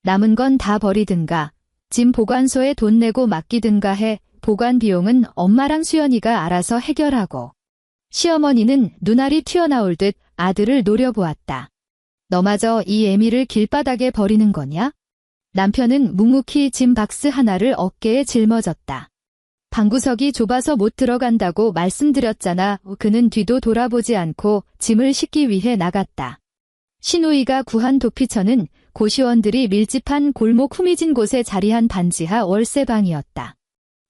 남은 건 다 버리든가 짐 보관소에 돈 내고 맡기든가 해. 보관 비용은 엄마랑 수연이가 알아서 해결하고. 시어머니는 눈알이 튀어나올 듯 아들을 노려보았다. 너마저 이 애미를 길바닥에 버리는 거냐? 남편은 묵묵히 짐 박스 하나를 어깨에 짊어졌다. 방구석이 좁아서 못 들어간다고 말씀드렸잖아. 그는 뒤도 돌아보지 않고 짐을 싣기 위해 나갔다. 시누이가 구한 도피처는 고시원들이 밀집한 골목 후미진 곳에 자리한 반지하 월세방이었다.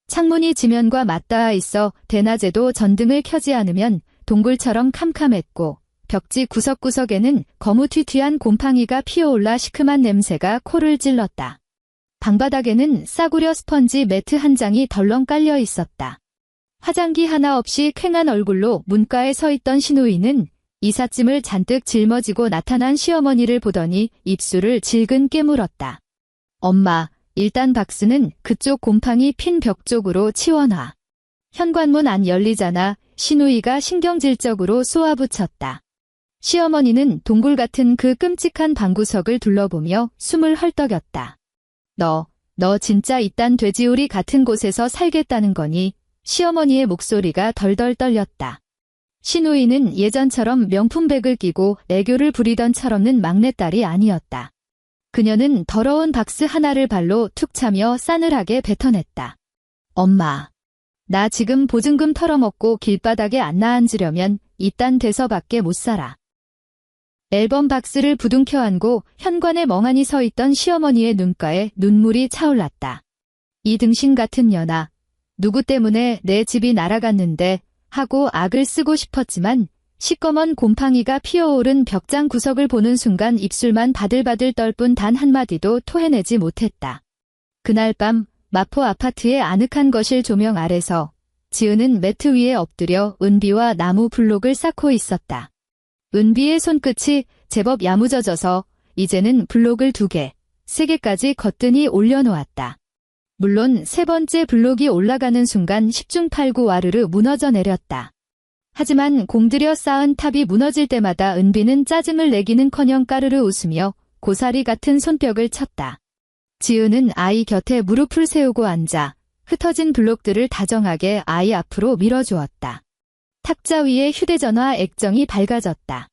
창문이 지면과 맞닿아 있어 대낮에도 전등을 켜지 않으면 동굴처럼 캄캄했고 벽지 구석구석에는 거무튀튀한 곰팡이가 피어올라 시큼한 냄새가 코를 찔렀다. 방바닥에는 싸구려 스펀지 매트 한 장이 덜렁 깔려 있었다. 화장기 하나 없이 퀭한 얼굴로 문가에 서 있던 신우이는 이삿짐을 잔뜩 짊어지고 나타난 시어머니를 보더니 입술을 질근 깨물었다. 엄마, 일단 박스는 그쪽 곰팡이 핀 벽 쪽으로 치워놔. 현관문 안 열리잖아. 신우이가 신경질적으로 쏘아붙였다. 시어머니는 동굴 같은 그 끔찍한 방구석을 둘러보며 숨을 헐떡였다. 너 진짜 이딴 돼지우리 같은 곳에서 살겠다는 거니? 시어머니의 목소리가 덜덜 떨렸다. 신우이는 예전처럼 명품백을 끼고 애교를 부리던 철없는 막내딸이 아니었다. 그녀는 더러운 박스 하나를 발로 툭 차며 싸늘하게 뱉어냈다. 엄마, 나 지금 보증금 털어먹고 길바닥에 안 나앉으려면 이딴 데서밖에 못 살아. 앨범 박스를 부둥켜 안고 현관에 멍하니 서 있던 시어머니의 눈가에 눈물이 차올랐다. 이 등신 같은 년아, 누구 때문에 내 집이 날아갔는데 하고 악을 쓰고 싶었지만 시꺼먼 곰팡이가 피어오른 벽장 구석을 보는 순간 입술만 바들바들 떨 뿐 단 한마디도 토해내지 못했다. 그날 밤 마포 아파트의 아늑한 거실 조명 아래서 지은은 매트 위에 엎드려 은비와 나무 블록을 쌓고 있었다. 은비의 손끝이 제법 야무져져서 이제는 블록을 2개, 3개까지 거뜬히 올려놓았다. 물론 3번째 블록이 올라가는 순간 10중 8구 와르르 무너져 내렸다. 하지만 공들여 쌓은 탑이 무너질 때마다 은비는 짜증을 내기는커녕 까르르 웃으며 고사리 같은 손뼉을 쳤다. 지은은 아이 곁에 무릎을 세우고 앉아 흩어진 블록들을 다정하게 아이 앞으로 밀어주었다. 탁자 위에 휴대전화 액정이 밝아졌다.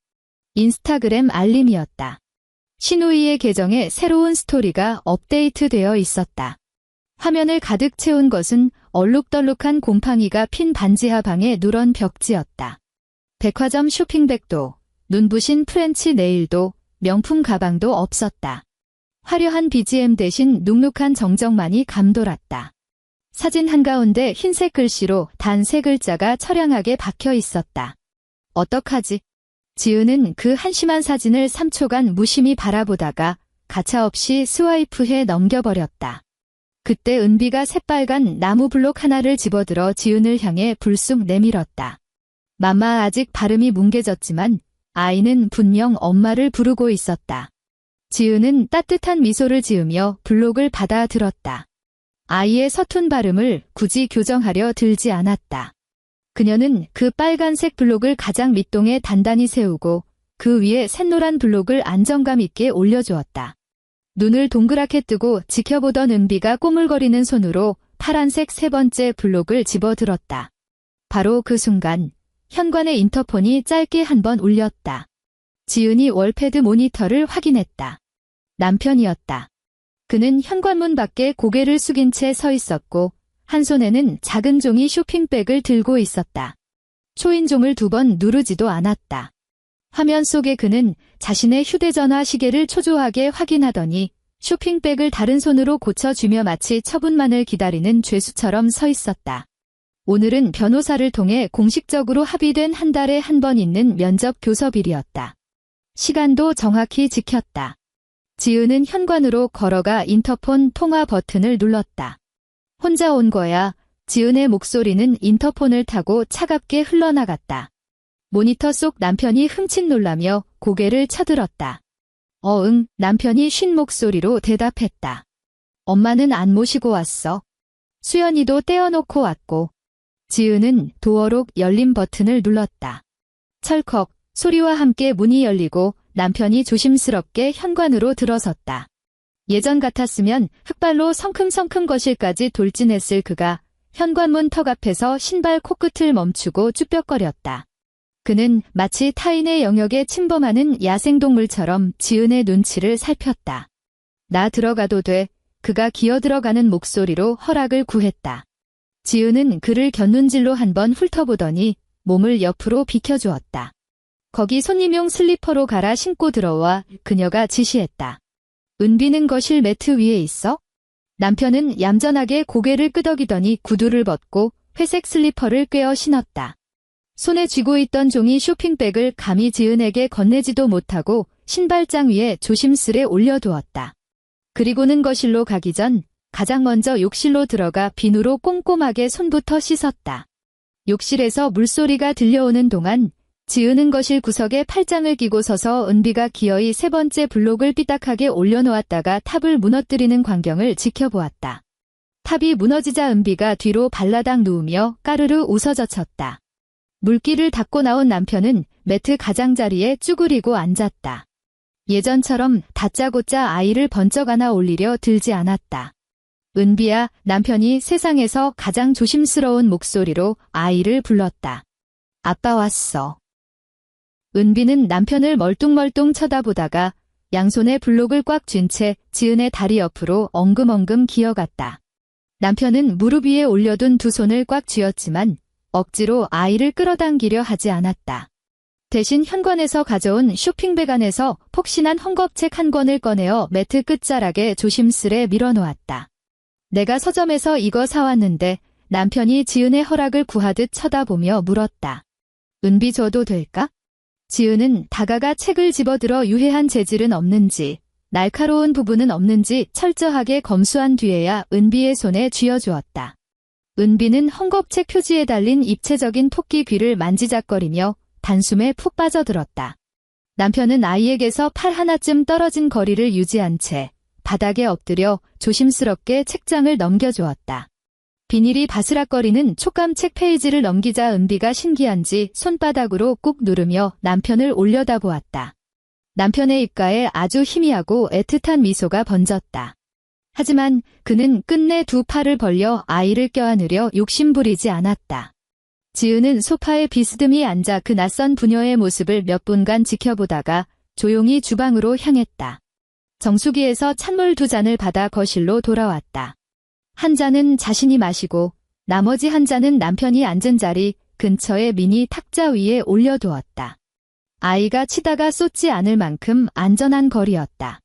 인스타그램 알림이었다. 신우이의 계정에 새로운 스토리가 업데이트되어 있었다. 화면을 가득 채운 것은 얼룩덜룩한 곰팡이가 핀 반지하 방의 누런 벽지였다. 백화점 쇼핑백도, 눈부신 프렌치 네일도, 명품 가방도 없었다. 화려한 BGM 대신 눅눅한 정적만이 감돌았다. 사진 한가운데 흰색 글씨로 단 3글자가 처량하게 박혀 있었다. 어떡하지? 지은은 그 한심한 사진을 3초간 무심히 바라보다가 가차없이 스와이프해 넘겨버렸다. 그때 은비가 새빨간 나무 블록 하나를 집어들어 지은을 향해 불쑥 내밀었다. 맘마 아직 발음이 뭉개졌지만 아이는 분명 엄마를 부르고 있었다. 지은은 따뜻한 미소를 지으며 블록을 받아들었다. 아이의 서툰 발음을 굳이 교정하려 들지 않았다. 그녀는 그 빨간색 블록을 가장 밑동에 단단히 세우고 그 위에 샛노란 블록을 안정감 있게 올려주었다. 눈을 동그랗게 뜨고 지켜보던 은비가 꼬물거리는 손으로 파란색 3번째 블록을 집어들었다. 바로 그 순간 현관의 인터폰이 짧게 한 번 울렸다. 지은이 월패드 모니터를 확인했다. 남편이었다. 그는 현관문 밖에 고개를 숙인 채 서 있었고 한 손에는 작은 종이 쇼핑백을 들고 있었다. 초인종을 2번 누르지도 않았다. 화면 속에 그는 자신의 휴대전화 시계를 초조하게 확인하더니 쇼핑백을 다른 손으로 고쳐주며 마치 처분만을 기다리는 죄수처럼 서 있었다. 오늘은 변호사를 통해 공식적으로 합의된 한 달에 한 번 있는 면접 교섭일이었다. 시간도 정확히 지켰다. 지은은 현관으로 걸어가 인터폰 통화 버튼을 눌렀다. 혼자 온 거야. 지은의 목소리는 인터폰을 타고 차갑게 흘러나갔다. 모니터 속 남편이 흠칫 놀라며 고개를 쳐들었다. 응, 남편이 쉰 목소리로 대답했다. 엄마는 안 모시고 왔어. 수연이도 떼어놓고 왔고. 지은은 도어록 열림 버튼을 눌렀다. 철컥 소리와 함께 문이 열리고 남편이 조심스럽게 현관으로 들어섰다. 예전 같았으면 흙발로 성큼성큼 거실까지 돌진했을 그가 현관문 턱 앞에서 신발 코끝을 멈추고 쭈뼛거렸다. 그는 마치 타인의 영역에 침범하는 야생동물처럼 지은의 눈치를 살폈다. 나 들어가도 돼. 그가 기어들어가는 목소리로 허락을 구했다. 지은은 그를 곁눈질로 한번 훑어보더니 몸을 옆으로 비켜주었다. 거기 손님용 슬리퍼로 갈아 신고 들어와 그녀가 지시했다. 은비는 거실 매트 위에 있어? 남편은 얌전하게 고개를 끄덕이더니 구두를 벗고 회색 슬리퍼를 꿰어 신었다. 손에 쥐고 있던 종이 쇼핑백을 감히 지은에게 건네지도 못하고 신발장 위에 조심스레 올려두었다. 그리고는 거실로 가기 전 가장 먼저 욕실로 들어가 비누로 꼼꼼하게 손부터 씻었다. 욕실에서 물소리가 들려오는 동안 지은은 거실 구석에 팔짱을 끼고 서서 은비가 기어이 세 번째 블록을 삐딱하게 올려놓았다가 탑을 무너뜨리는 광경을 지켜보았다. 탑이 무너지자 은비가 뒤로 발라당 누우며 까르르 웃어젖혔다. 물기를 닦고 나온 남편은 매트 가장자리에 쭈그리고 앉았다. 예전처럼 다짜고짜 아이를 번쩍 안아 올리려 들지 않았다. 은비야, 남편이 세상에서 가장 조심스러운 목소리로 아이를 불렀다. 아빠 왔어. 은비는 남편을 멀뚱멀뚱 쳐다보다가 양손에 블록을 꽉 쥔 채 지은의 다리 옆으로 엉금엉금 기어갔다. 남편은 무릎 위에 올려둔 두 손을 꽉 쥐었지만 억지로 아이를 끌어당기려 하지 않았다. 대신 현관에서 가져온 쇼핑백 안에서 폭신한 헝겊책 한 권을 꺼내어 매트 끝자락에 조심스레 밀어놓았다. 내가 서점에서 이거 사왔는데 남편이 지은의 허락을 구하듯 쳐다보며 물었다. 은비 줘도 될까? 지은은 다가가 책을 집어들어 유해한 재질은 없는지, 날카로운 부분은 없는지 철저하게 검수한 뒤에야 은비의 손에 쥐어주었다. 은비는 헝겊책 표지에 달린 입체적인 토끼 귀를 만지작거리며 단숨에 푹 빠져들었다. 남편은 아이에게서 팔 하나쯤 떨어진 거리를 유지한 채 바닥에 엎드려 조심스럽게 책장을 넘겨주었다. 비닐이 바스락거리는 촉감책 페이지를 넘기자 은비가 신기한지 손바닥으로 꾹 누르며 남편을 올려다보았다. 남편의 입가에 아주 희미하고 애틋한 미소가 번졌다. 하지만 그는 끝내 두 팔을 벌려 아이를 껴안으려 욕심부리지 않았다. 지은은 소파에 비스듬히 앉아 그 낯선 부녀의 모습을 몇 분간 지켜보다가 조용히 주방으로 향했다. 정수기에서 찬물 두 잔을 받아 거실로 돌아왔다. 한 잔은 자신이 마시고 나머지 한 잔은 남편이 앉은 자리 근처의 미니 탁자 위에 올려두었다. 아이가 치다가 쏟지 않을 만큼 안전한 거리였다.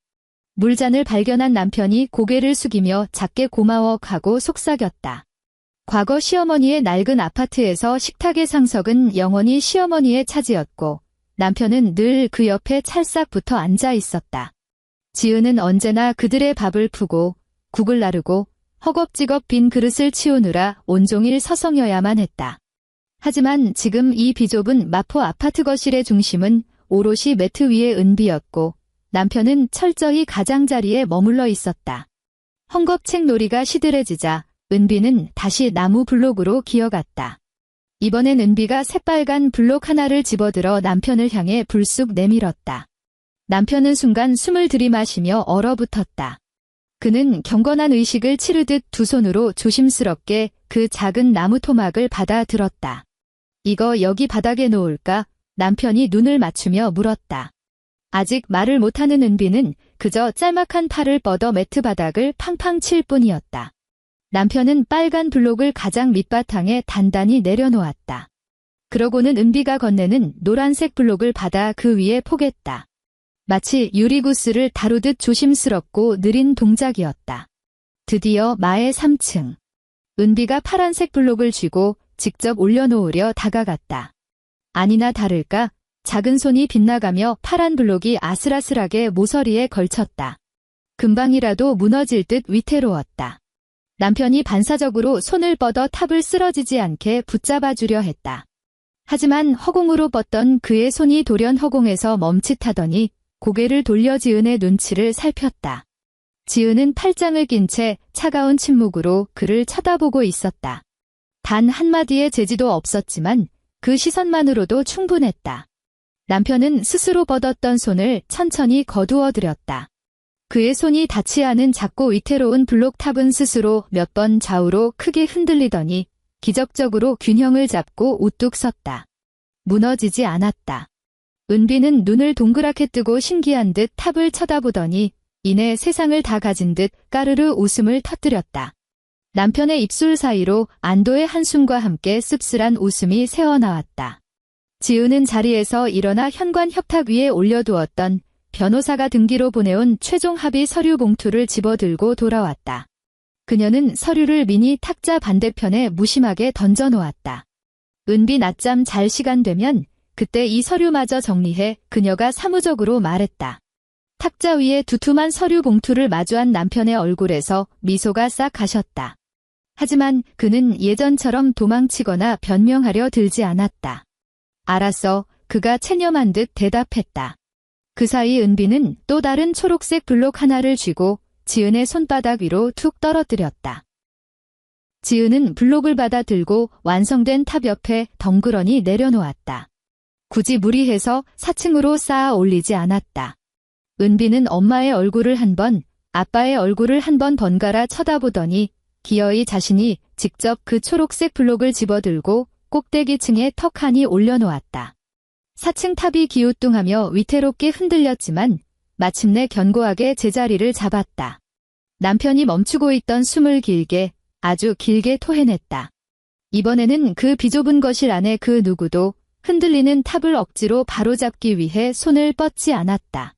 물잔을 발견한 남편이 고개를 숙이며 작게 고마워 하고 속삭였다. 과거 시어머니의 낡은 아파트에서 식탁의 상석은 영원히 시어머니의 차지였고 남편은 늘 그 옆에 찰싹 붙어 앉아 있었다. 지은은 언제나 그들의 밥을 푸고 국을 나르고 허겁지겁 빈 그릇을 치우느라 온종일 서성여야만 했다. 하지만 지금 이 비좁은 마포 아파트 거실의 중심은 오롯이 매트 위의 은비였고 남편은 철저히 가장자리에 머물러 있었다. 헝겊책 놀이가 시들해지자 은비는 다시 나무 블록으로 기어갔다. 이번엔 은비가 새빨간 블록 하나를 집어들어 남편을 향해 불쑥 내밀었다. 남편은 순간 숨을 들이마시며 얼어붙었다. 그는 경건한 의식을 치르듯 두 손으로 조심스럽게 그 작은 나무 토막을 받아 들었다. 이거 여기 바닥에 놓을까? 남편이 눈을 맞추며 물었다. 아직 말을 못하는 은비는 그저 짤막한 팔을 뻗어 매트 바닥을 팡팡 칠 뿐이었다. 남편은 빨간 블록을 가장 밑바탕에 단단히 내려놓았다. 그러고는 은비가 건네는 노란색 블록을 받아 그 위에 포겠다. 마치 유리구슬을 다루듯 조심스럽고 느린 동작이었다. 드디어 마의 3층. 은비가 파란색 블록을 쥐고 직접 올려놓으려 다가갔다. 아니나 다를까 작은 손이 빗나가며 파란 블록이 아슬아슬하게 모서리에 걸쳤다. 금방이라도 무너질 듯 위태로웠다. 남편이 반사적으로 손을 뻗어 탑을 쓰러지지 않게 붙잡아주려 했다. 하지만 허공으로 뻗던 그의 손이 돌연 허공에서 멈칫하더니 고개를 돌려 지은의 눈치를 살폈다. 지은은 팔짱을 낀 채 차가운 침묵으로 그를 쳐다보고 있었다. 단 한마디의 제지도 없었지만 그 시선만으로도 충분했다. 남편은 스스로 뻗었던 손을 천천히 거두어들였다. 그의 손이 닿지 않은 작고 위태로운 블록탑은 스스로 몇 번 좌우로 크게 흔들리더니 기적적으로 균형을 잡고 우뚝 섰다. 무너지지 않았다. 은비는 눈을 동그랗게 뜨고 신기한 듯 탑을 쳐다보더니 이내 세상을 다 가진 듯 까르르 웃음을 터뜨렸다. 남편의 입술 사이로 안도의 한숨과 함께 씁쓸한 웃음이 새어나왔다. 지은은 자리에서 일어나 현관 협탁 위에 올려두었던 변호사가 등기로 보내온 최종 합의 서류 봉투를 집어들고 돌아왔다. 그녀는 서류를 미니 탁자 반대편에 무심하게 던져놓았다. 은비 낮잠 잘 시간 되면 그때 이 서류마저 정리해 그녀가 사무적으로 말했다. 탁자 위에 두툼한 서류 봉투를 마주한 남편의 얼굴에서 미소가 싹 가셨다. 하지만 그는 예전처럼 도망치거나 변명하려 들지 않았다. 알았어, 그가 체념한 듯 대답했다. 그 사이 은비는 또 다른 초록색 블록 하나를 쥐고 지은의 손바닥 위로 툭 떨어뜨렸다. 지은은 블록을 받아 들고 완성된 탑 옆에 덩그러니 내려놓았다. 굳이 무리해서 4층으로 쌓아 올리지 않았다. 은비는 엄마의 얼굴을 한 번, 아빠의 얼굴을 한 번 번갈아 쳐다보더니 기어이 자신이 직접 그 초록색 블록을 집어들고 꼭대기층에 턱하니 올려놓았다. 4층 탑이 기우뚱하며 위태롭게 흔들렸지만 마침내 견고하게 제자리를 잡았다. 남편이 멈추고 있던 숨을 길게, 아주 길게 토해냈다. 이번에는 그 비좁은 거실 안에 그 누구도 흔들리는 탑을 억지로 바로잡기 위해 손을 뻗지 않았다.